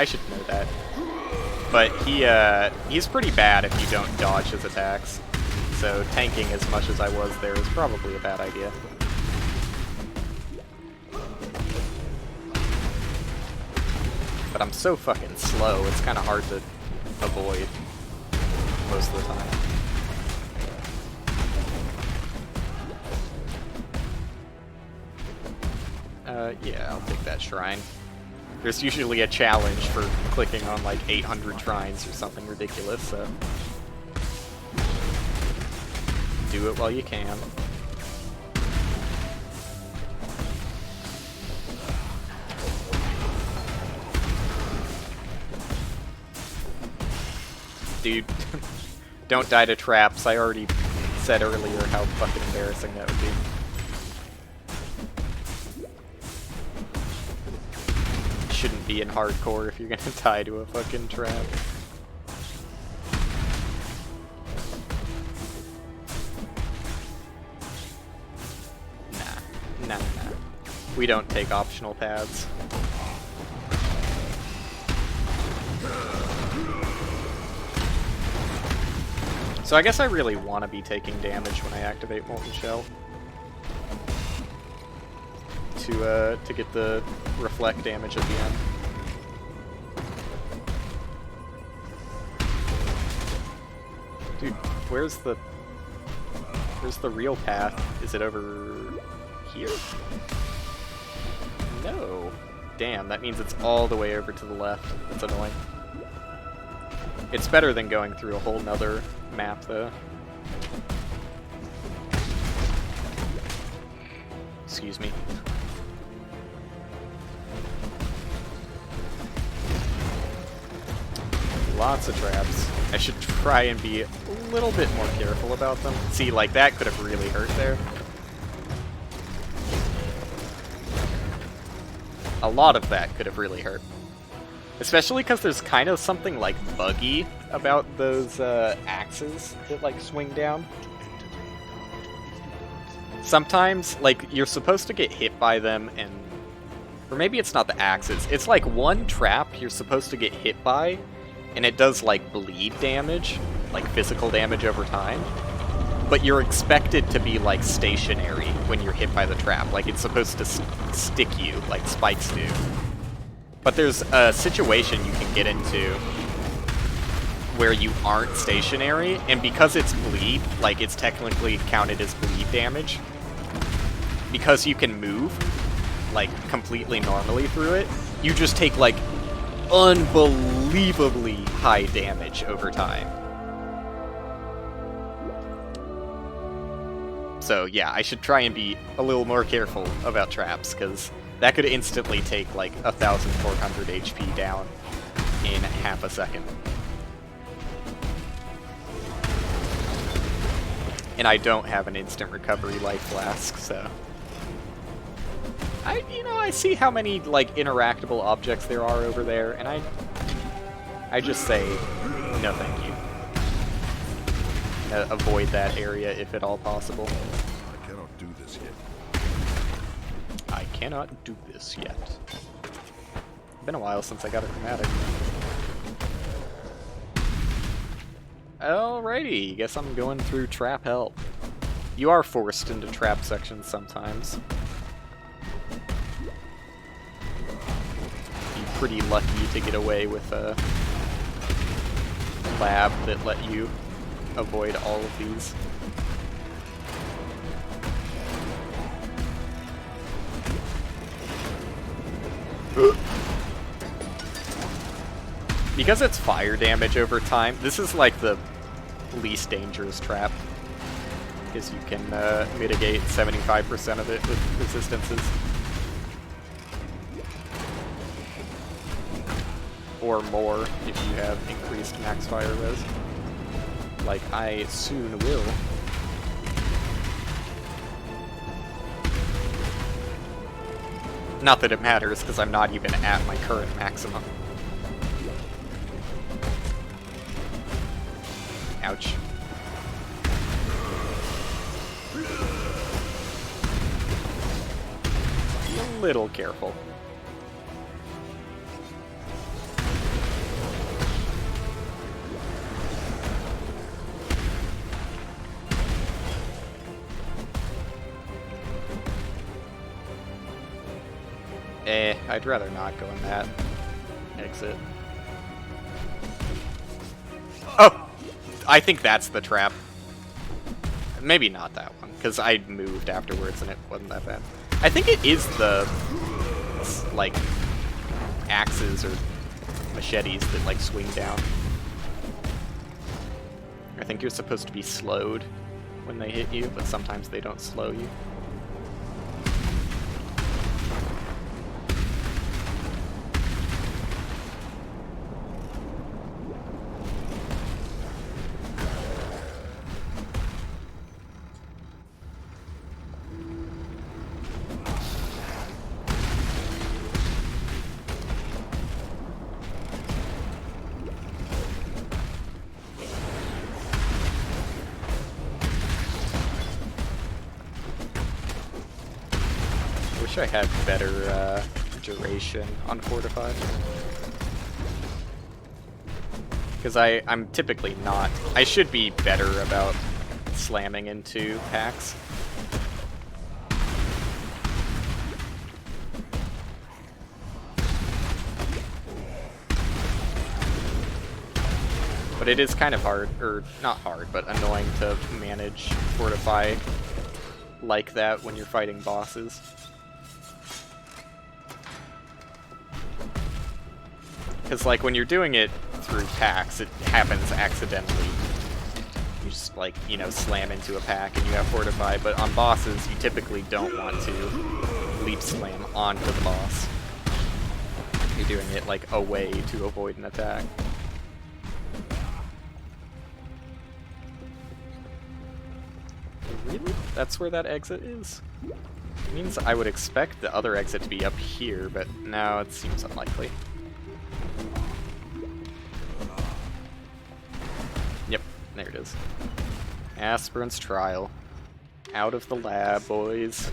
should know that. But he's pretty bad if you don't dodge his attacks. So tanking as much as I was there is probably a bad idea. But I'm so fucking slow, it's kind of hard to avoid most of the time. Yeah, I'll take that shrine. There's usually a challenge for clicking on like 800 shrines or something ridiculous, so... do it while you can. Dude, don't die to traps. I already said earlier how fucking embarrassing that would be. Shouldn't be in hardcore if you're gonna die to a fucking trap. Nah. We don't take optional paths. So I guess I really want to be taking damage when I activate Molten Shell. To get the reflect damage at the end. Dude, Where's the real path? Is it over here? No. Damn, that means it's all the way over to the left. That's annoying. It's better than going through a whole nother map, though. Excuse me. Lots of traps. I should try and be a little bit more careful about them. See, like, that could have really hurt there. A lot of that could have really hurt. Especially because there's kind of something, like, buggy about those axes that, like, swing down. Sometimes, like, you're supposed to get hit by them and... Or maybe it's not the axes. It's like one trap you're supposed to get hit by, and it does, like, bleed damage, like physical damage over time. But you're expected to be, like, stationary when you're hit by the trap. Like, it's supposed to stick you, like spikes do. But there's a situation you can get into where you aren't stationary, and because it's bleed, like, it's technically counted as bleed damage. Because you can move, like, completely normally through it, you just take, like, unbelievably high damage over time. So yeah, I should try and be a little more careful about traps, because that could instantly take like 1,400 HP down in half a second. And I don't have an instant recovery life flask, so... I see how many, like, interactable objects there are over there, and I just say, no thank you. Avoid that area if at all possible. I cannot do this yet. I cannot do this yet. Been a while since I got a chromatic. Alrighty, guess I'm going through trap help. You are forced into trap sections sometimes. Be pretty lucky to get away with a lab that let you avoid all of these. Because it's fire damage over time, this is like the least dangerous trap. Because you can mitigate 75% of it with resistances. Or more if you have increased max fire res. Like I soon will. Not that it matters, because I'm not even at my current maximum. Ouch. Be a little careful. I'd rather not go in that exit. Oh! I think that's the trap. Maybe not that one, because I moved afterwards and it wasn't that bad. I think it is the, like, axes or machetes that, like, swing down. I think you're supposed to be slowed when they hit you, but sometimes they don't slow you. I wish I had better duration on Fortified. Because I'm typically not. I should be better about slamming into packs. But it is kind of hard, or not hard, but annoying to manage Fortify like that when you're fighting bosses. Because, like, when you're doing it through packs, it happens accidentally. You just, like, you know, slam into a pack and you have Fortify, but on bosses, you typically don't want to leap slam onto the boss. You're doing it, like, away to avoid an attack. Really? That's where that exit is? It means I would expect the other exit to be up here, but no, it seems unlikely. Yep, there it is. Aspirant's Trial. Out of the lab, boys.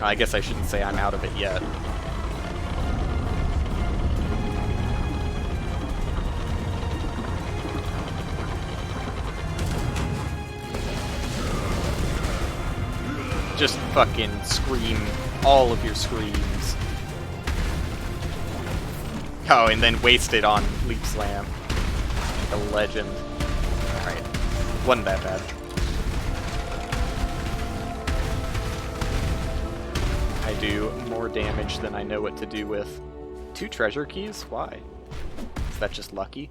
I guess I shouldn't say I'm out of it yet. Just fucking scream all of your screams. Oh, and then waste it on Leap Slam. Like a legend. Alright. Wasn't that bad. I do more damage than I know what to do with. 2 treasure keys? Why? Is that just lucky?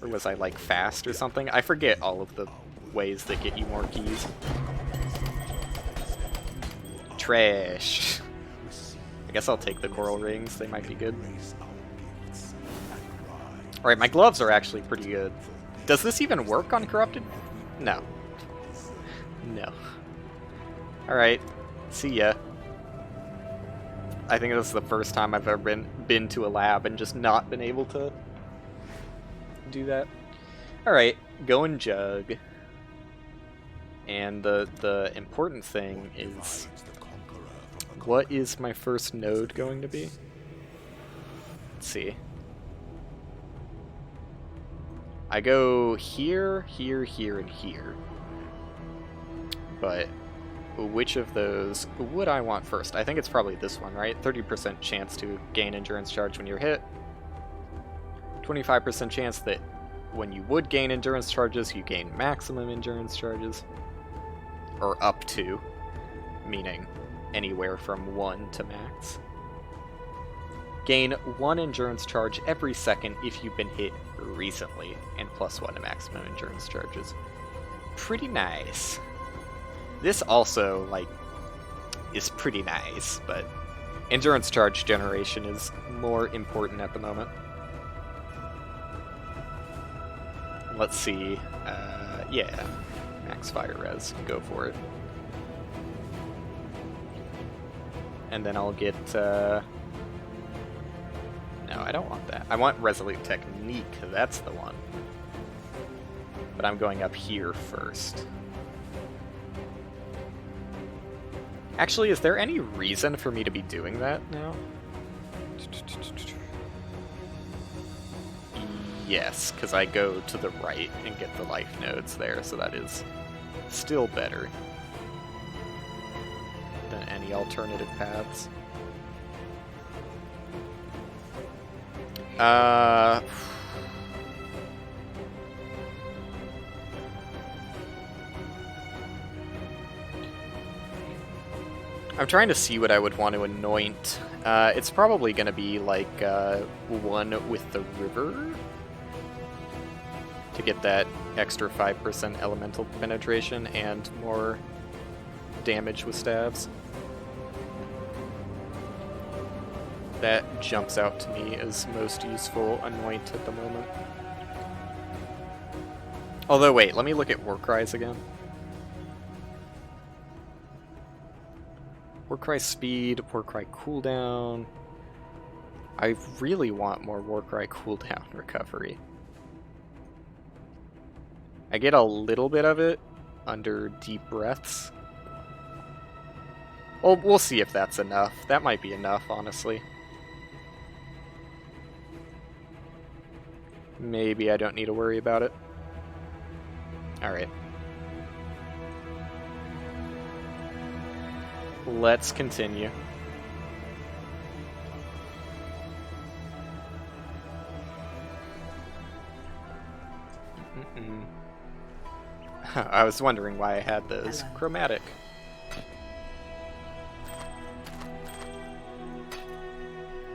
Or was I, like, fast or something? I forget all of the ways that get you more keys. Trash. I guess I'll take the coral rings, they might be good. Alright, my gloves are actually pretty good. Does this even work on Corrupted? No. No. Alright, see ya. I think this is the first time I've ever been to a lab and just not been able to do that. Alright, go and jug. And the important thing is, what is my first node going to be? Let's see. I go here, here, here, and here. But which of those would I want first? I think it's probably this one, right? 30% chance to gain endurance charge when you're hit. 25% chance that when you would gain endurance charges, you gain maximum endurance charges. Or up to, meaning anywhere from 1 to max. Gain 1 endurance charge every second if you've been hit recently, and +1 to maximum endurance charges. Pretty nice. This also, like, is pretty nice, but endurance charge generation is more important at the moment. Let's see. Yeah. Max fire res. Go for it. And then I'll get, no, I don't want that. I want Resolute Technique. That's the one. But I'm going up here first. Actually, is there any reason for me to be doing that now? Yes, because I go to the right and get the life nodes there, so that is still better than any alternative paths. I'm trying to see what I would want to anoint. It's probably going to be like one with the river to get that extra 5% elemental penetration and more damage with stabs. That jumps out to me as most useful anoint at the moment. Although wait, let me look at Warcries again. Warcry speed, Warcry cooldown. I really want more Warcry cooldown recovery. I get a little bit of it under Deep Breaths. Well, we'll see if that's enough. That might be enough, honestly. Maybe I don't need to worry about it. Alright. Let's continue. I was wondering why I had those. Hello. Chromatic.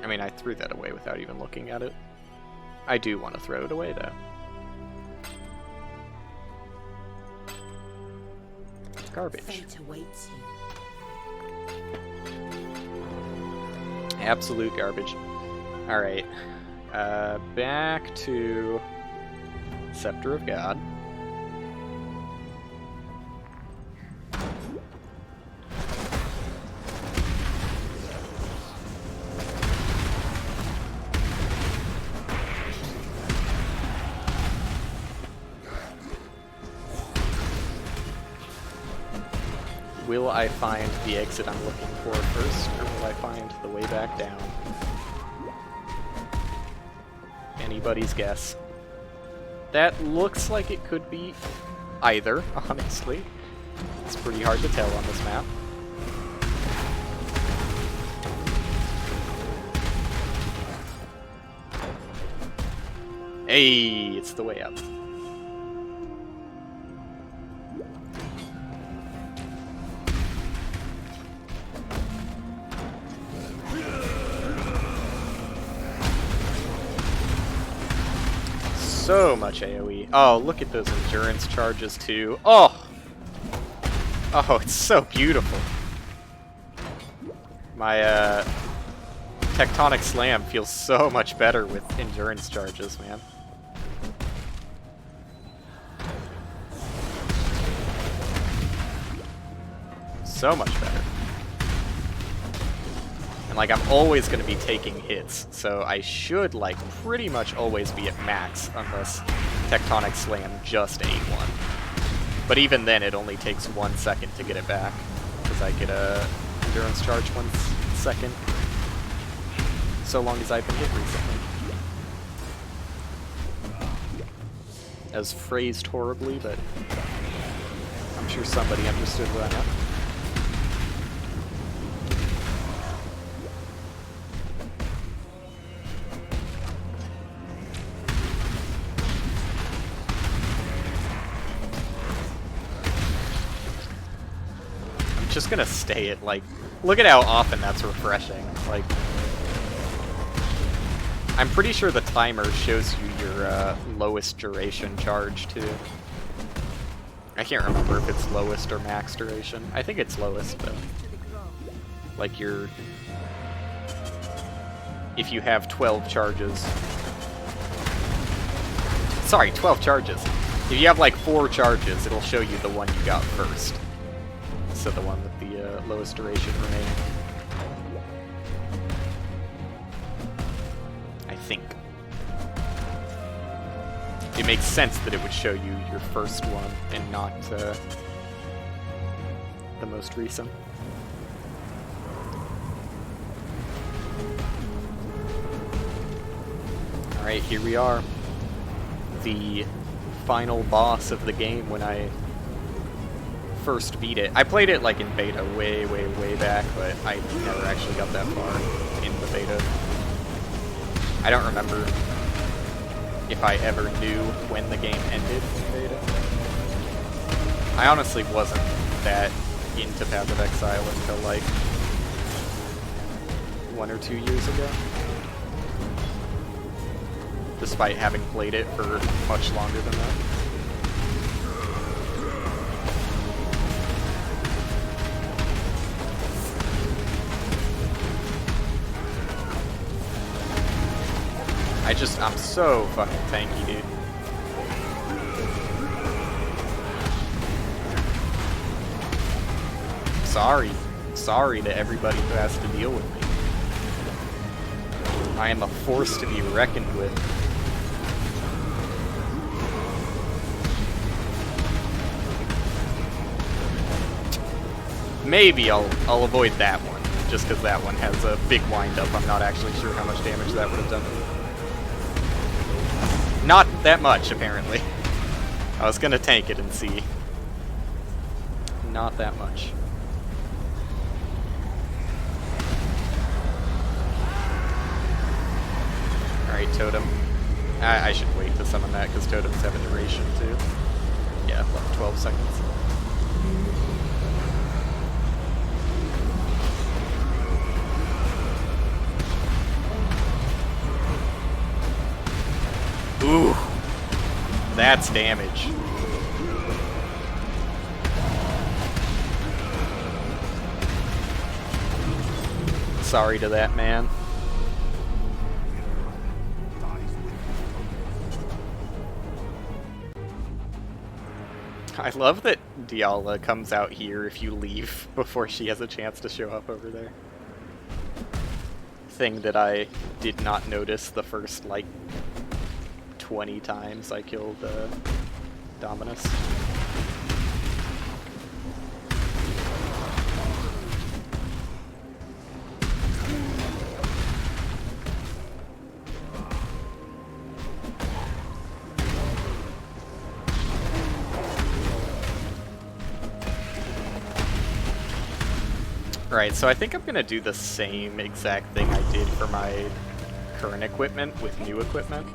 I mean, I threw that away without even looking at it. I do want to throw it away, though. Garbage. Fate awaits you. Absolute garbage. Alright. Back to Scepter of God. Will I find the exit I'm looking for first, or will I find the way back down? Anybody's guess. That looks like it could be either, honestly. It's pretty hard to tell on this map. Hey, it's the way up. So much AoE. Oh, look at those endurance charges too. Oh! Oh, it's so beautiful. My Tectonic Slam feels so much better with endurance charges, man. So much better. And like, I'm always going to be taking hits, so I should like pretty much always be at max unless Tectonic Slam just ate one. But even then, it only takes 1 second to get it back, because I get a endurance charge 1 second, so long as I've been hit recently. As phrased horribly, but I'm sure somebody understood what I meant. Just gonna stay at, like, look at how often that's refreshing. Like, I'm pretty sure the timer shows you your lowest duration charge too. I can't remember if it's lowest or max duration. I think it's lowest though. Like if you have 12 charges. Sorry, 12 charges. If you have like 4 charges, it'll show you the one you got first. So the one with the lowest duration remaining. I think. It makes sense that it would show you your first one and not the most recent. Alright, here we are. The final boss of the game when I first beat it. I played it like in beta way back, but I never actually got that far in the beta. I don't remember if I ever knew when the game ended in beta. I honestly wasn't that into Path of Exile until like 1 or 2 years ago. Despite having played it for much longer than that. I'm so fucking tanky, dude. Sorry to everybody who has to deal with me. I am a force to be reckoned with. Maybe I'll avoid that one, just because that one has a big wind-up. I'm not actually sure how much damage that would have done. Not that much, apparently. I was gonna tank it and see. Not that much. Alright, Totem. I should wait to summon that because totems have a duration too. Yeah, left 12 seconds. Ooh, that's damage. Sorry to that man. I love that Diala comes out here if you leave before she has a chance to show up over there. Thing that I did not notice the first, like, 20 times I killed Dominus. Right, so I think I'm gonna do the same exact thing I did for my current equipment with new equipment.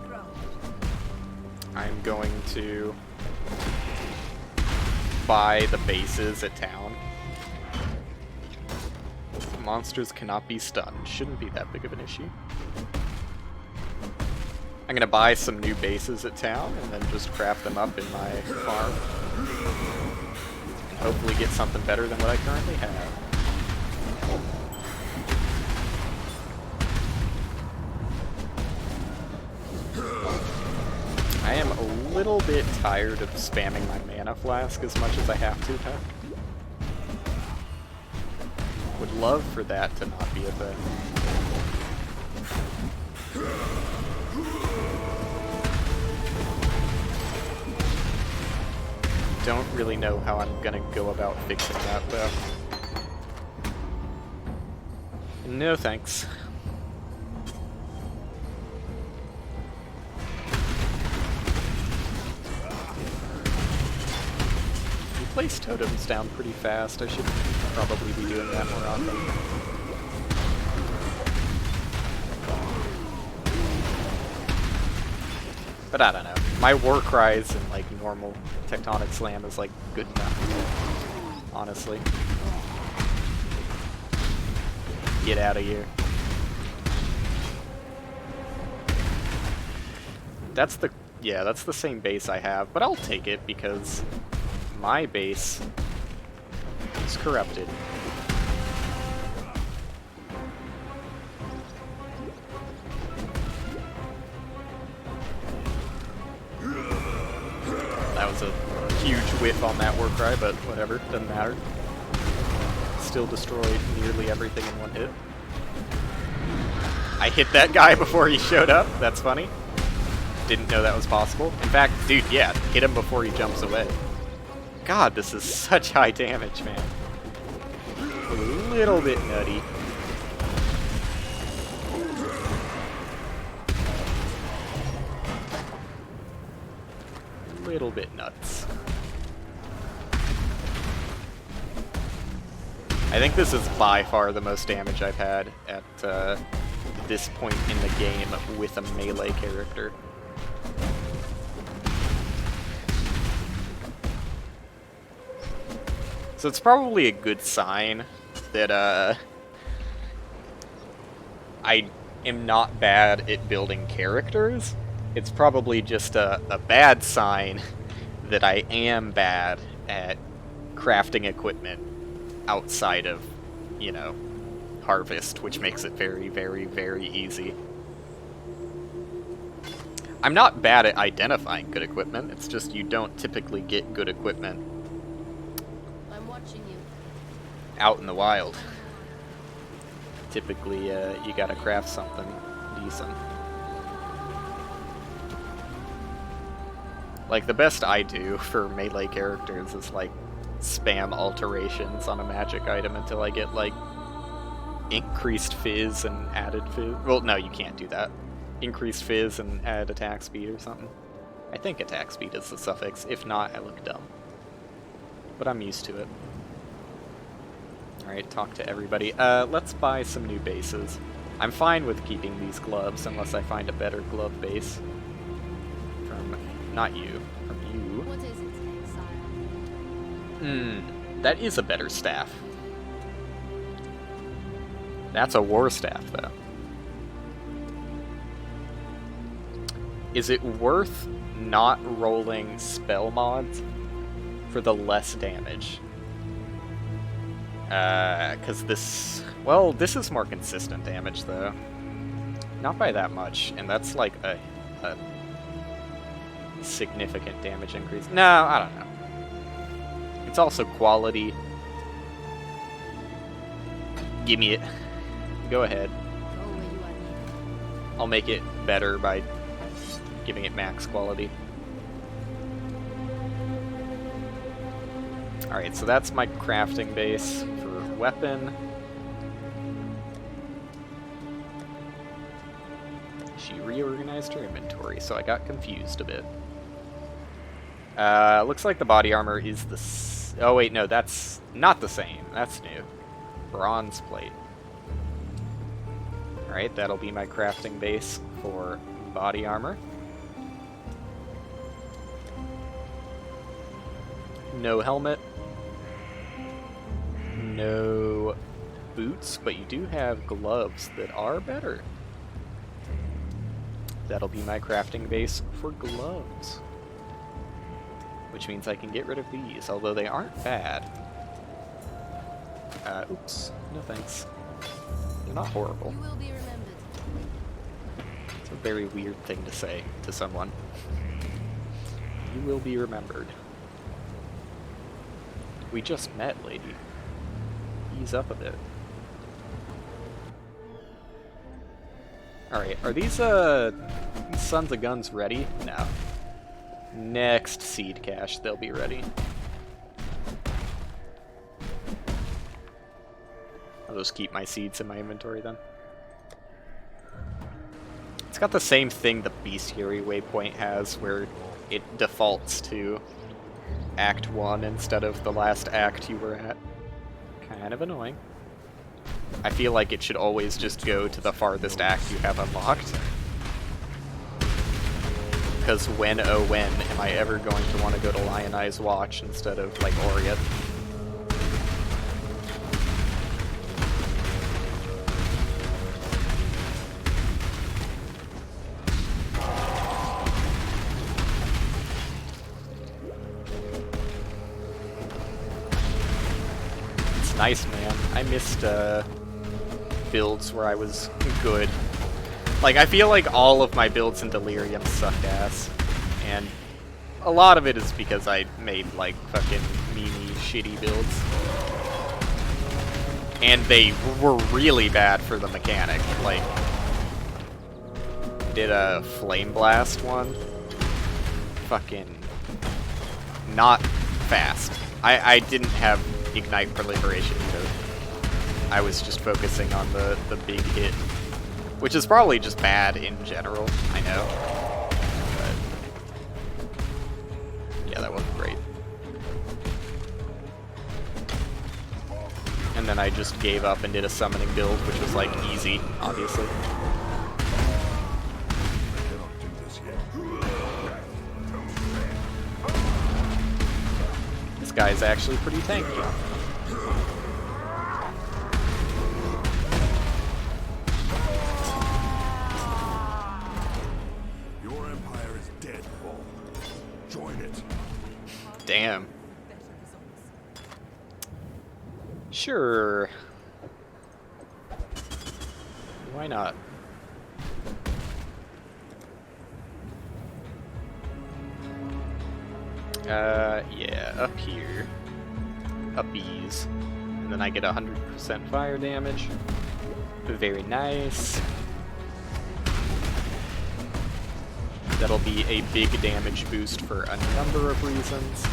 I'm going to buy the bases at town. Monsters cannot be stunned. Shouldn't be that big of an issue. I'm gonna buy some new bases at town and then just craft them up in my farm. And hopefully get something better than what I currently have. I am a little bit tired of spamming my mana flask as much as I have to now. Would love for that to not be a thing. Don't really know how I'm gonna go about fixing that though. No thanks. Place totems down pretty fast. I should probably be doing that more often. But I don't know. My war cries and like normal tectonic slam is like good enough. Honestly. Get out of here. That's the same base I have, but I'll take it because my base is corrupted. That was a huge whiff on that war cry, but whatever, doesn't matter. Still destroyed nearly everything in one hit. I hit that guy before he showed up, that's funny. Didn't know that was possible. In fact, dude, yeah, hit him before he jumps away. God, this is such high damage, man. A little bit nutty. A little bit nuts. I think this is by far the most damage I've had at this point in the game with a melee character. So it's probably a good sign that I am not bad at building characters. It's probably just a bad sign that I am bad at crafting equipment outside of, you know, Harvest, which makes it very, very, very easy. I'm not bad at identifying good equipment, it's just you don't typically get good equipment out in the wild. Typically, you gotta craft something decent. Like, the best I do for melee characters is, like, spam alterations on a magic item until I get, like, increased fizz and added fizz. Well, no, you can't do that. Increased fizz and add attack speed or something. I think attack speed is the suffix. If not, I look dumb. But I'm used to it. Alright, talk to everybody. Let's buy some new bases. I'm fine with keeping these gloves unless I find a better glove base. not you. From you. What is it, sire? That is a better staff. That's a war staff, though. Is it worth not rolling spell mods for the less damage? Because this... Well, this is more consistent damage, though. Not by that much, and that's like a significant damage increase. No, I don't know. It's also quality. Give me it. Go ahead. Go where you are needed. I'll make it better by giving it max quality. Alright, so that's my crafting base for weapon. She reorganized her inventory, so I got confused a bit. Looks like the body armor is the... Oh wait, no, that's not the same. That's new. Bronze plate. Alright, that'll be my crafting base for body armor. No helmet. No boots, but you do have gloves that are better. That'll be my crafting base for gloves. Which means I can get rid of these, although they aren't bad. Oops. No thanks. They're not horrible. You will be remembered. It's a very weird thing to say to someone. You will be remembered. We just met, lady. Ease up a bit. Alright, are these sons of guns ready? No. Next seed cache, they'll be ready. I'll just keep my seeds in my inventory then. It's got the same thing the bestiary waypoint has, where it defaults to Act 1 instead of the last act you were at. Kind of annoying. I feel like it should always just go to the farthest act you have unlocked. Because when, oh when, am I ever going to want to go to Lionized Watch instead of, like, Oriat? It's nice, man. I missed, builds where I was good. Like, I feel like all of my builds in Delirium suck ass, and a lot of it is because I made, like, fucking meme-y, shitty builds. And they were really bad for the mechanic. Like, did a Flame Blast one. Fucking not fast. I didn't have Ignite Proliferation either. I was just focusing on the big hit. Which is probably just bad in general, I know. But yeah, that wasn't great. And then I just gave up and did a summoning build, which was like easy, obviously. This guy's actually pretty tanky. Damn. Sure. Why not? Yeah, up here. Uppies. And then I get 100% fire damage. Very nice. That'll be a big damage boost for a number of reasons.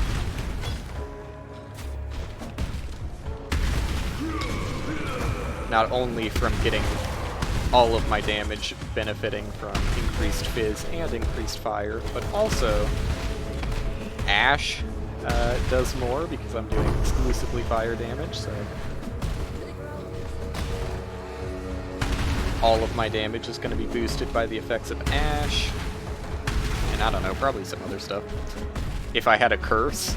Not only from getting all of my damage benefiting from increased fizz and increased fire, but also Ash does more because I'm doing exclusively fire damage, so all of my damage is going to be boosted by the effects of Ash. And I don't know, probably some other stuff. If I had a curse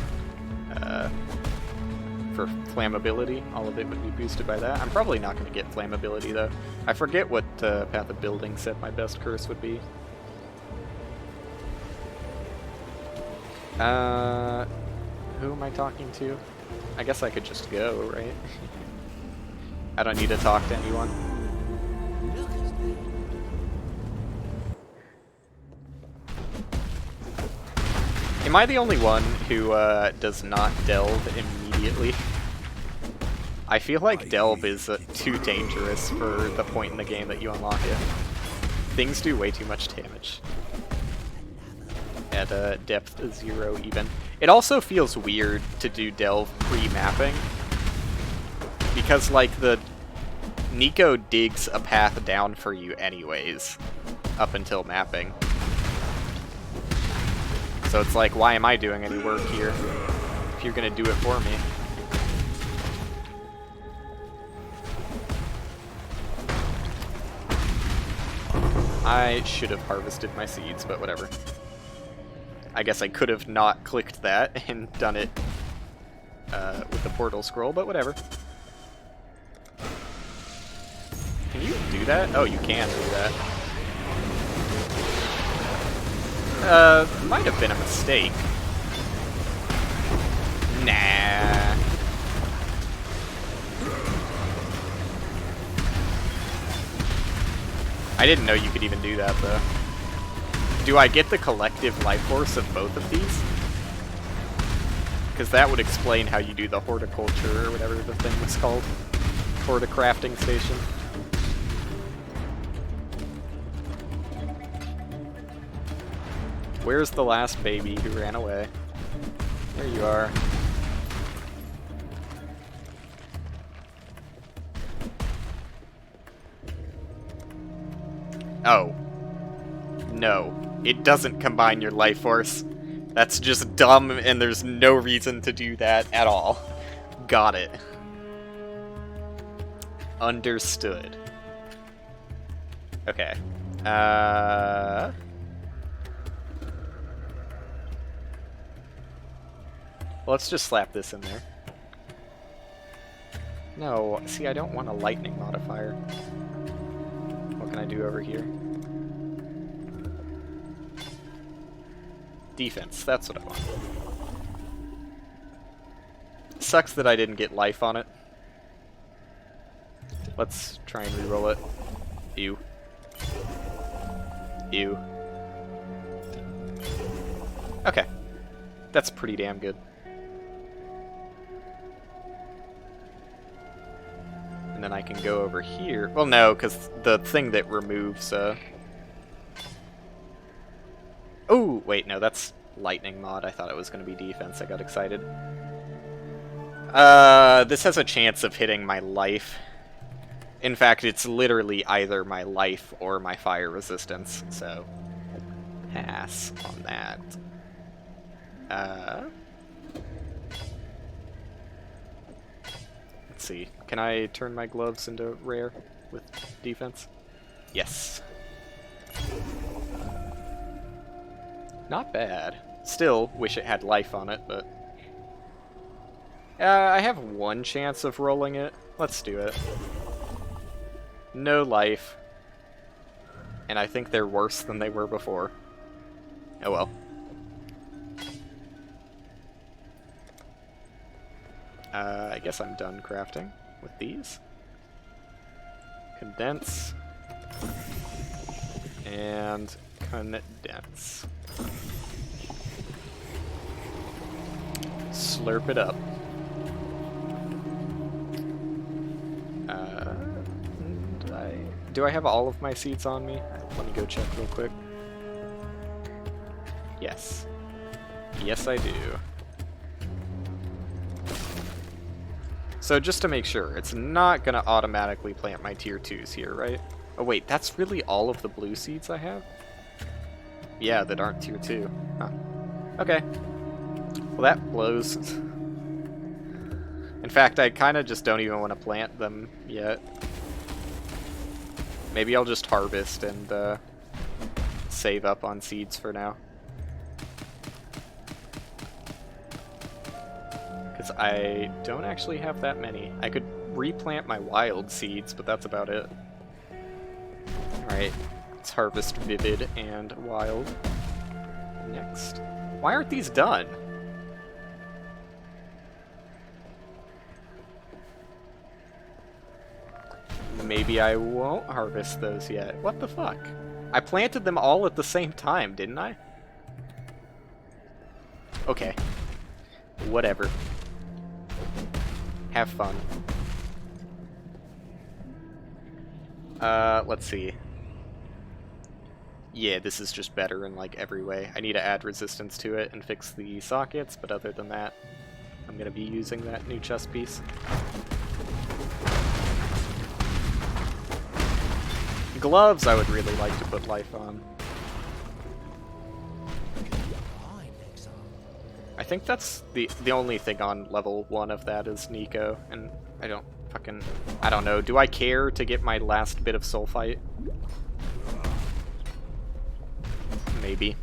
for flammability, all of it would be boosted by that. I'm probably not going to get flammability though. I forget what Path of Building said my best curse would be. Who am I talking to? I guess I could just go, right? I don't need to talk to anyone. Am I the only one who does not delve immediately? I feel like delve is too dangerous for the point in the game that you unlock it. Things do way too much damage. At depth 0 even. It also feels weird to do delve pre-mapping. Because, like, the Nico digs a path down for you anyways, up until mapping. So it's like, why am I doing any work here if you're gonna do it for me? I should have harvested my seeds, but whatever. I guess I could have not clicked that and done it with the portal scroll, but whatever. Can you do that? Oh, you can do that. Might have been a mistake. Nah. I didn't know you could even do that, though. Do I get the collective life force of both of these? Because that would explain how you do the horticulture, or whatever the thing was called. Horticrafting station. Where's the last baby who ran away? There you are. Oh. No. It doesn't combine your life force. That's just dumb, and there's no reason to do that at all. Got it. Understood. Okay. Let's just slap this in there. No, see, I don't want a lightning modifier. What can I do over here? Defense, that's what I want. Sucks that I didn't get life on it. Let's try and reroll it. Ew. Ew. Okay. That's pretty damn good. And then I can go over here. Well, no, because the thing that removes, Oh, wait, no, that's lightning mod. I thought it was going to be defense. I got excited. This has a chance of hitting my life. In fact, it's literally either my life or my fire resistance, so pass on that. Let's see. Can I turn my gloves into rare with defense? Yes. Not bad. Still wish it had life on it, but I have one chance of rolling it. Let's do it. No life. And I think they're worse than they were before. Oh well. I guess I'm done crafting with these. Condense. And condense. Slurp it up. Do I have all of my seeds on me? Let me go check real quick. Yes. Yes, I do. So just to make sure, it's not going to automatically plant my tier 2s here, right? Oh wait, that's really all of the blue seeds I have? Yeah, that aren't tier 2. Huh. Okay. Well, that blows. In fact, I kind of just don't even want to plant them yet. Maybe I'll just harvest and save up on seeds for now. Because I don't actually have that many. I could replant my wild seeds, but that's about it. Alright, let's harvest Vivid and Wild. Next. Why aren't these done? Maybe I won't harvest those yet. What the fuck? I planted them all at the same time, didn't I? Okay. Whatever. Have fun. Let's see. Yeah, this is just better in, like, every way. I need to add resistance to it and fix the sockets, but other than that, I'm gonna be using that new chest piece. Gloves I would really like to put life on. I think that's the only thing on level 1 of that is Nico, and I don't know. Do I care to get my last bit of Sulfite? Maybe.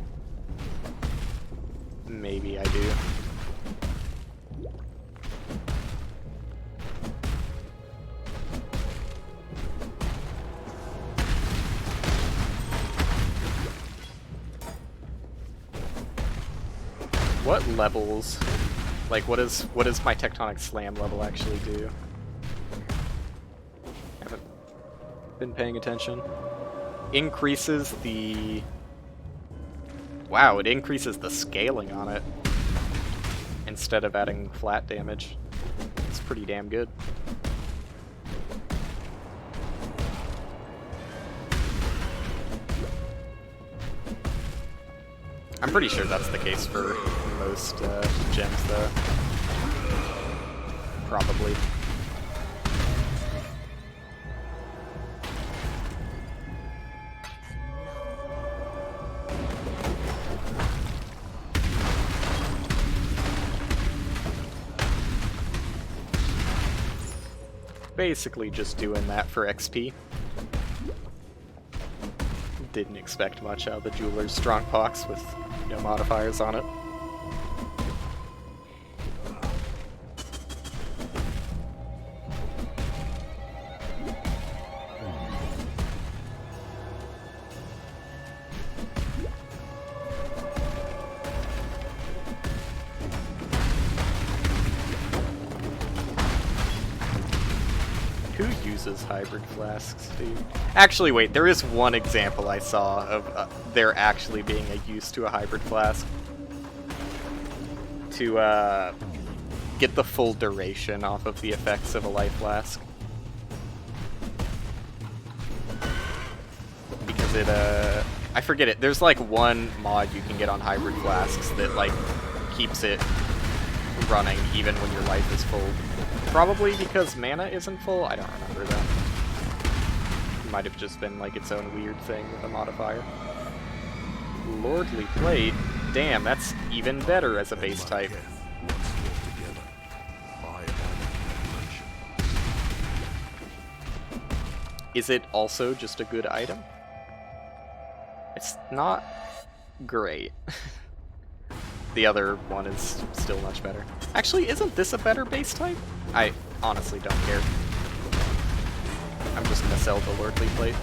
Maybe I do. What levels? Like, what does my Tectonic Slam level actually do? Haven't been paying attention. Increases the... Wow, it increases the scaling on it instead of adding flat damage. It's pretty damn good. I'm pretty sure that's the case for most gems, though. Probably. Basically just doing that for XP. Didn't expect much out of the Jeweler's Strongbox with no modifiers on it. Who uses hybrid flasks, dude? Actually, wait, there is one example I saw of there actually being a use to a hybrid flask. To, get the full duration off of the effects of a life flask. Because it, I forget it. There's, like, one mod you can get on hybrid flasks that, like, keeps it running even when your life is full. Probably because mana isn't full? I don't remember that. It might have just been like its own weird thing with a modifier. Lordly Plate? Damn, that's even better as a base type. Is it also just a good item? It's not great. The other one is still much better. Actually, isn't this a better base type? I honestly don't care. I'm just gonna sell the Lordly Plate.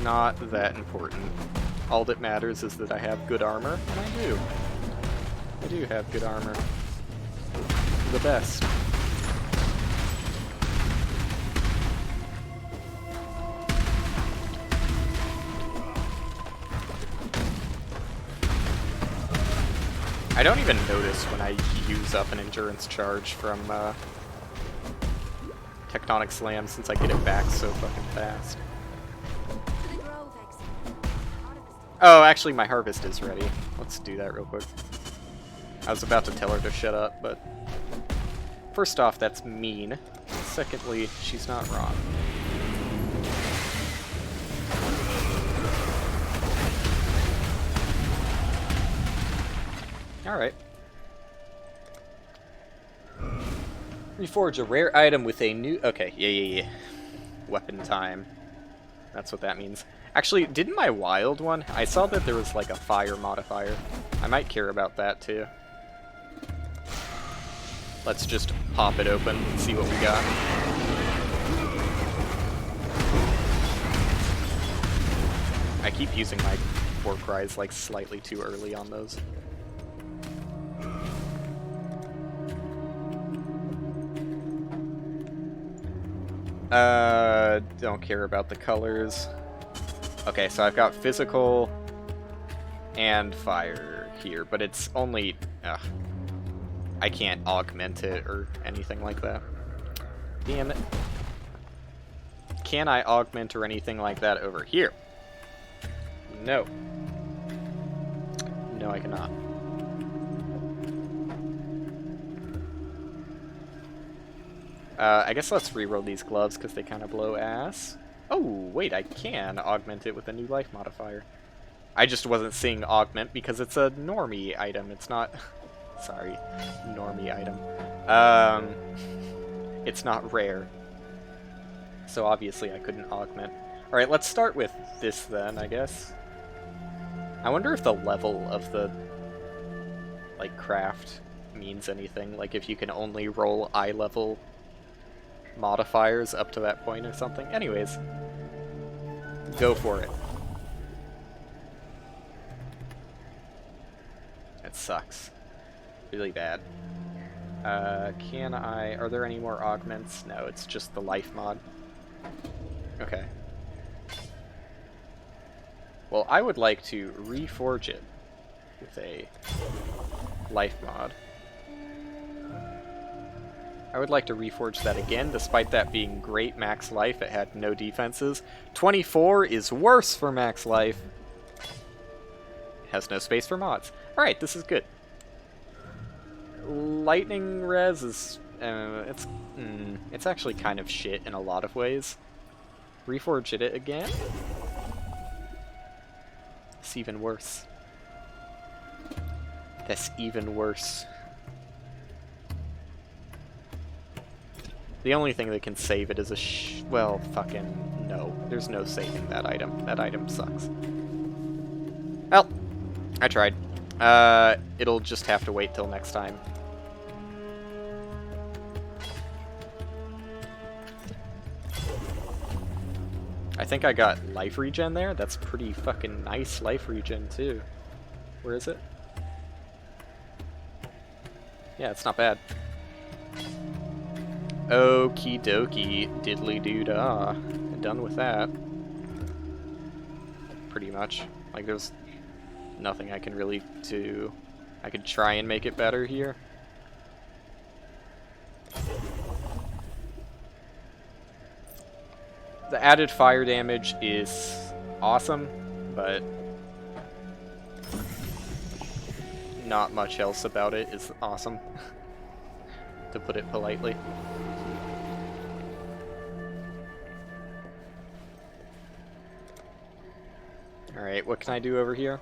Not that important. All that matters is that I have good armor, and I do. I do have good armor. The best. I don't even notice when I use up an endurance charge from Tectonic Slam since I get it back so fucking fast. Oh, actually my harvest is ready. Let's do that real quick. I was about to tell her to shut up, but first off, that's mean. Secondly, she's not wrong. Alright. Reforge a rare item with a new... Okay, yeah. weapon time. That's what that means. Actually, didn't my wild one? I saw that there was like a fire modifier. I might care about that too. Let's just pop it open and see what we got. I keep using my war cries like slightly too early on those. Don't care about the colors. Okay, so I've got physical and fire here, but it's only... I can't augment it or anything like that. Damn it. Can I augment or anything like that over here? No. No, I cannot. I guess let's reroll these gloves because they kind of blow ass. Oh, wait, I can augment it with a new life modifier. I just wasn't seeing augment because it's a normie item. It's not... Sorry, normie item. It's not rare. So obviously I couldn't augment. Alright, let's start with this then, I guess. I wonder if the level of the, like, craft means anything. Like, if you can only roll eye level modifiers up to that point or something. Anyways, go for it. It sucks. Really bad. Are there any more augments? No, it's just the life mod. Okay. Well, I would like to reforge it with a life mod. I would like to reforge that again, despite that being great max life. It had no defenses. 24 is worse for max life. It has no space for mods. Alright, this is good. Lightning res is... it's actually kind of shit in a lot of ways. Reforge it again? It's even worse. That's even worse. The only thing that can save it is a well, fucking no. There's no saving that item. That item sucks. Well, I tried. It'll just have to wait till next time. I think I got life regen there. That's pretty fucking nice life regen too. Where is it? Yeah, it's not bad. Okie dokie, diddly doo dah. Done with that. Pretty much. Like, there's nothing I can really do. I could try and make it better here. The added fire damage is awesome, but not much else about it is awesome, to put it politely. Alright, what can I do over here?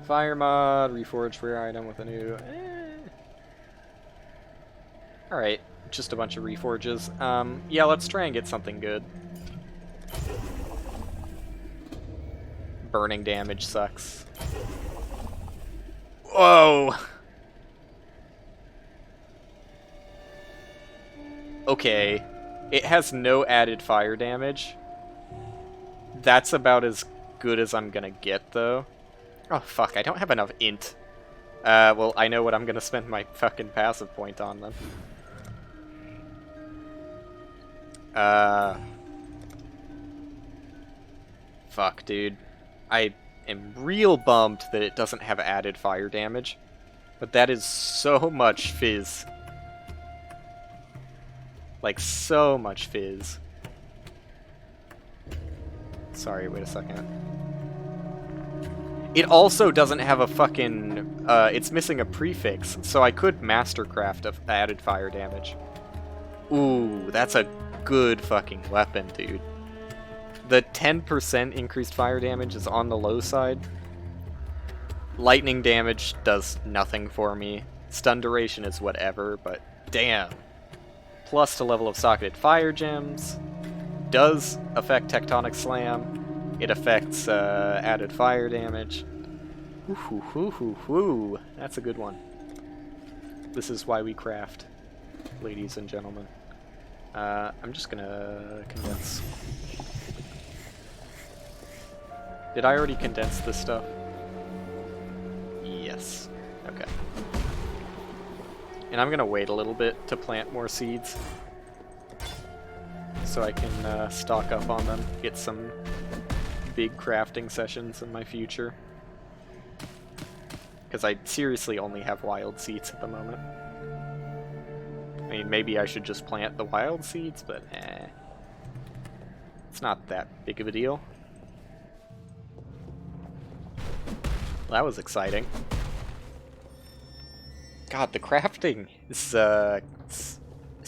Fire mod, reforge rare item with a new... Alright, just a bunch of reforges. Yeah, let's try and get something good. Burning damage sucks. Whoa! Okay. It has no added fire damage. That's about as good as I'm gonna get, though. Oh, fuck, I don't have enough int. Well, I know what I'm gonna spend my fucking passive point on, then. Fuck, dude. I am real bummed that it doesn't have added fire damage. But that is so much fizz. Like, so much fizz. Sorry, wait a second. It also doesn't have a fucking... it's missing a prefix, so I could mastercraft of added fire damage. Ooh, that's a good fucking weapon, dude. The 10% increased fire damage is on the low side. Lightning damage does nothing for me, Stun duration is whatever, but damn. Plus to level of socketed fire gems. Does affect Tectonic Slam. It affects added fire damage. Ooh, that's a good one. This is why we craft, ladies and gentlemen. I'm just gonna condense. Did I already condense this stuff? Yes. Okay. And I'm gonna wait a little bit to plant more seeds, so I can stock up on them, get some big crafting sessions in my future. Because I seriously only have wild seeds at the moment. I mean, maybe I should just plant the wild seeds, but it's not that big of a deal. Well, that was exciting. God, the crafting is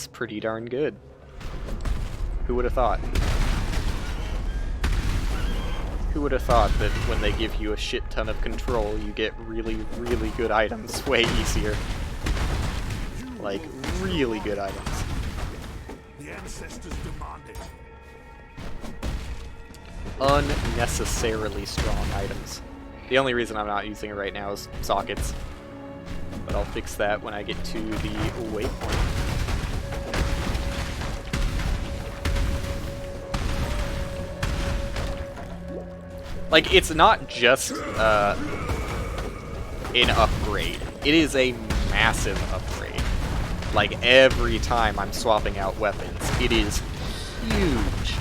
pretty darn good. Who would have thought? Who would have thought that when they give you a shit ton of control, you get really, really good items way easier? Like, really good items. The ancestors demanded. Unnecessarily strong items. The only reason I'm not using it right now is sockets. But I'll fix that when I get to the waypoint. Like, it's not just an upgrade. It is a massive upgrade. Like, every time I'm swapping out weapons, it is huge.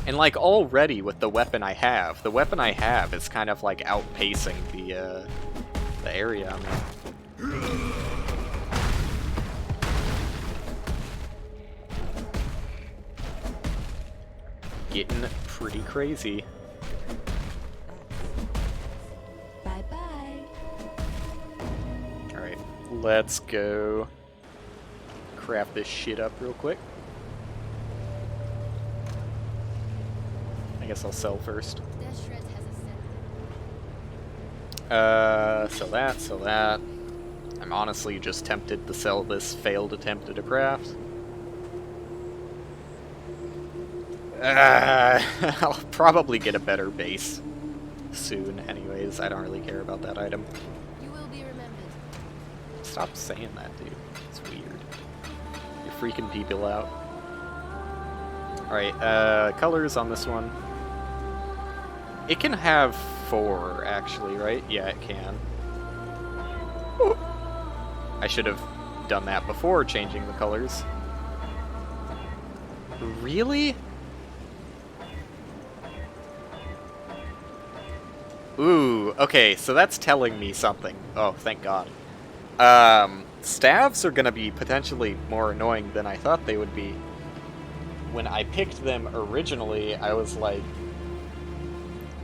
And, like, already with the weapon I have is kind of, like, outpacing the area I'm in. Getting pretty crazy. Bye-bye. Alright, let's go craft this shit up real quick. I guess I'll sell first. Sell that. I'm honestly just tempted to sell this failed attempt at a craft. I'll probably get a better base soon anyways. I don't really care about that item. You will be remembered. Stop saying that, dude. It's weird. You're freaking people out. Alright, colors on this one. It can have 4, actually, right? Yeah, it can. Ooh. I should have done that before changing the colors. Really? Ooh, okay, so that's telling me something. Oh, thank God. Staves are gonna be potentially more annoying than I thought they would be. When I picked them originally, I was like...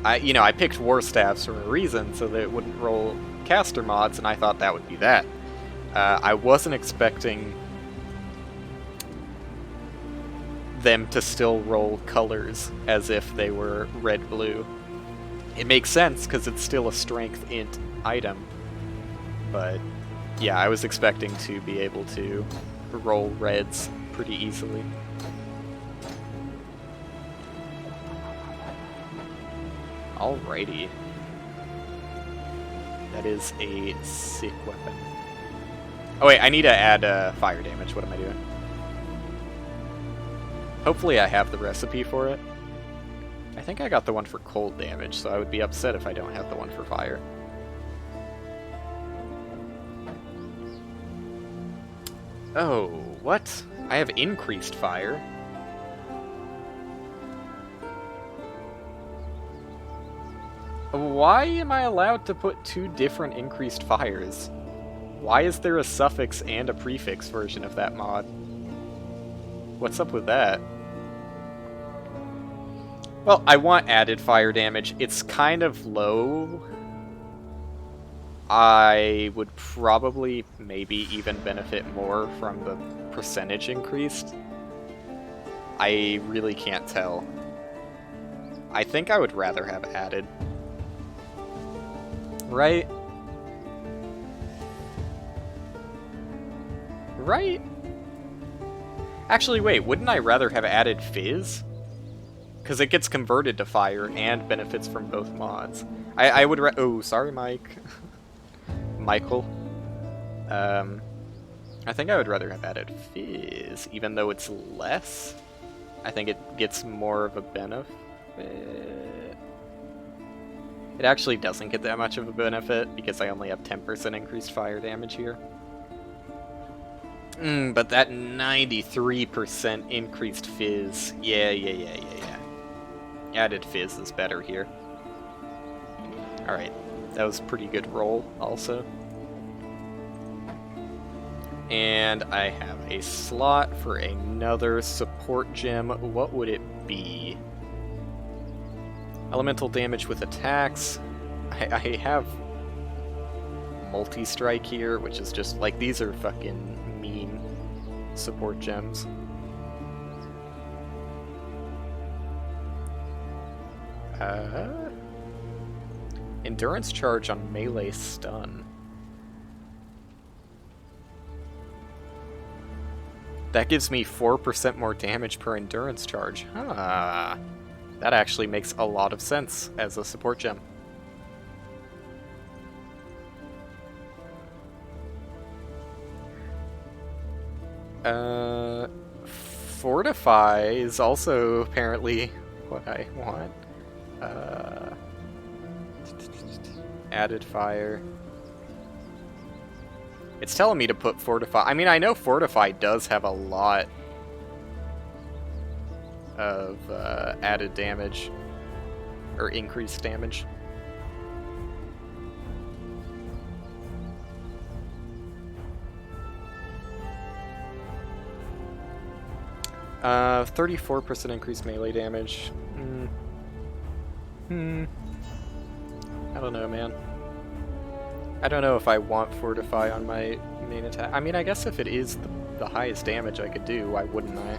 I picked war staves for a reason, so that it wouldn't roll caster mods, and I thought that would be that. I wasn't expecting them to still roll colors as if they were red-blue. It makes sense, because it's still a strength int item. But, yeah, I was expecting to be able to roll reds pretty easily. Alrighty. That is a sick weapon. Oh wait, I need to add fire damage. What am I doing? Hopefully I have the recipe for it. I think I got the one for cold damage, so I would be upset if I don't have the one for fire. Oh, what? I have increased fire. Why am I allowed to put 2 different increased fires? Why is there a suffix and a prefix version of that mod? What's up with that? Well, I want added fire damage. It's kind of low. I would probably maybe even benefit more from the percentage increased. I really can't tell. I think I would rather have added. Right? Right? Actually, wait, wouldn't I rather have added Fizz? Because it gets converted to fire and benefits from both mods. I would oh, sorry, Mike. Michael. I think I would rather have added Fizz, even though it's less. I think it gets more of a benefit. It actually doesn't get that much of a benefit, because I only have 10% increased fire damage here. But that 93% increased Fizz. Yeah. Added Fizz is better here. Alright, that was a pretty good roll, also. And I have a slot for another support gem. What would it be? Elemental damage with attacks. I have multi-strike here, which is just, like, these are fucking mean support gems. Endurance charge on melee stun. That gives me 4% more damage per endurance charge. Huh. That actually makes a lot of sense as a support gem. Fortify is also apparently what I want. Added fire. It's telling me to put Fortify. I mean, I know Fortify does have a lot of added damage, or increased damage. Uh, 34% increased melee damage. I don't know, man. I don't know if I want Fortify on my main attack. I mean, I guess if it is the highest damage I could do, why wouldn't I?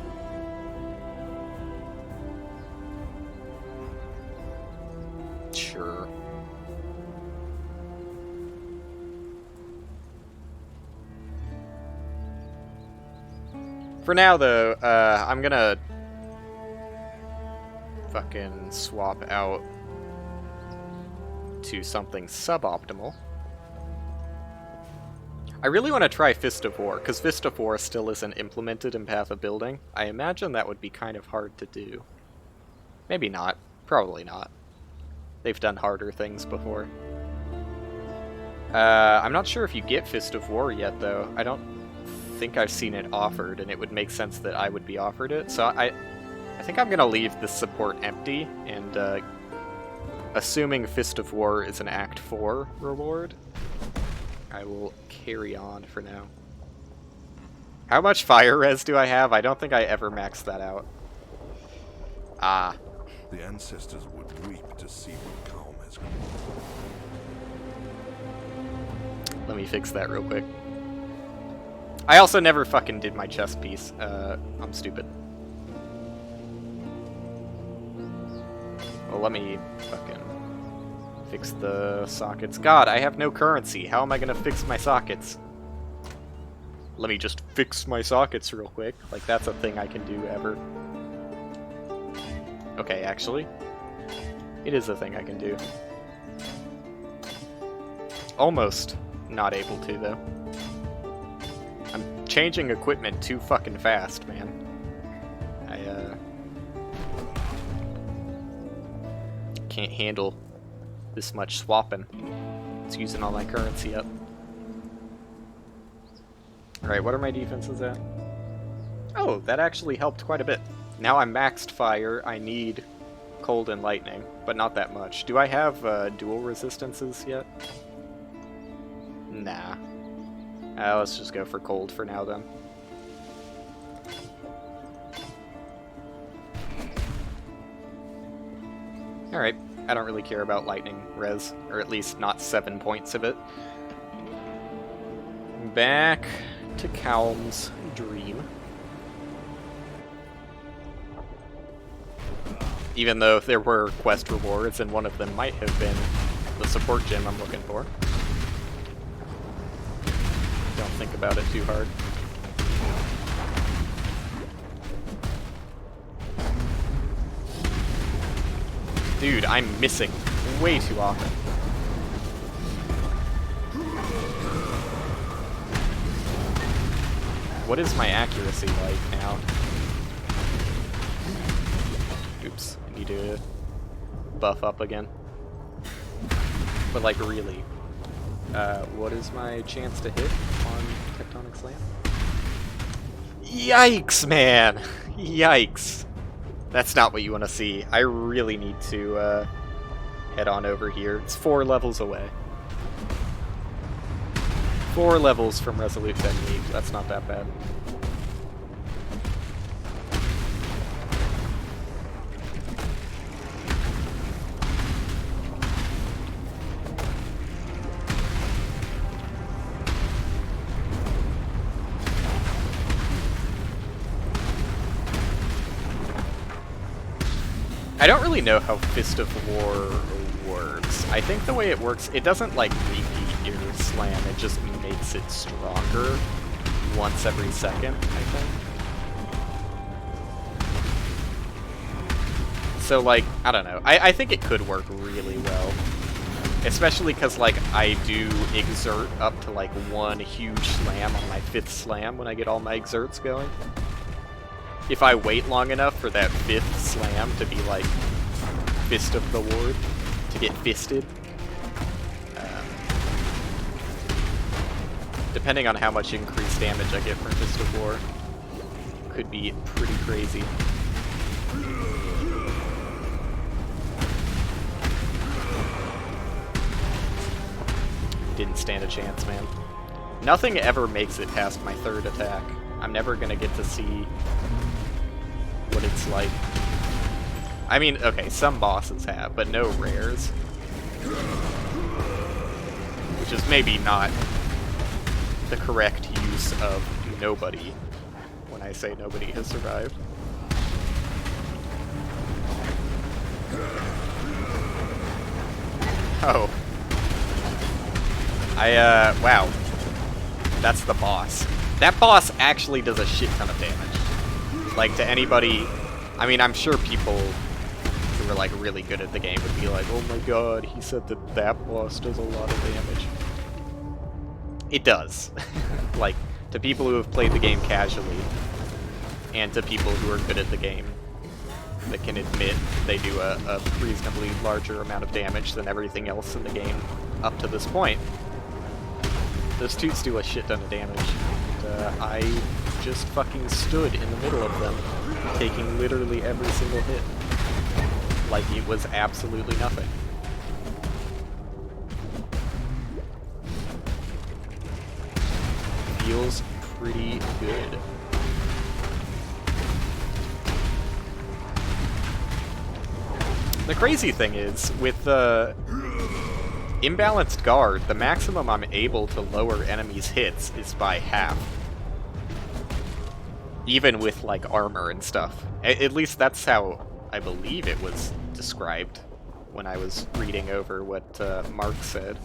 Sure. For now, though, I'm gonna fucking swap out to something suboptimal. I really want to try Fist of War, because Fist of War still isn't implemented in Path of Building. I imagine that would be kind of hard to do. Maybe not. Probably not. They've done harder things before. I'm not sure if you get Fist of War yet, though. I don't think I've seen it offered, and it would make sense that I would be offered it. So I think I'm going to leave the support empty, and assuming Fist of War is an Act 4 reward, I will carry on for now. How much fire res do I have? I don't think I ever maxed that out. Ah. The ancestors would weep to see what calm has come. Let me fix that real quick. I also never fucking did my chest piece. I'm stupid. Well, let me fucking fix the sockets. God, I have no currency. How am I gonna fix my sockets? Let me just fix my sockets real quick. Like, that's a thing I can do ever. Okay, actually, it is a thing I can do. Almost not able to, though. I'm changing equipment too fucking fast, man. I can't handle this much swapping. It's using all my currency up. Alright, what are my defenses at? Oh, that actually helped quite a bit. Now I'm maxed fire, I need cold and lightning, but not that much. Do I have dual resistances yet? Nah. Let's just go for cold for now then. Alright, I don't really care about lightning res, or at least not 7 points of it. Back to Calm's dream. Even though there were quest rewards, and one of them might have been the support gem I'm looking for. Don't think about it too hard. Dude, I'm missing way too often. What is my accuracy like now? Oops, I need to buff up again. But like really, what is my chance to hit on Tectonic Slam? Yikes, man! Yikes. That's not what you want to see. I really need to head on over here. It's 4 levels away. 4 levels from Resolute Technique. That's not that bad. I don't really know how Fist of War works. I think the way it works, it doesn't like repeat your slam, it just makes it stronger once every second, I think. So like, I don't know. I think it could work really well. Especially because like I do exert up to like 1 huge slam on my 5th slam when I get all my exerts going. If I wait long enough for that 5th slam to be like Fist of the Ward, to get fisted, depending on how much increased damage I get from Fist of War, could be pretty crazy. Didn't stand a chance, man. Nothing ever makes it past my 3rd attack. I'm never gonna get to see what it's like. I mean, okay, some bosses have, but no rares. Which is maybe not the correct use of nobody when I say nobody has survived. Oh. Wow. That's the boss. That boss actually does a shit ton of damage. Like, to anybody, I mean, I'm sure people who are, like, really good at the game would be like, oh my god, he said that that boss does a lot of damage. It does. Like, to people who have played the game casually, and to people who are good at the game, that can admit they do a reasonably larger amount of damage than everything else in the game up to this point. Those toots do a shit ton of damage. And, I just fucking stood in the middle of them, taking literally every single hit. Like it was absolutely nothing. Feels pretty good. The crazy thing is, with the imbalanced guard, the maximum I'm able to lower enemies' hits is by half. Even with, like, armor and stuff. At least that's how I believe it was described when I was reading over what Mark said.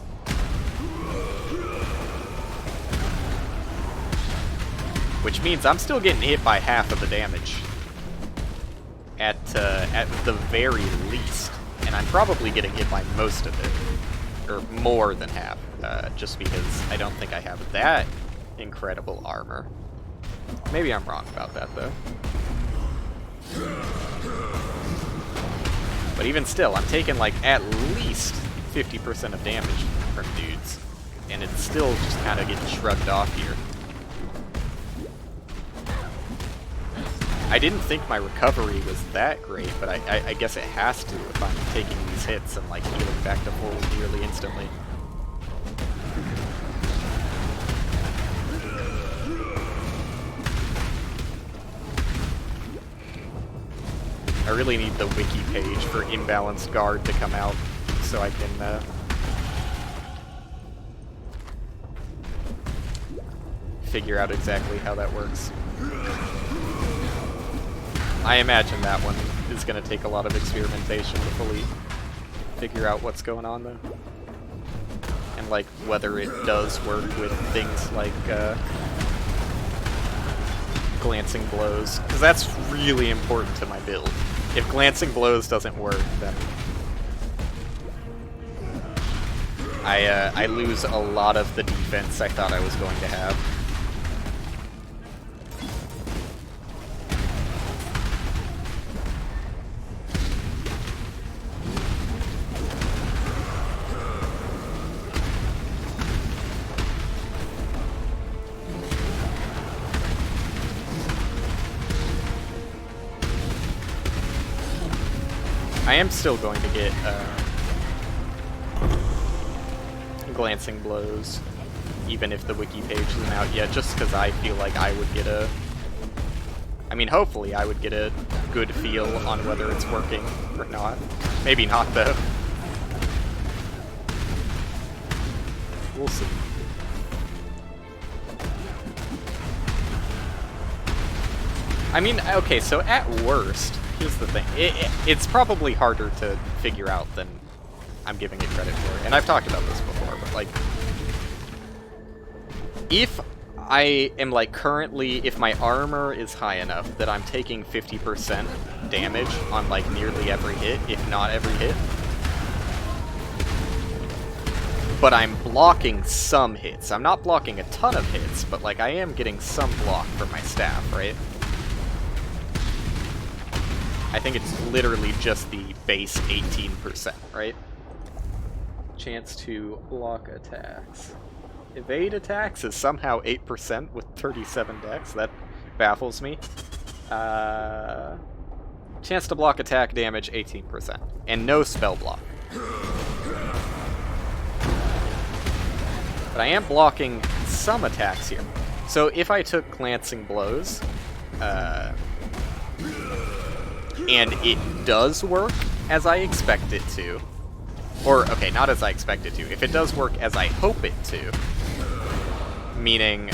Which means I'm still getting hit by half of the damage. At the very least. And I'm probably getting hit by most of it. Or more than half. Just because I don't think I have that incredible armor. Maybe I'm wrong about that, though. But even still, I'm taking, like, at least 50% of damage from dudes. And it's still just kind of getting shrugged off here. I didn't think my recovery was that great, but I guess it has to if I'm taking these hits and, like, healing back to full nearly instantly. I really need the wiki page for imbalanced guard to come out so I can figure out exactly how that works. I imagine that one is going to take a lot of experimentation to fully figure out what's going on, though. And, like, whether it does work with things like glancing blows, because that's really important to my build. If glancing blows doesn't work, then I lose a lot of the defense I thought I was going to have. I am still going to get glancing blows, even if the wiki page isn't out yet, just because I feel like I would get a... I mean, hopefully I would get a good feel on whether it's working or not. Maybe not, though. We'll see. I mean, okay, so at worst, here's the thing. It's probably harder to figure out than I'm giving it credit for. And I've talked about this before, but like, if I am like currently, if my armor is high enough that I'm taking 50% damage on like nearly every hit, if not every hit, but I'm blocking some hits. I'm not blocking a ton of hits, but like I am getting some block from my staff, right? I think it's literally just the base 18%, right? Chance to block attacks. Evade attacks is somehow 8% with 37 dex. That baffles me. Chance to block attack damage, 18%. And no spell block. But I am blocking some attacks here. So if I took glancing blows, and it does work as I expect it to, or, okay, not as I expect it to, if it does work as I hope it to, meaning,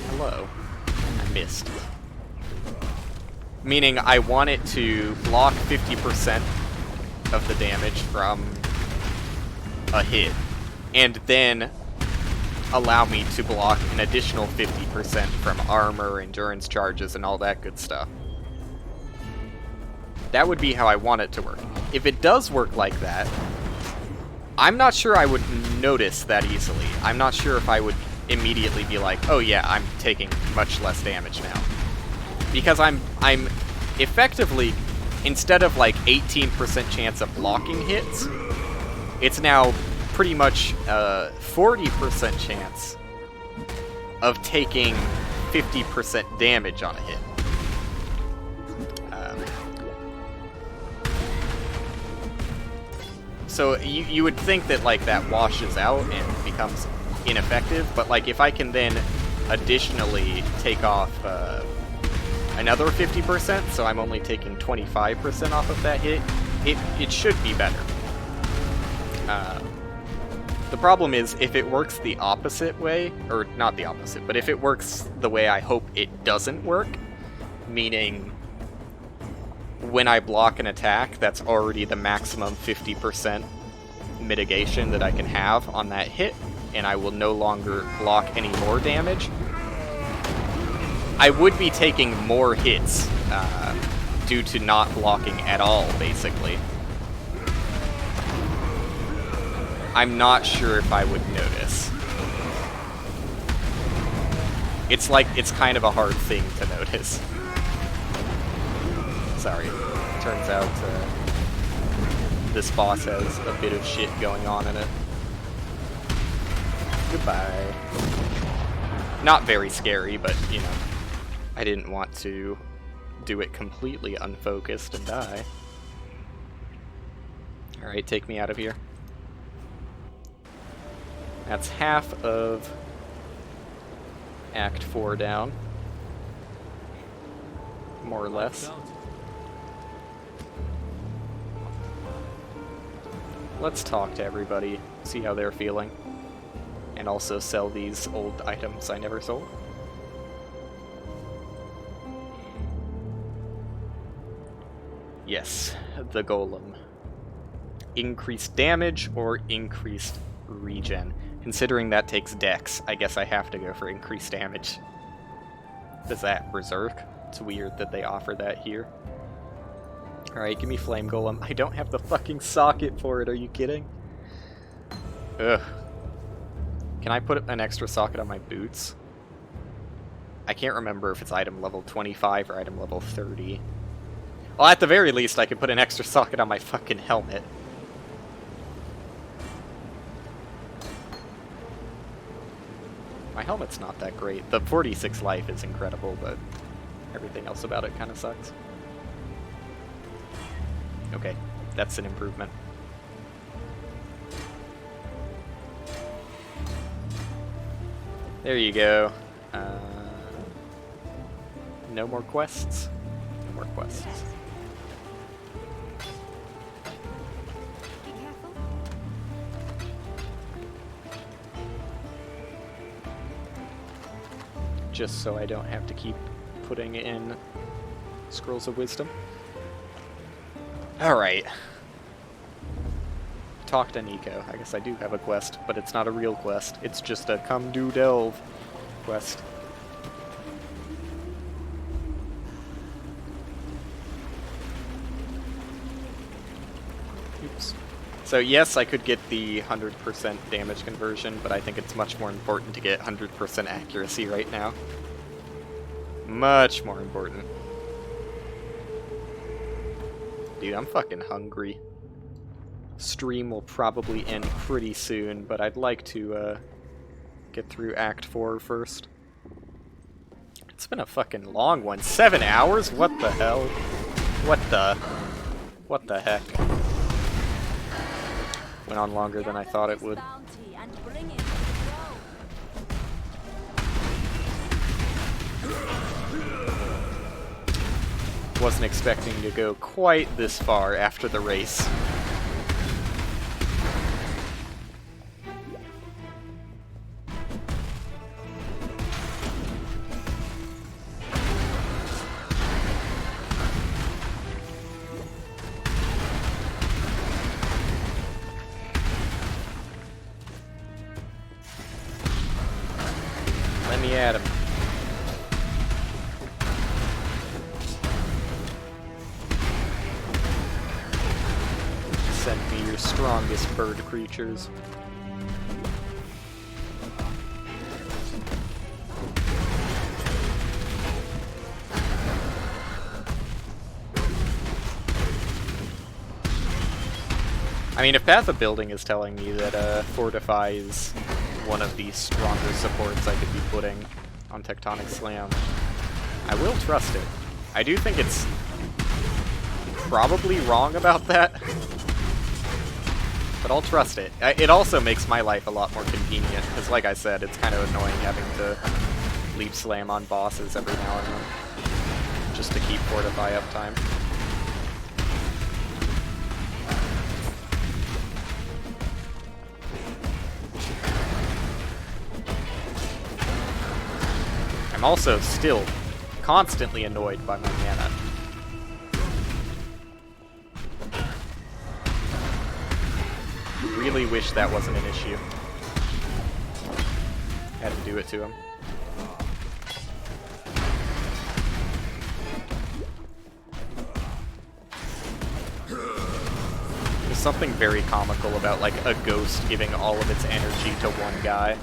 hello, I missed. Meaning I want it to block 50% of the damage from a hit, and then allow me to block an additional 50% from armor, endurance charges, and all that good stuff. That would be how I want it to work. If it does work like that, I'm not sure I would notice that easily. I'm not sure if I would immediately be like, oh yeah, I'm taking much less damage now. Because I'm effectively, instead of like 18% chance of blocking hits, it's now pretty much a 40% chance of taking 50% damage on a hit. So you would think that like that washes out and becomes ineffective, but like if I can then additionally take off another 50%, so I'm only taking 25% off of that hit, it should be better. The problem is if it works the opposite way, or not the opposite, but if it works the way I hope it doesn't work, meaning when I block an attack, that's already the maximum 50% mitigation that I can have on that hit, and I will no longer block any more damage. I would be taking more hits due to not blocking at all, basically. I'm not sure if I would notice. It's like, it's kind of a hard thing to notice. Sorry. Turns out this boss has a bit of shit going on in it. Goodbye. Not very scary, but, you know, I didn't want to do it completely unfocused and die. Alright, take me out of here. That's half of Act 4 down. More or less. Let's talk to everybody, see how they're feeling, and also sell these old items I never sold. Yes, the golem. Increased damage or increased regen. Considering that takes dex, I guess I have to go for increased damage. Is that berserk? It's weird that they offer that here. Alright, give me Flame Golem. I don't have the fucking socket for it, are you kidding? Ugh. Can I put an extra socket on my boots? I can't remember if it's item level 25 or item level 30. Well, at the very least, I could put an extra socket on my fucking helmet. My helmet's not that great. The 46 life is incredible, but everything else about it kind of sucks. Okay, that's an improvement. There you go. No more quests? No more quests. Be careful. Just so I don't have to keep putting in Scrolls of Wisdom. Alright. Talk to Nico. I guess I do have a quest, but it's not a real quest. It's just a come do delve quest. Oops. So yes, I could get the 100% damage conversion, but I think it's much more important to get 100% accuracy right now. Much more important. Dude, I'm fucking hungry. Stream will probably end pretty soon, but I'd like to get through Act 4 first. It's been a fucking long one. 7 hours? What the hell? What the heck? Went on longer than I thought it would. Wasn't expecting to go quite this far after the race. Let me at him. Send me your strongest bird creatures. I mean, if Path of Building is telling me that Fortify is one of the stronger supports I could be putting on Tectonic Slam, I will trust it. I do think it's probably wrong about that, but I'll trust it. It also makes my life a lot more convenient, because like I said, it's kind of annoying having to leap slam on bosses every now and then, just to keep Fortify uptime. I'm also still constantly annoyed by my mana. Really wish that wasn't an issue. Had to do it to him. There's something very comical about like a ghost giving all of its energy to one guy.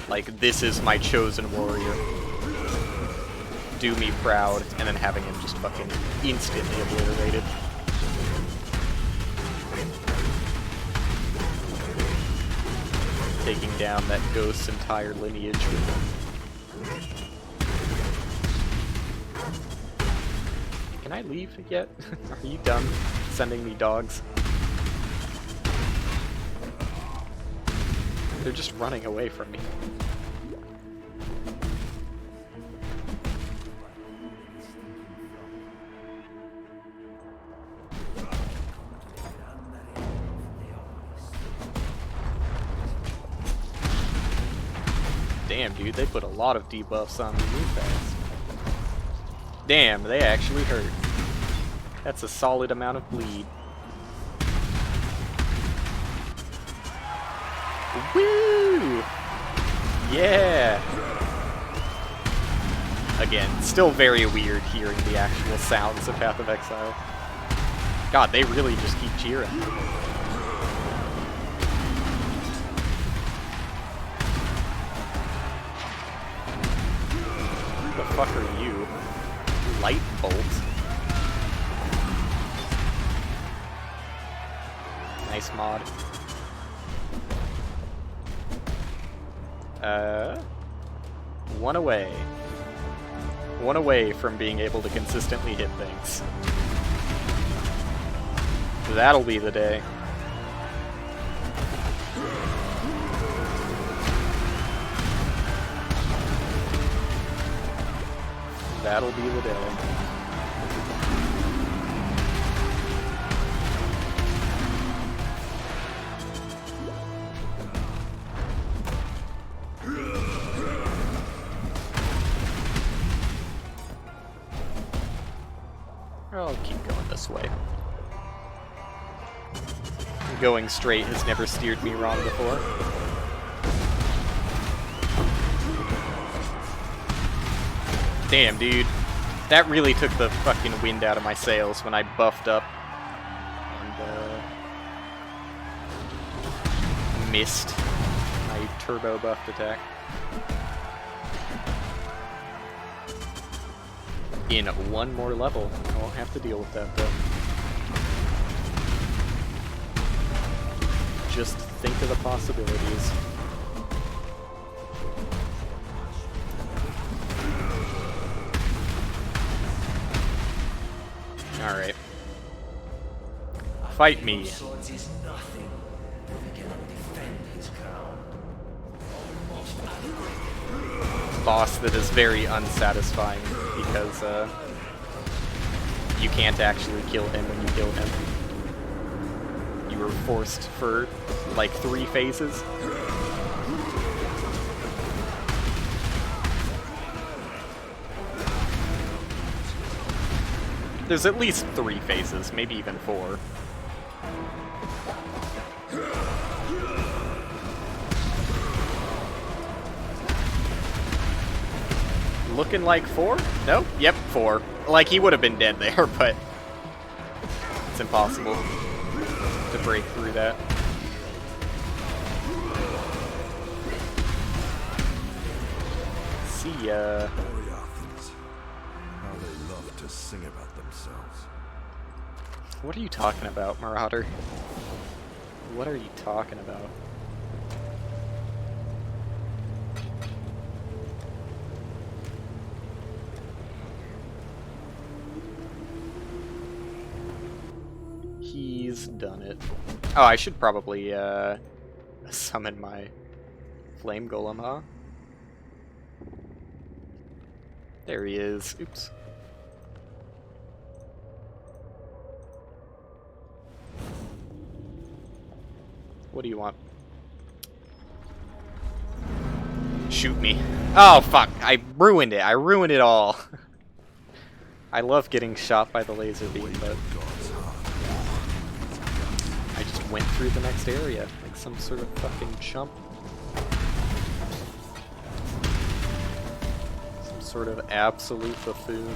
Like, this is my chosen warrior. Do me proud, and then having him just fucking instantly obliterated. Taking down that ghost's entire lineage with him. Can I leave yet? Are you done sending me dogs? They're just running away from me. Damn, dude, they put a lot of debuffs on me real fast. Damn, they actually hurt. That's a solid amount of bleed. Woo! Yeah! Again, still very weird hearing the actual sounds of Path of Exile. God, they really just keep cheering. fuck are you? Light bolt. Nice mod. One away. One away from being able to consistently hit things. That'll be the day. That'll be the day. I'll keep going this way. Going straight has never steered me wrong before. Damn, dude. That really took the fucking wind out of my sails when I buffed up and missed my turbo buffed attack. In one more level. I won't have to deal with that though. Just think of the possibilities. Alright. Fight me. Boss that is very unsatisfying because you can't actually kill him when you kill him. You were forced for like 3 phases. There's at least 3 phases, maybe even 4. Looking like 4? No? Yep, 4. Like, he would have been dead there, but it's impossible to break through that. See ya. Boreathans. How they love to sing about themselves. What are you talking about, Marauder? What are you talking about? He's done it. Oh, I should probably summon my flame golem, huh? There he is. Oops. What do you want? Shoot me. Oh, fuck. I ruined it. I ruined it all. I love getting shot by the laser beam, but I just went through the next area like some sort of fucking chump. Some sort of absolute buffoon.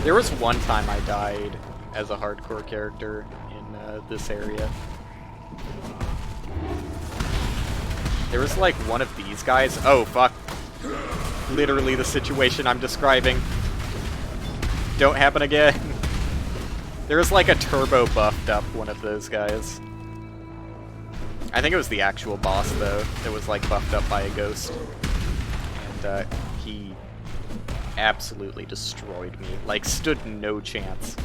There was one time I died as a hardcore character in this area. There was like one of these guys. Oh, fuck. Literally the situation I'm describing. Don't happen again. There was like a turbo buffed up one of those guys. I think it was the actual boss, though, that was like buffed up by a ghost. And he absolutely destroyed me. Like, stood no chance.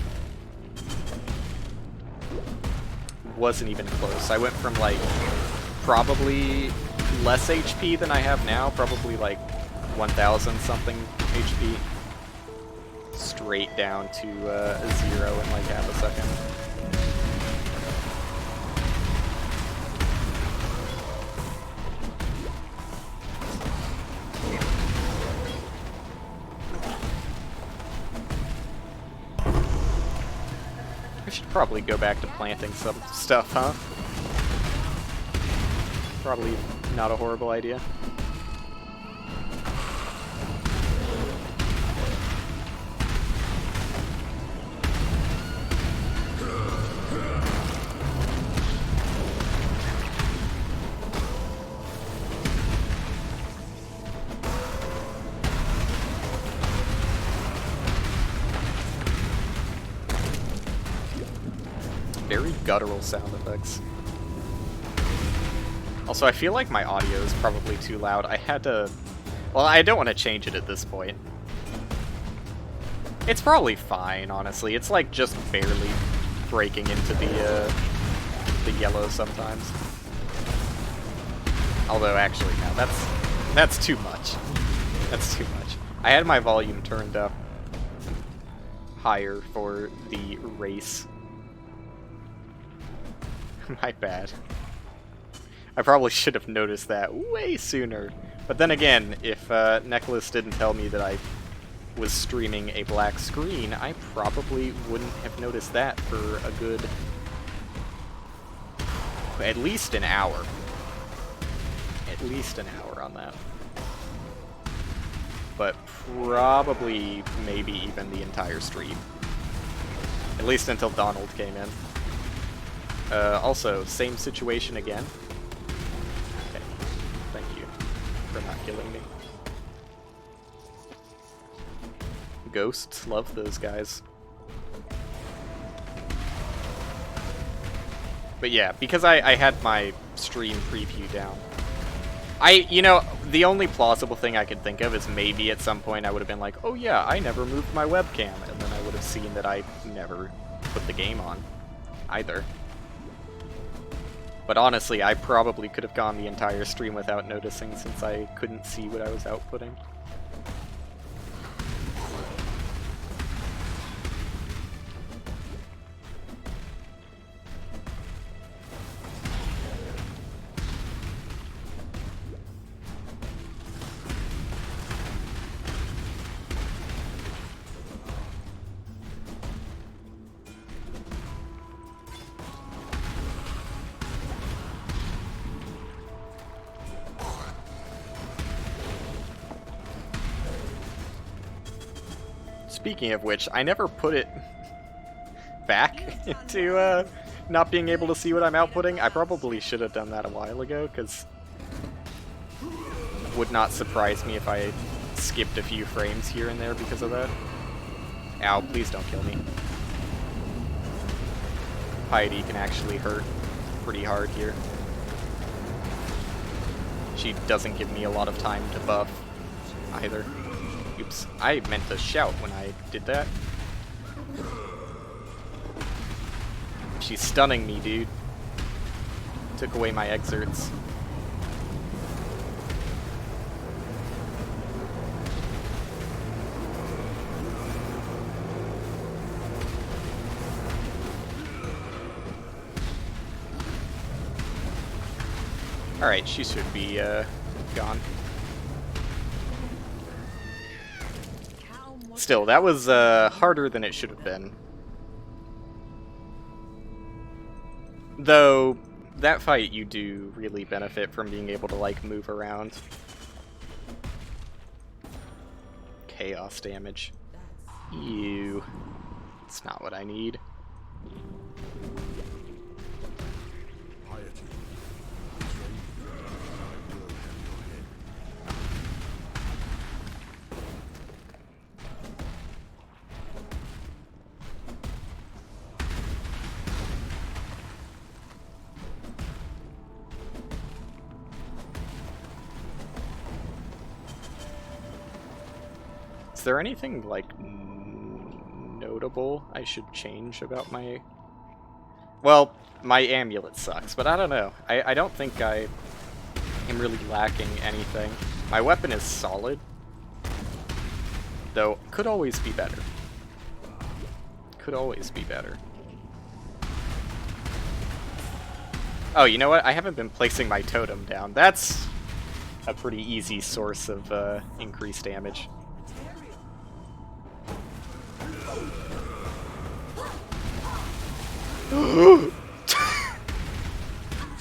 Wasn't even close. I went from, like, probably less HP than I have now. Probably, like, 1,000 something HP. Straight down to 0 in, like, half a second. I should probably go back to planting some stuff, huh? Probably not a horrible idea. Very guttural sound effects. Also, I feel like my audio is probably too loud. I had to... Well, I don't want to change it at this point. It's probably fine, honestly. It's like just barely breaking into the yellow sometimes. Although, actually, no, that's too much. That's too much. I had my volume turned up higher for the race. My bad. I probably should have noticed that way sooner. But then again, if Necklace didn't tell me that I was streaming a black screen, I probably wouldn't have noticed that for a good... at least an hour. At least an hour on that. But probably, maybe even the entire stream. At least until Donald came in. Also, same situation again. Okay, thank you for not killing me. Ghosts, love those guys. But yeah, because I had my stream preview down. You know, the only plausible thing I could think of is maybe at some point I would have been like, oh yeah, I never moved my webcam, and then I would have seen that I never put the game on either. But honestly, I probably could have gone the entire stream without noticing since I couldn't see what I was outputting. Speaking of which, I never put it back into not being able to see what I'm outputting. I probably should have done that a while ago, because it would not surprise me if I skipped a few frames here and there because of that. Ow, please don't kill me. Piety can actually hurt pretty hard here. She doesn't give me a lot of time to buff either. Oops, I meant to shout when I did that. She's stunning me, dude. Took away my excerpts. Alright, she should be gone. Still, that was harder than it should have been. Though, that fight you do really benefit from being able to, like, move around. Chaos damage. Ew. It's not what I need. Is there anything, like, notable I should change about my... Well, my amulet sucks, but I don't know. I don't think I am really lacking anything. My weapon is solid, though could always be better. Could always be better. Oh, you know what? I haven't been placing my totem down. That's a pretty easy source of increased damage.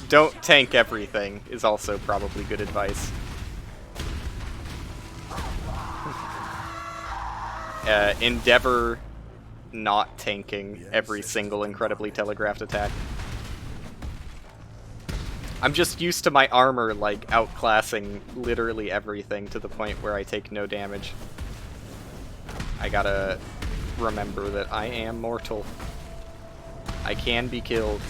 don't tank everything is also probably good advice. Endeavor not tanking every single incredibly telegraphed attack. I'm just used to my armor, like, outclassing literally everything to the point where I take no damage. I gotta remember that I am mortal. I can be killed.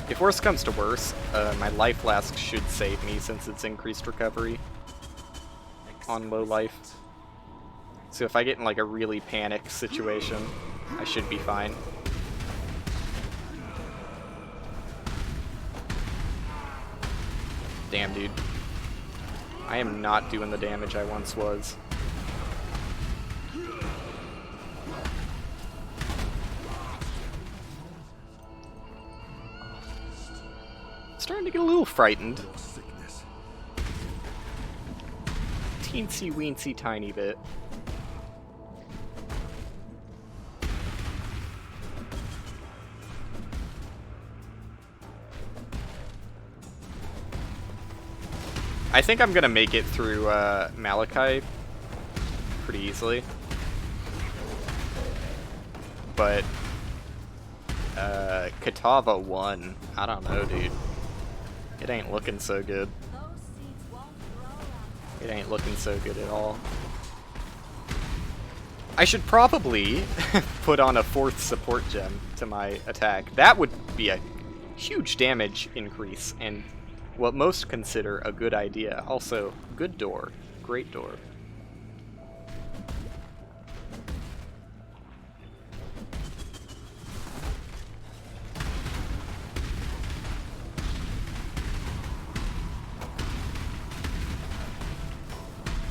If worse comes to worse, my life flask should save me since it's increased recovery on low life. So if I get in like a really panic situation, I should be fine. Damn, dude. I am not doing the damage I once was. Starting to get a little frightened. Teensy weensy tiny bit. I think I'm gonna make it through Malachi pretty easily. But Katava 1, I don't know, dude. It ain't looking so good. It ain't looking so good at all. I should probably put on a 4th support gem to my attack. That would be a huge damage increase, and what most consider a good idea. Also, good door. Great door.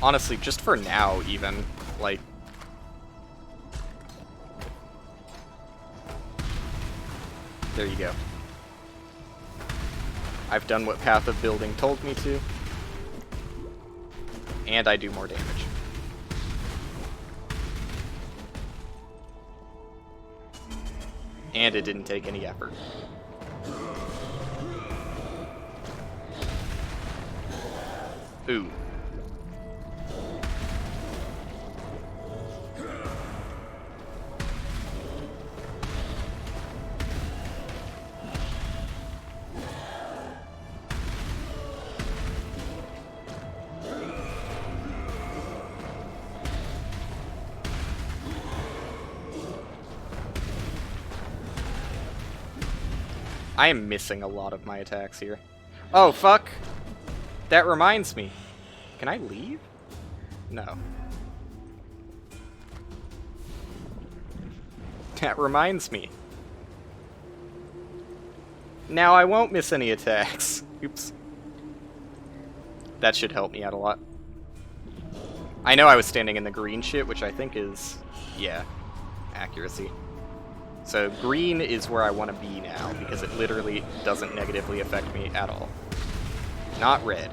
Honestly, just for now, even, like... There you go. I've done what Path of Building told me to. And I do more damage. And it didn't take any effort. Ooh. I am missing a lot of my attacks here. Oh, fuck! That reminds me. Can I leave? No. That reminds me. Now I won't miss any attacks. Oops. That should help me out a lot. I know I was standing in the green shit, which I think is... yeah, accuracy. So green is where I want to be now, because it literally doesn't negatively affect me at all. Not red.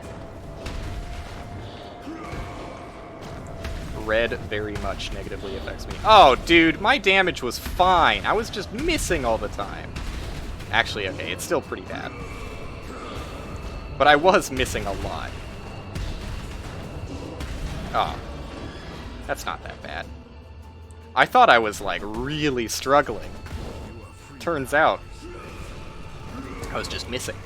Red very much negatively affects me. Oh, dude, my damage was fine. I was just missing all the time. Actually, okay, it's still pretty bad. But I was missing a lot. Oh. That's not that bad. I thought I was, like, really struggling. Turns out, I was just missing.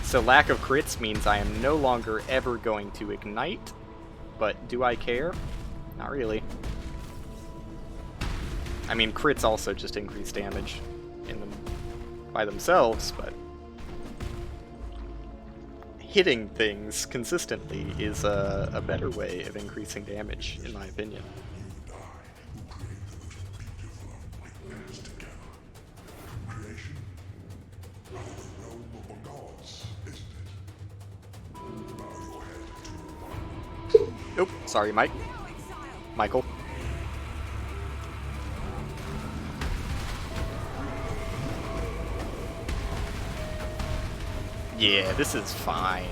So lack of crits means I am no longer ever going to ignite, but do I care? Not really. I mean, crits also just increase damage in them by themselves, but hitting things consistently is a better way of increasing damage, in my opinion. Oop, sorry, Mike. Michael. Yeah, this is fine.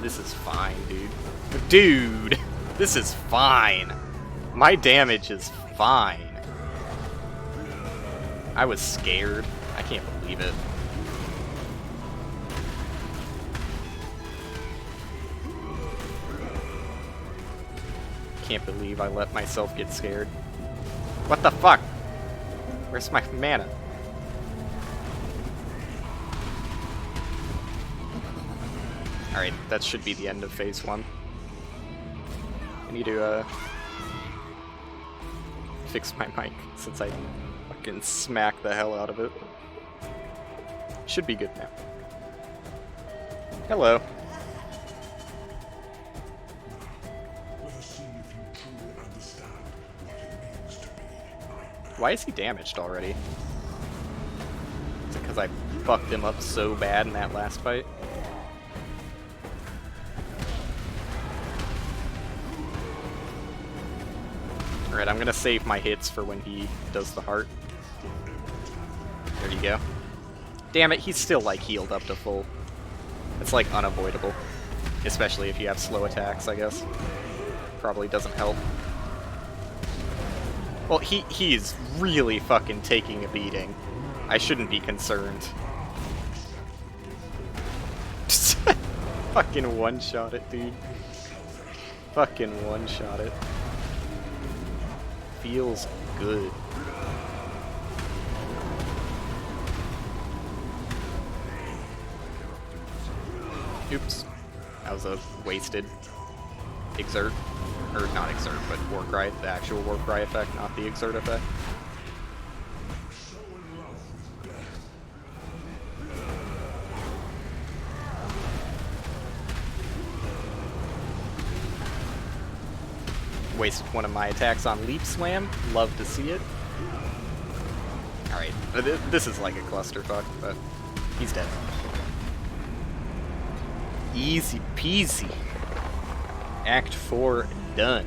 This is fine, dude. Dude! This is fine! My damage is fine. I was scared. I can't believe it. Can't believe I let myself get scared. What the fuck? Where's my mana? Alright, that should be the end of phase 1. I need to fix my mic since I fucking smacked the hell out of it. Should be good now. Hello. Why is he damaged already? Is it because I fucked him up so bad in that last fight? Alright, I'm gonna save my hits for when he does the heart. There you go. Damn it, he's still like healed up to full. It's like unavoidable. Especially if you have slow attacks, I guess. Probably doesn't help. Well, he's really fucking taking a beating. I shouldn't be concerned. Fucking one-shot it, dude. Fucking one-shot it. Feels good. Oops. That was a wasted exert. Or not exert, but Warcry. The actual Warcry effect, not the exert effect. Wasted one of my attacks on Leap Slam. Love to see it. Alright, this is like a clusterfuck, but he's dead. Easy peasy. Act 4 done.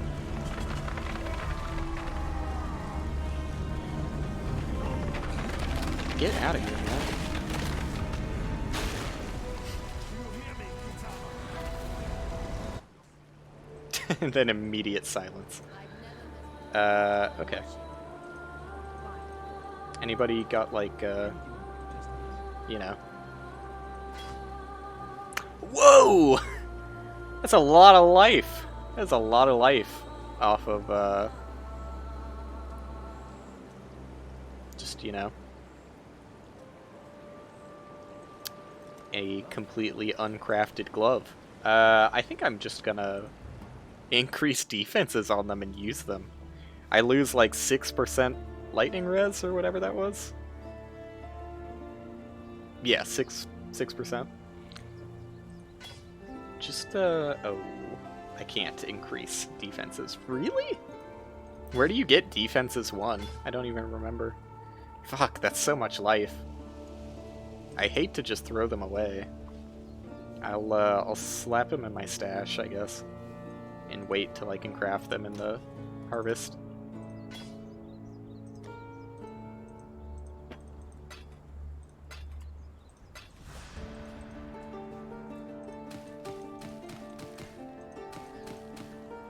Get out of here, man. And then immediate silence. Okay. Anybody got like, you know. Whoa! That's a lot of life. That's a lot of life off of, just, you know, a completely uncrafted glove. I think I'm just gonna increase defenses on them and use them. I lose like 6% lightning res or whatever that was. Yeah, 6%. Just, oh, I can't increase defenses. Really? Where do you get defenses 1? I don't even remember. Fuck, that's so much life. I hate to just throw them away. I'll slap them in my stash, I guess. And wait till I can craft them in the harvest.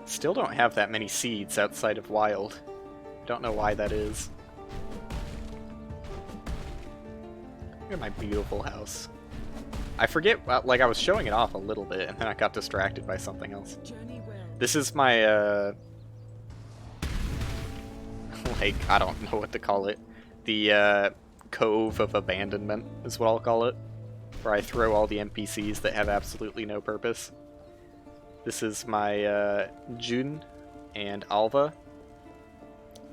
Still don't have that many seeds outside of wild. Don't know why that is. Look at my beautiful house. I forget, like I was showing it off a little bit and then I got distracted by something else. This is my, like, I don't know what to call it. The, Cove of Abandonment is what I'll call it. Where I throw all the NPCs that have absolutely no purpose. This is my, Jun and Alva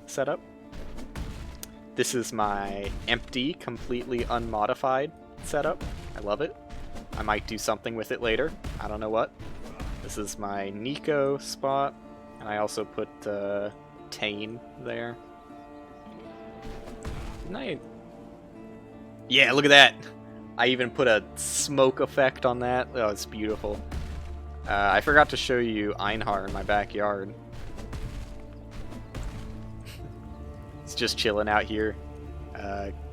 setup. This is my empty, completely unmodified setup. I love it. I might do something with it later. I don't know what. This is my Nico spot, and I also put Tane there. Yeah, look at that! I even put a smoke effect on that. Oh, it's beautiful. I forgot to show you Einhar in my backyard. It's just chilling out here.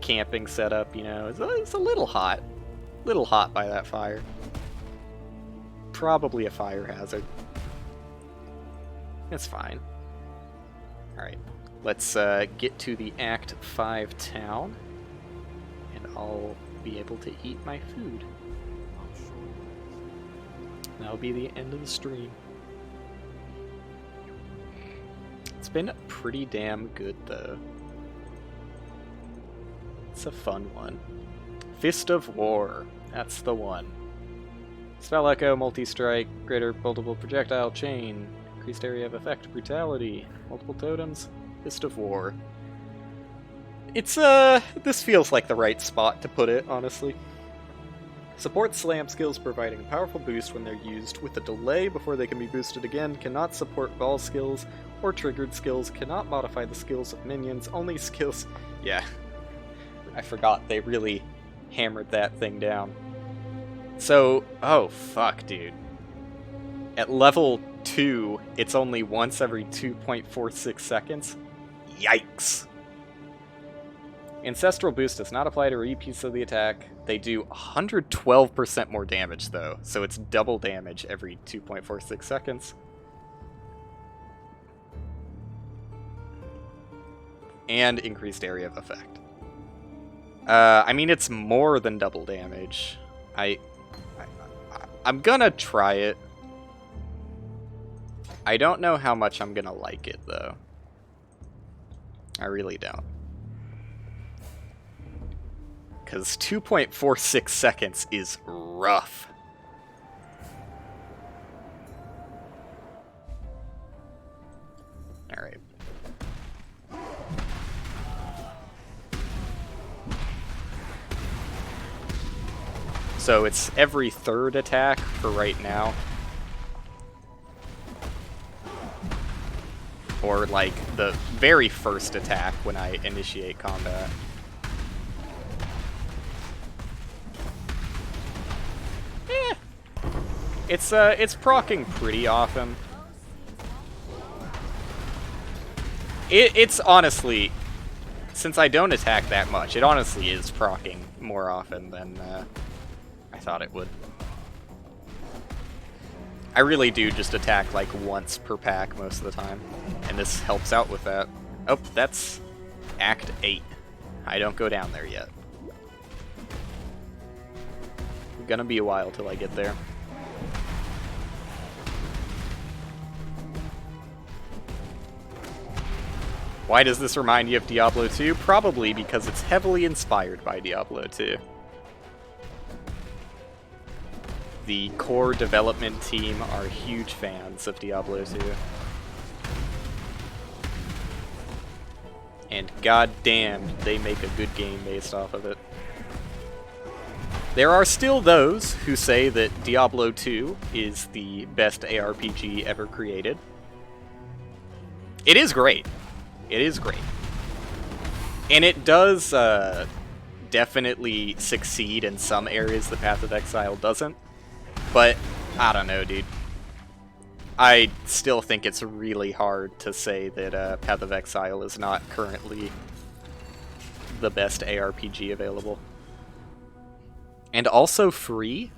Camping setup, you know. It's a little hot. Little hot by that fire. probably a fire hazard. It's fine. Alright, let's get to the Act 5 town, and I'll be able to eat my food. That'll be the end of the stream. It's been pretty damn good, though. It's a fun one. Fist of War. That's the one. Spell Echo, Multi-Strike, Greater Multiple Projectile Chain, Increased Area of Effect, Brutality, Multiple Totems, Fist of War. It's, this feels like the right spot to put it, honestly. Supports slam skills, providing a powerful boost when they're used with a delay before they can be boosted again. Cannot support ball skills or triggered skills. Cannot modify the skills of minions. Only skills... Yeah. I forgot they really hammered that thing down. So... Oh, fuck, dude. At level 2, it's only once every 2.46 seconds? Yikes. Ancestral Boost does not apply to repeat piece of the attack. They do 112% more damage, though, so it's double damage every 2.46 seconds. And increased area of effect. I mean, it's more than double damage. I'm gonna try it. I don't know how much I'm gonna like it, though. I really don't. Because 2.46 seconds is rough. Alright. So it's every third attack for right now. Or like the very first attack when I initiate combat. It's proccing pretty often. It's honestly, since I don't attack that much, it honestly is proccing more often than I thought it would. I really do just attack like once per pack most of the time, and this helps out with that. Oh, that's Act 8. I don't go down there yet. It's gonna be a while till I get there. Why does this remind you of Diablo 2? Probably because it's heavily inspired by Diablo 2. The core development team are huge fans of Diablo 2. And goddamn, they make a good game based off of it. There are still those who say that Diablo 2 is the best ARPG ever created. It is great. It is great. And it does definitely succeed in some areas the Path of Exile doesn't. But, I don't know, dude. I still think it's really hard to say that Path of Exile is not currently the best ARPG available. And also free.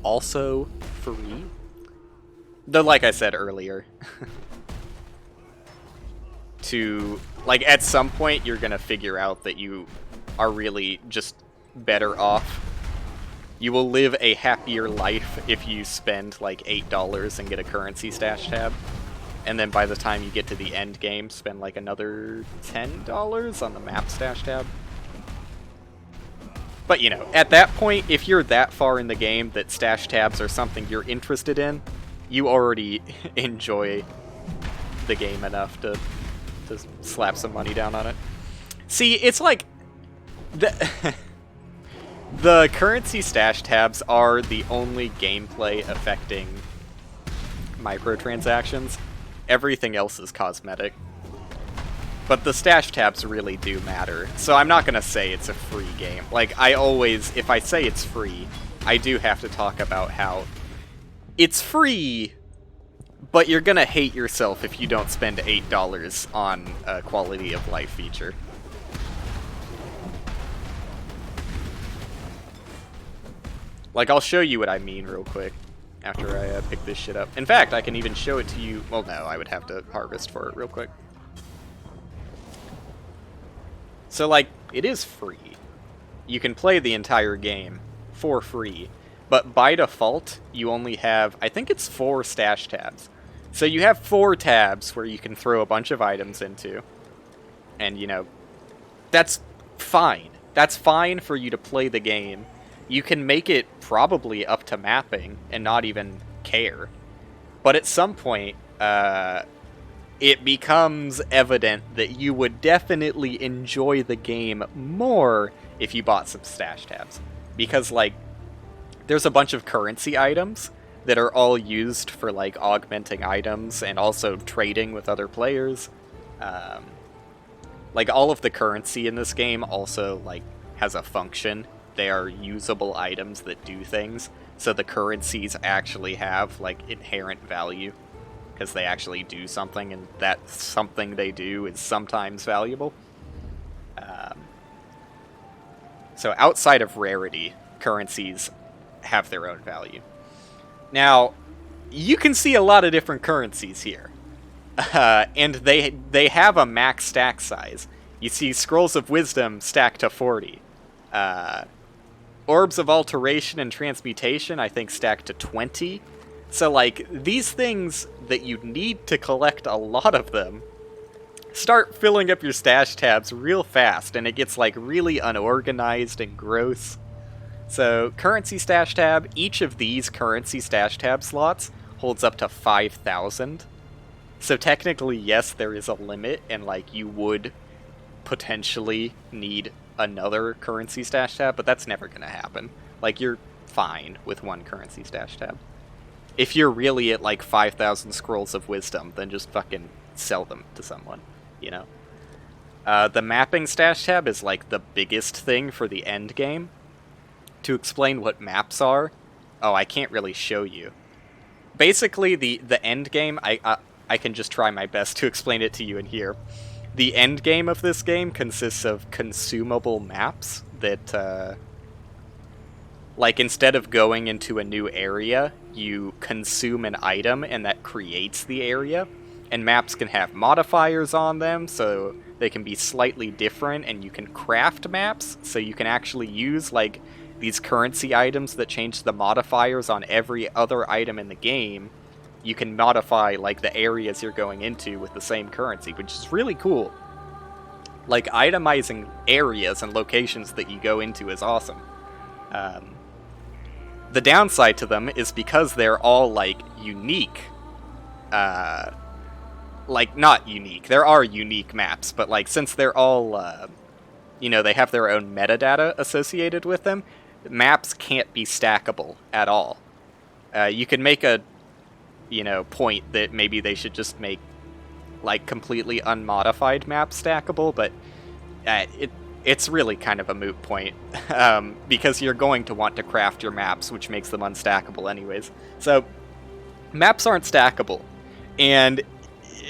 Also free. Though, like I said earlier, like, at some point you're gonna figure out that you are really just better off. You will live a happier life if you spend like $8 and get a currency stash tab. And then by the time you get to the end game, spend like another $10 on the map stash tab. But you know, at that point, if you're that far in the game that stash tabs are something you're interested in, you already enjoy the game enough to slap some money down on it. See, it's like... The currency stash tabs are the only gameplay affecting microtransactions. Everything else is cosmetic. But the stash tabs really do matter. So I'm not gonna say it's a free game. Like, I always, if I say it's free, I do have to talk about how it's free, but you're gonna hate yourself if you don't spend $8 on a quality of life feature. Like, I'll show you what I mean real quick after I pick this shit up. In fact, I can even show it to you. Well, no, I would have to harvest for it real quick. So, like, it is free. You can play the entire game for free. But by default, you only have, I think it's 4 stash tabs. So you have 4 tabs where you can throw a bunch of items into. And, you know, that's fine. That's fine for you to play the game. You can make it probably up to mapping and not even care. But at some point, it becomes evident that you would definitely enjoy the game more if you bought some stash tabs. Because, like, there's a bunch of currency items that are all used for, like, augmenting items and also trading with other players. Like, all of the currency in this game also, like, has a function. They are usable items that do things, so the currencies actually have, like, inherent value, because they actually do something, and that something they do is sometimes valuable. So outside of rarity, currencies have their own value. Now, you can see a lot of different currencies here. And they have a max stack size. You see Scrolls of Wisdom stacked to 40. Orbs of Alteration and Transmutation, I think, stacked to 20. So, like, these things that you need to collect a lot of them, start filling up your stash tabs real fast, and it gets, like, really unorganized and gross. So, currency stash tab, each of these currency stash tab slots holds up to 5,000. So technically, yes, there is a limit, and, like, you would potentially need another currency stash tab, but that's never going to happen. Like, you're fine with one currency stash tab. If you're really at, like, 5,000 Scrolls of Wisdom, then just fucking sell them to someone, you know? The mapping stash tab is, like, the biggest thing for the end game. To explain what maps are, oh, I can't really show you. Basically, the end game, I can just try my best to explain it to you in here. The end game of this game consists of consumable maps that, like, instead of going into a new area, you consume an item and that creates the area. And maps can have modifiers on them, so they can be slightly different, and you can craft maps, so you can actually use, like, these currency items that change the modifiers on every other item in the game. You can modify, like, the areas you're going into with the same currency, which is really cool. Like, itemizing areas and locations that you go into is awesome. The downside to them is because they're all, like, unique. Like, not unique. There are unique maps, but, like, since they're all, you know, they have their own metadata associated with them, maps can't be stackable at all. You can make a, you know, point that maybe they should just make, like, completely unmodified maps stackable, but it's really kind of a moot point, because you're going to want to craft your maps, which makes them unstackable anyways. So, maps aren't stackable, and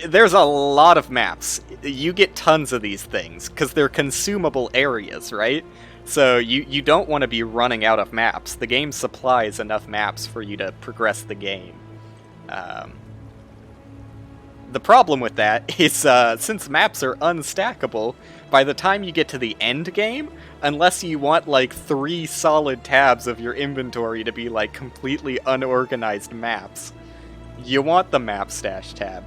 there's a lot of maps. You get tons of these things, because they're consumable areas, right? So you don't want to be running out of maps. The game supplies enough maps for you to progress the game. The problem with that is, since maps are unstackable, by the time you get to the end game, unless you want, like, 3 solid tabs of your inventory to be, like, completely unorganized maps, you want the map stash tab.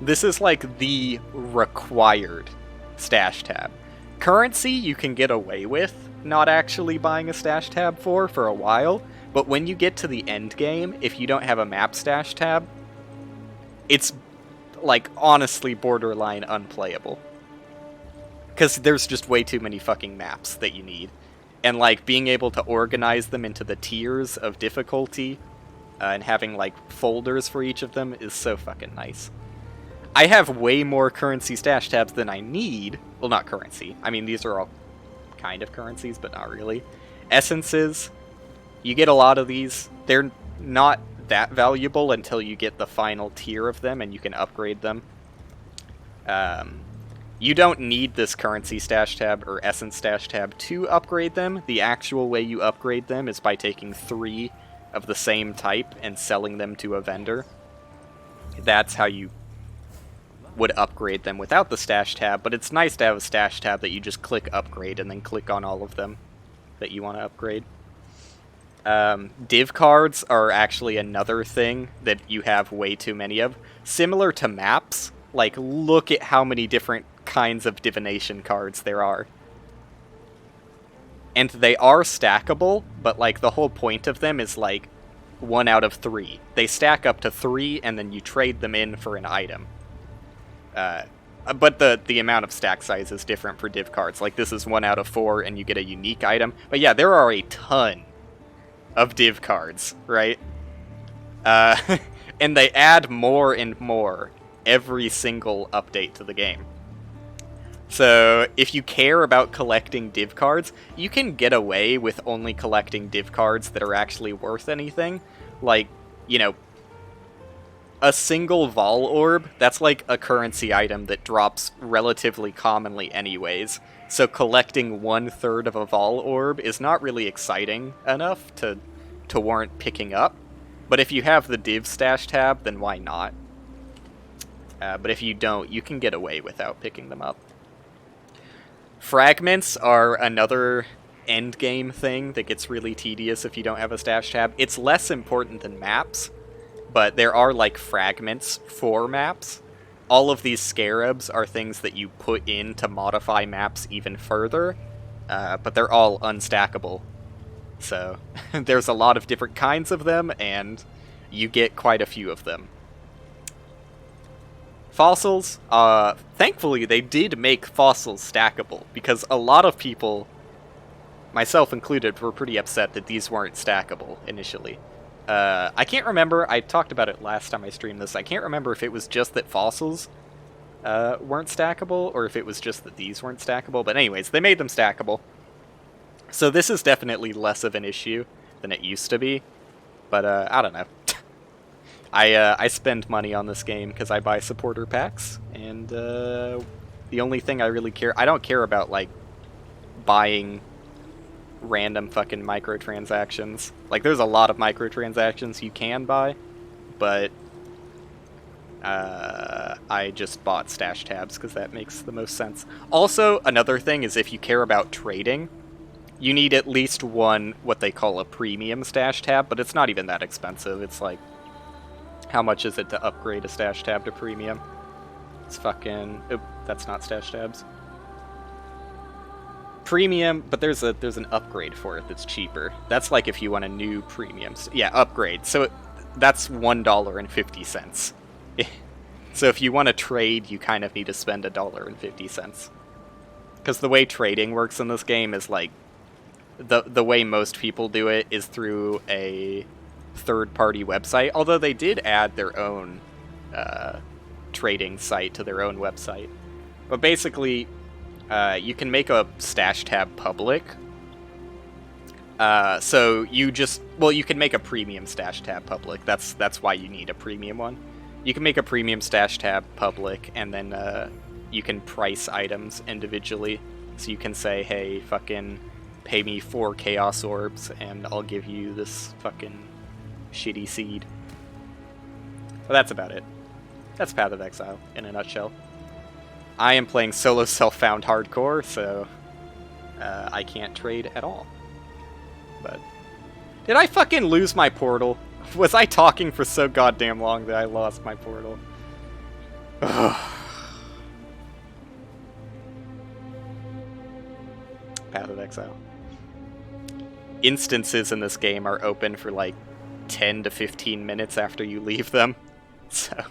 This is, like, the required stash tab. Currency you can get away with not actually buying a stash tab for a while, but when you get to the end game, if you don't have a map stash tab, it's, like, honestly borderline unplayable. Because there's just way too many fucking maps that you need. And, like, being able to organize them into the tiers of difficulty, and having, like, folders for each of them is so fucking nice. I have way more currency stash tabs than I need. Well, not currency. I mean, these are all kind of currencies, but not really. Essences. You get a lot of these. They're not that valuable until you get the final tier of them and you can upgrade them. You don't need this currency stash tab or essence stash tab to upgrade them. The actual way you upgrade them is by taking 3 of the same type and selling them to a vendor. That's how you would upgrade them without the stash tab, but it's nice to have a stash tab that you just click upgrade and then click on all of them that you want to upgrade. Div cards are actually another thing that you have way too many of. Similar to maps, like, look at how many different kinds of divination cards there are. And they are stackable, but, like, the whole point of them is, like, 1 out of 3. They stack up to 3, and then you trade them in for an item. But the amount of stack size is different for div cards. Like, this is 1 out of 4, and you get a unique item. But yeah, there are a ton of div cards, right? And they add more and more every single update to the game. So, if you care about collecting div cards, you can get away with only collecting div cards that are actually worth anything. Like, you know, a single Vol Orb, that's like a currency item that drops relatively commonly anyways. So collecting 1/3 of a Vol Orb is not really exciting enough to warrant picking up. But if you have the div stash tab, then why not? But if you don't, you can get away without picking them up. Fragments are another endgame thing that gets really tedious if you don't have a stash tab. It's less important than maps, but there are, like, fragments for maps. All of these scarabs are things that you put in to modify maps even further, but they're all unstackable. So, there's a lot of different kinds of them, and you get quite a few of them. Fossils, thankfully they did make fossils stackable, because a lot of people, myself included, were pretty upset that these weren't stackable initially. I can't remember, I talked about it last time I streamed this, I can't remember if it was just that fossils weren't stackable, or if it was just that these weren't stackable, but anyways, they made them stackable. So this is definitely less of an issue than it used to be, but I don't know. I spend money on this game because I buy supporter packs, and the only thing I really care... I don't care about, like, buying random fucking microtransactions. Like, there's a lot of microtransactions you can buy, but I just bought stash tabs because that makes the most sense. Also, another thing is if you care about trading, you need at least one, what they call a premium stash tab, but it's not even that expensive. It's like, how much is it to upgrade a stash tab to premium? It's fucking... Oop, that's not stash tabs. Premium, but there's an upgrade for it that's cheaper. That's like if you want a new premium. Yeah, upgrade. So that's $1.50. So if you want to trade, you kind of need to spend $1.50. Because the way trading works in this game is like... The way most people do it is through a third-party website, although they did add their own trading site to their own website. But basically, you can make a stash tab public. So you just... Well, you can make a premium stash tab public. That's why you need a premium one. You can make a premium stash tab public, and then you can price items individually. So you can say, hey, fucking pay me 4 Chaos Orbs, and I'll give you this fucking shitty seed. Well, that's about it. That's Path of Exile, in a nutshell. I am playing solo self-found hardcore, so I can't trade at all. But did I fucking lose my portal? Was I talking for so goddamn long that I lost my portal? Path of Exile. Instances in this game are open for like 10 to 15 minutes after you leave them. So,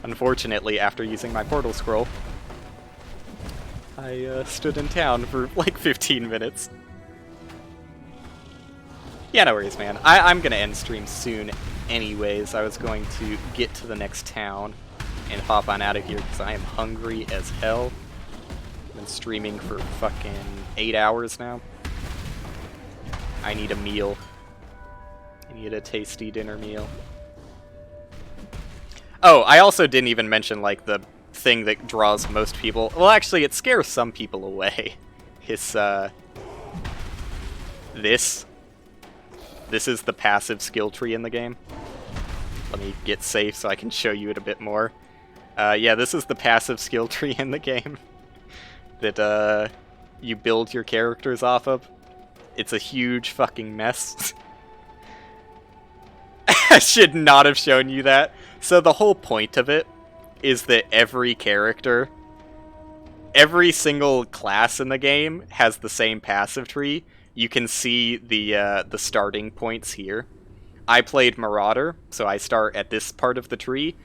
unfortunately, after using my portal scroll, I stood in town for like 15 minutes. Yeah, no worries, man. I'm gonna end stream soon anyways. I was going to get to the next town and hop on out of here because I am hungry as hell. I've been streaming for fucking 8 hours now. I need a meal. I need a tasty dinner meal. Oh, I also didn't even mention, like, the thing that draws most people, well, actually, it scares some people away. Is, this. This is the passive skill tree in the game. Let me get safe so I can show you it a bit more. Yeah, this is the passive skill tree in the game that you build your characters off of. It's a huge fucking mess. I should not have shown you that. So the whole point of it is that every character, every single class in the game has the same passive tree. You can see the starting points here. I played Marauder, so I start at this part of the tree.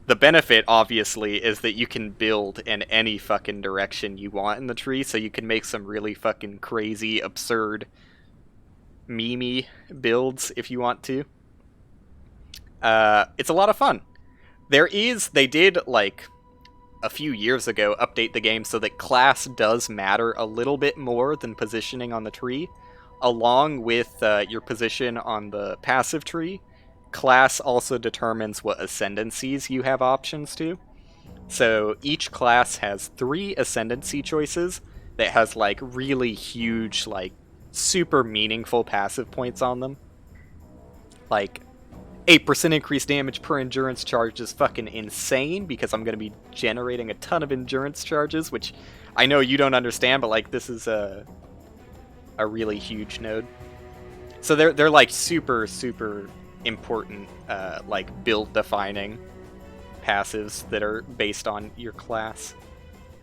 The benefit, obviously, is that you can build in any fucking direction you want in the tree, so you can make some really fucking crazy, absurd, meme-y builds if you want to. It's a lot of fun. They did, like, a few years ago, update the game so that class does matter a little bit more than positioning on the tree. Along with your position on the passive tree, class also determines what ascendancies you have options to. So each class has 3 ascendancy choices that has, like, really huge, like, super meaningful passive points on them. Like, 8% increased damage per endurance charge is fucking insane, because I'm going to be generating a ton of endurance charges, which I know you don't understand, but, like, this is a really huge node. So they're like super important, like, build defining passives that are based on your class.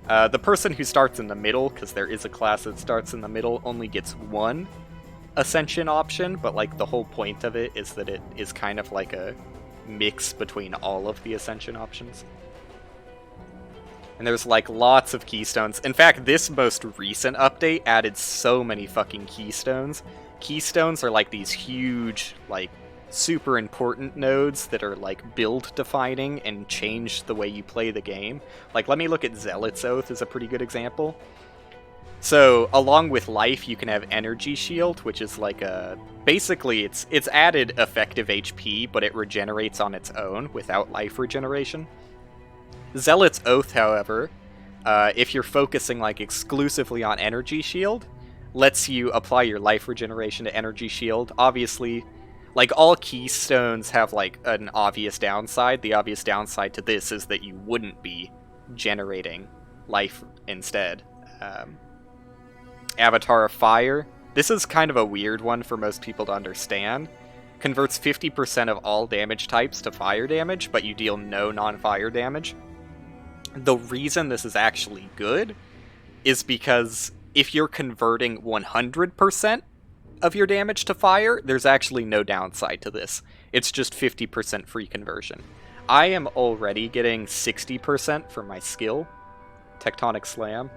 The person who starts in the middle, because there is a class that starts in the middle, only gets 1 ascension option, but, like, the whole point of it is that it is kind of like a mix between all of the ascension options. And there's, like, lots of keystones. In fact, this most recent update added so many fucking keystones. Keystones are, like, these huge, like, super important nodes that are, like, build defining and change the way you play the game. Like, let me look at Zealot's Oath as a pretty good example. So, along with life, you can have Energy Shield, which is like a... Basically, it's added effective HP, but it regenerates on its own without life regeneration. Zealot's Oath, however, if you're focusing, like, exclusively on Energy Shield, lets you apply your life regeneration to Energy Shield. Obviously, like, all keystones have, like, an obvious downside. The obvious downside to this is that you wouldn't be generating life instead. Avatar of Fire. This is kind of a weird one for most people to understand. Converts 50% of all damage types to fire damage, but you deal no non-fire damage. The reason this is actually good is because if you're converting 100% of your damage to fire, there's actually no downside to this. It's just 50% free conversion. I am already getting 60% from my skill, Tectonic Slam,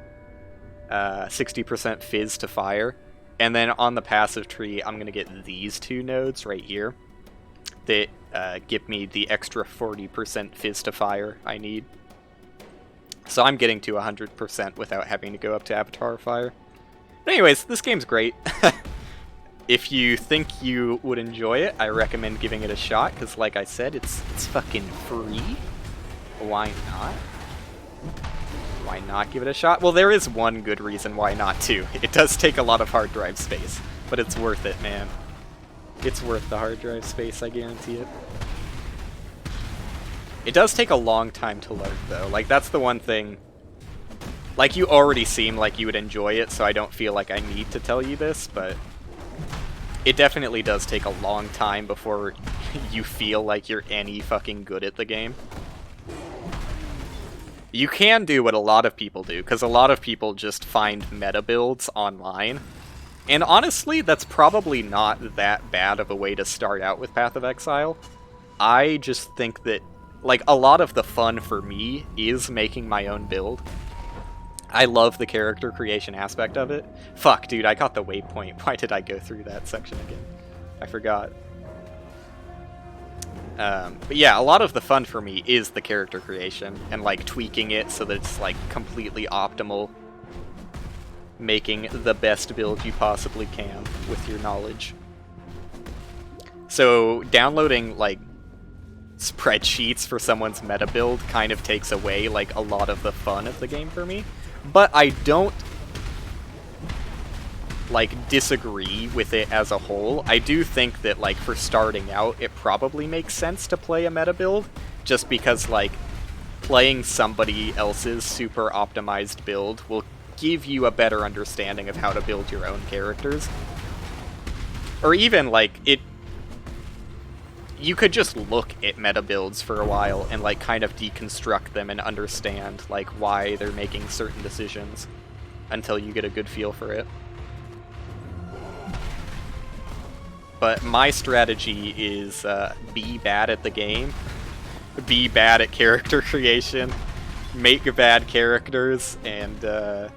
60% fizz to fire, and then on the passive tree, I'm going to get these 2 nodes right here that give me the extra 40% fizz to fire I need. So I'm getting to 100% without having to go up to Avatar of Fire. But anyways, this game's great. If you think you would enjoy it, I recommend giving it a shot, because like I said, it's fucking free. Why not? Why not give it a shot? Well, there is one good reason why not too. It does take a lot of hard drive space, but it's worth it, man. It's worth the hard drive space, I guarantee it. It does take a long time to load, though. Like, that's the one thing. Like, you already seem like you would enjoy it, so I don't feel like I need to tell you this, but it definitely does take a long time before you feel like you're any fucking good at the game. You can do what a lot of people do, because a lot of people just find meta builds online. And honestly, that's probably not that bad of a way to start out with Path of Exile. I just think that, like, a lot of the fun for me is making my own build. I love the character creation aspect of it. Fuck, dude, I got the waypoint. Why did I go through that section again? I forgot. But yeah, a lot of the fun for me is the character creation and, like, tweaking it so that it's, like, completely optimal. Making the best build you possibly can with your knowledge. So downloading, like, spreadsheets for someone's meta build kind of takes away like a lot of the fun of the game for me. But I don't like disagree with it as a whole. I do think that like for starting out, it probably makes sense to play a meta build, just because like playing somebody else's super optimized build will give you a better understanding of how to build your own characters. Or even like you could just look at meta builds for a while and like kind of deconstruct them and understand like why they're making certain decisions until you get a good feel for it. But my strategy is be bad at the game, be bad at character creation, make bad characters, and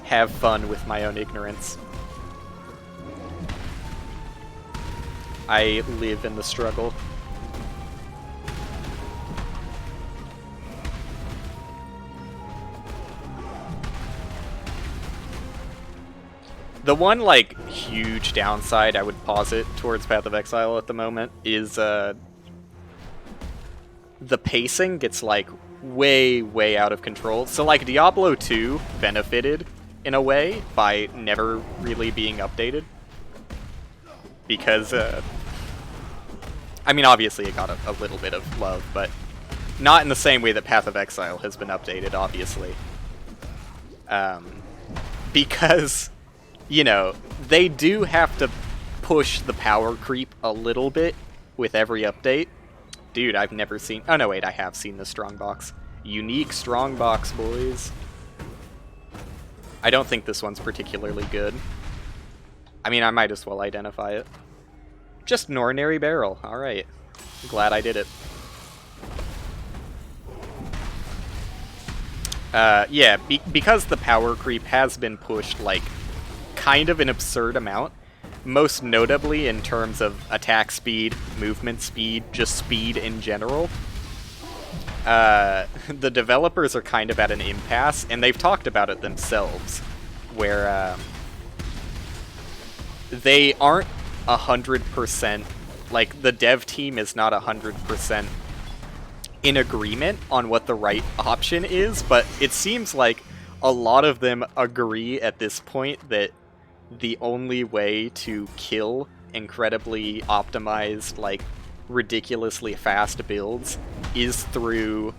have fun with my own ignorance. I live in the struggle. The one, like, huge downside I would posit towards Path of Exile at the moment is, the pacing gets, like, way, way out of control. So, like, Diablo 2 benefited, in a way, by never really being updated. Because, I mean, obviously it got a little bit of love, but not in the same way that Path of Exile has been updated, obviously. Because, you know, they do have to push the power creep a little bit with every update. Dude, I've never seen... Oh, no, wait, I have seen the Strongbox. Unique Strongbox, boys. I don't think this one's particularly good. I mean, I might as well identify it. Just an ordinary barrel. Alright. Glad I did it. Yeah, because the power creep has been pushed, like, kind of an absurd amount, most notably in terms of attack speed, movement speed, just speed in general, the developers are kind of at an impasse, and they've talked about it themselves, where, they aren't 100%, like, the dev team is not 100% in agreement on what the right option is, but it seems like a lot of them agree at this point that the only way to kill incredibly optimized, like, ridiculously fast builds is through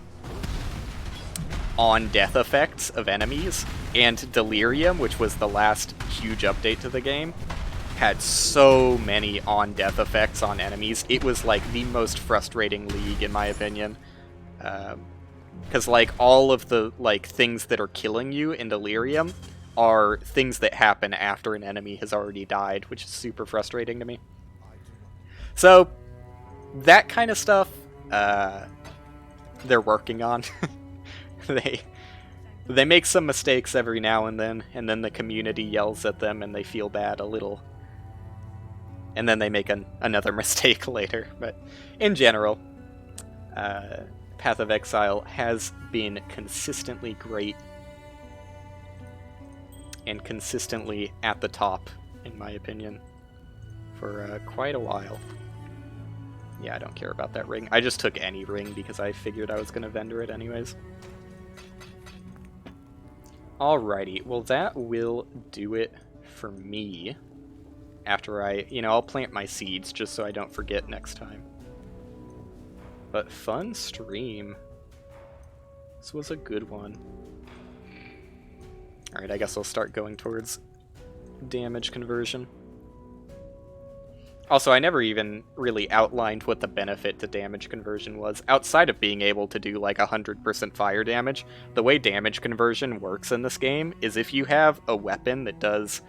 on-death effects of enemies, and Delirium, which was the last huge update to the game, had so many on-death effects on enemies. It was, like, the most frustrating league, in my opinion. Because, like, all of the, like, things that are killing you in Delirium are things that happen after an enemy has already died, which is super frustrating to me. So, that kind of stuff, they're working on. They make some mistakes every now and then the community yells at them and they feel bad a little. And then they make another mistake later. But in general, Path of Exile has been consistently great and consistently at the top, in my opinion, for quite a while. Yeah, I don't care about that ring. I just took any ring because I figured I was going to vendor it anyways. Alrighty, well that will do it for me. After I'll plant my seeds just so I don't forget next time. But fun stream. This was a good one. Alright, I guess I'll start going towards damage conversion. Also, I never even really outlined what the benefit to damage conversion was. Outside of being able to do like 100% fire damage, the way damage conversion works in this game is if you have a weapon that does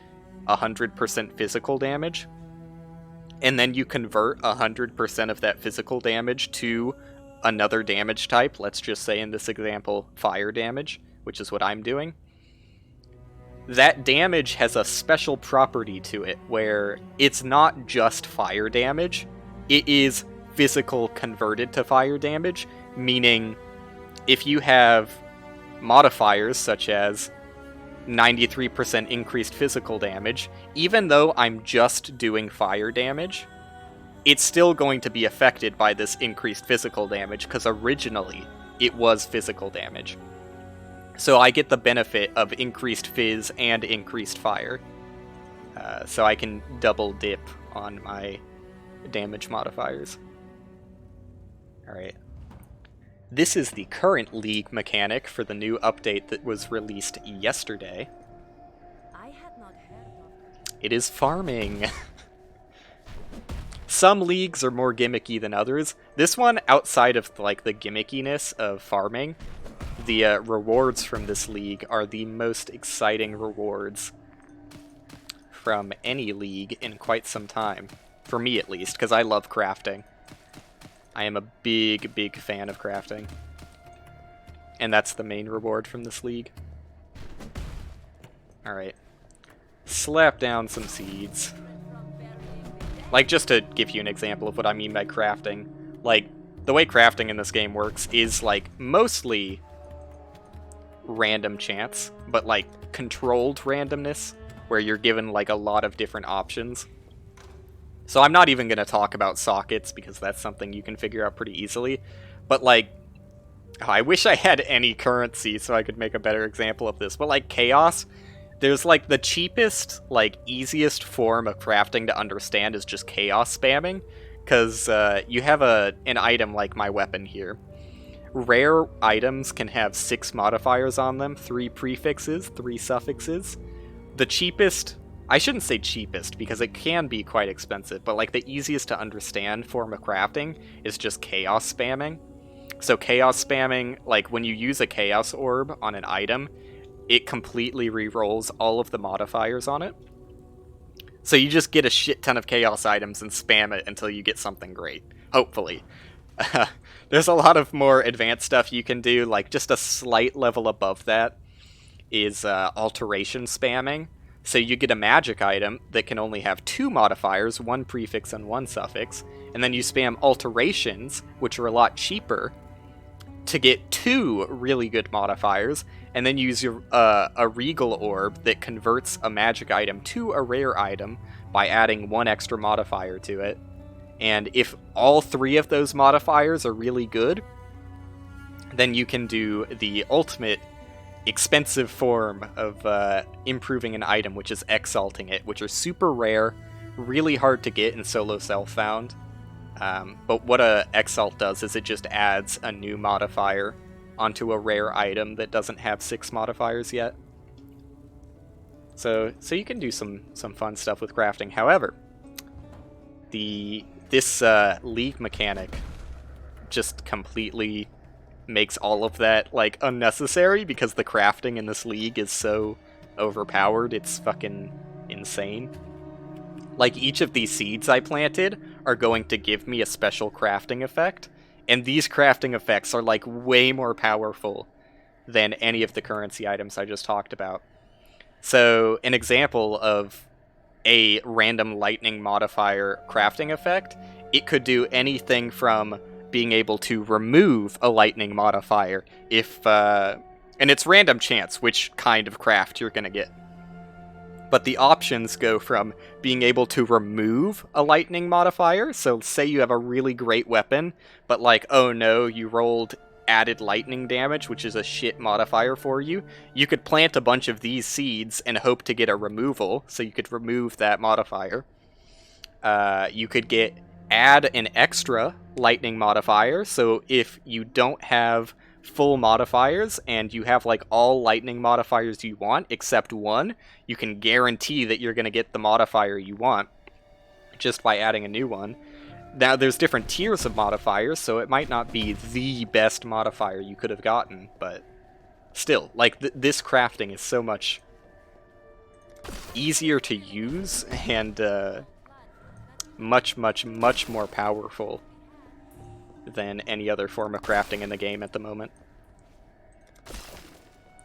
100% physical damage, and then you convert 100% of that physical damage to another damage type, let's just say in this example, fire damage, which is what I'm doing, that damage has a special property to it, where it's not just fire damage, it is physical converted to fire damage, meaning if you have modifiers such as 93% increased physical damage, even though I'm just doing fire damage, it's still going to be affected by this increased physical damage, because originally it was physical damage. So I get the benefit of increased fizz and increased fire. So I can double dip on my damage modifiers. Alright. This is the current League mechanic for the new update that was released yesterday. I had not heard of It is farming. Some leagues are more gimmicky than others. This one, outside of like the gimmickiness of farming, the rewards from this league are the most exciting rewards from any league in quite some time. For me, at least, because I love crafting. I am a big, big fan of crafting. And that's the main reward from this league. Alright. Slap down some seeds. Like, just to give you an example of what I mean by crafting. Like, the way crafting in this game works is, like, mostly random chance, but, like, controlled randomness, where you're given, like, a lot of different options. So I'm not even going to talk about sockets, because that's something you can figure out pretty easily. But, like, I wish I had any currency so I could make a better example of this. But, like, chaos, there's, like, the cheapest, like, easiest form of crafting to understand is just chaos spamming. Because you have an item like my weapon here. Rare items can have 6 modifiers on them, 3 prefixes, 3 suffixes. The cheapest, I shouldn't say cheapest, because it can be quite expensive, but like the easiest to understand form of crafting is just chaos spamming. So chaos spamming, like when you use a chaos orb on an item, it completely re-rolls all of the modifiers on it. So you just get a shit ton of chaos items and spam it until you get something great. Hopefully. There's a lot of more advanced stuff you can do, like just a slight level above that is alteration spamming. So you get a magic item that can only have 2 modifiers, 1 prefix and 1 suffix, and then you spam alterations, which are a lot cheaper, to get 2 really good modifiers, and then use your, a regal orb that converts a magic item to a rare item by adding 1 extra modifier to it. And if all 3 of those modifiers are really good, then you can do the ultimate expensive form of improving an item, which is exalting it, which are super rare, really hard to get in solo self-found. But what a exalt does is it just adds a new modifier onto a rare item that doesn't have 6 modifiers yet. So you can do some fun stuff with crafting. However, this league mechanic just completely makes all of that, like, unnecessary, because the crafting in this league is so overpowered, it's fucking insane. Like, each of these seeds I planted are going to give me a special crafting effect, and these crafting effects are, like, way more powerful than any of the currency items I just talked about. So, an example of a random lightning modifier crafting effect, it could do anything from being able to remove a lightning modifier if, and it's random chance which kind of craft you're gonna get. But the options go from being able to remove a lightning modifier, so say you have a really great weapon, but like, oh no, you rolled added lightning damage, which is a shit modifier for you, you could plant a bunch of these seeds and hope to get a removal, so you could remove that modifier. You could add an extra lightning modifier, so if you don't have full modifiers and you have like all lightning modifiers you want except 1, you can guarantee that you're going to get the modifier you want just by adding a new one. Now there's different tiers of modifiers, so it might not be the best modifier you could have gotten, but still, like, this crafting is so much easier to use and much, much, much more powerful than any other form of crafting in the game at the moment.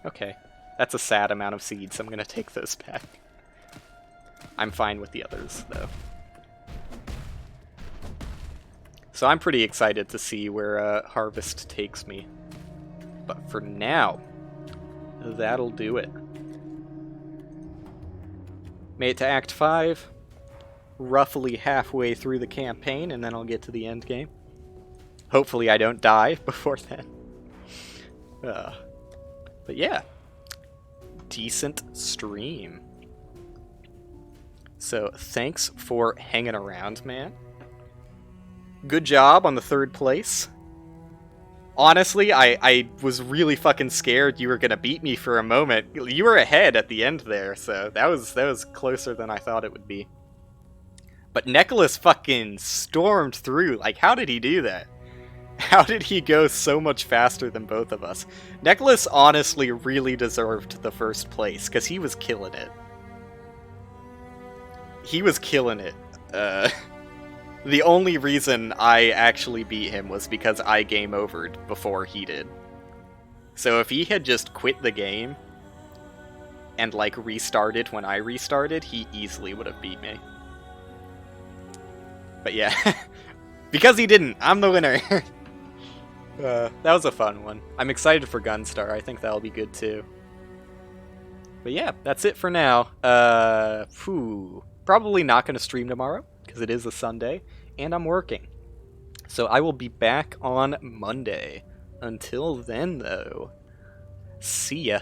Okay, that's a sad amount of seeds, I'm gonna take those back. I'm fine with the others, though. So I'm pretty excited to see where Harvest takes me. But for now, that'll do it. Made it to Act 5. roughly halfway through the campaign, and then I'll get to the end game. Hopefully I don't die before then. But yeah, decent stream. So thanks for hanging around, man. Good job on the 3rd place. Honestly, I was really fucking scared you were gonna beat me for a moment. You were ahead at the end there, so that was closer than I thought it would be. But Nicholas fucking stormed through. Like, how did he do that? How did he go so much faster than both of us? Nicholas honestly really deserved the 1st place, because he was killing it. He was killing it. The only reason I actually beat him was because I game overed before he did. So if he had just quit the game and, like, restarted when I restarted, he easily would have beat me. But yeah, because he didn't, I'm the winner. That was a fun one. I'm excited for Gunstar. I think that'll be good too. But yeah, that's it for now. Probably not going to stream tomorrow, because it is a Sunday, and I'm working. So I will be back on Monday. Until then, though, see ya.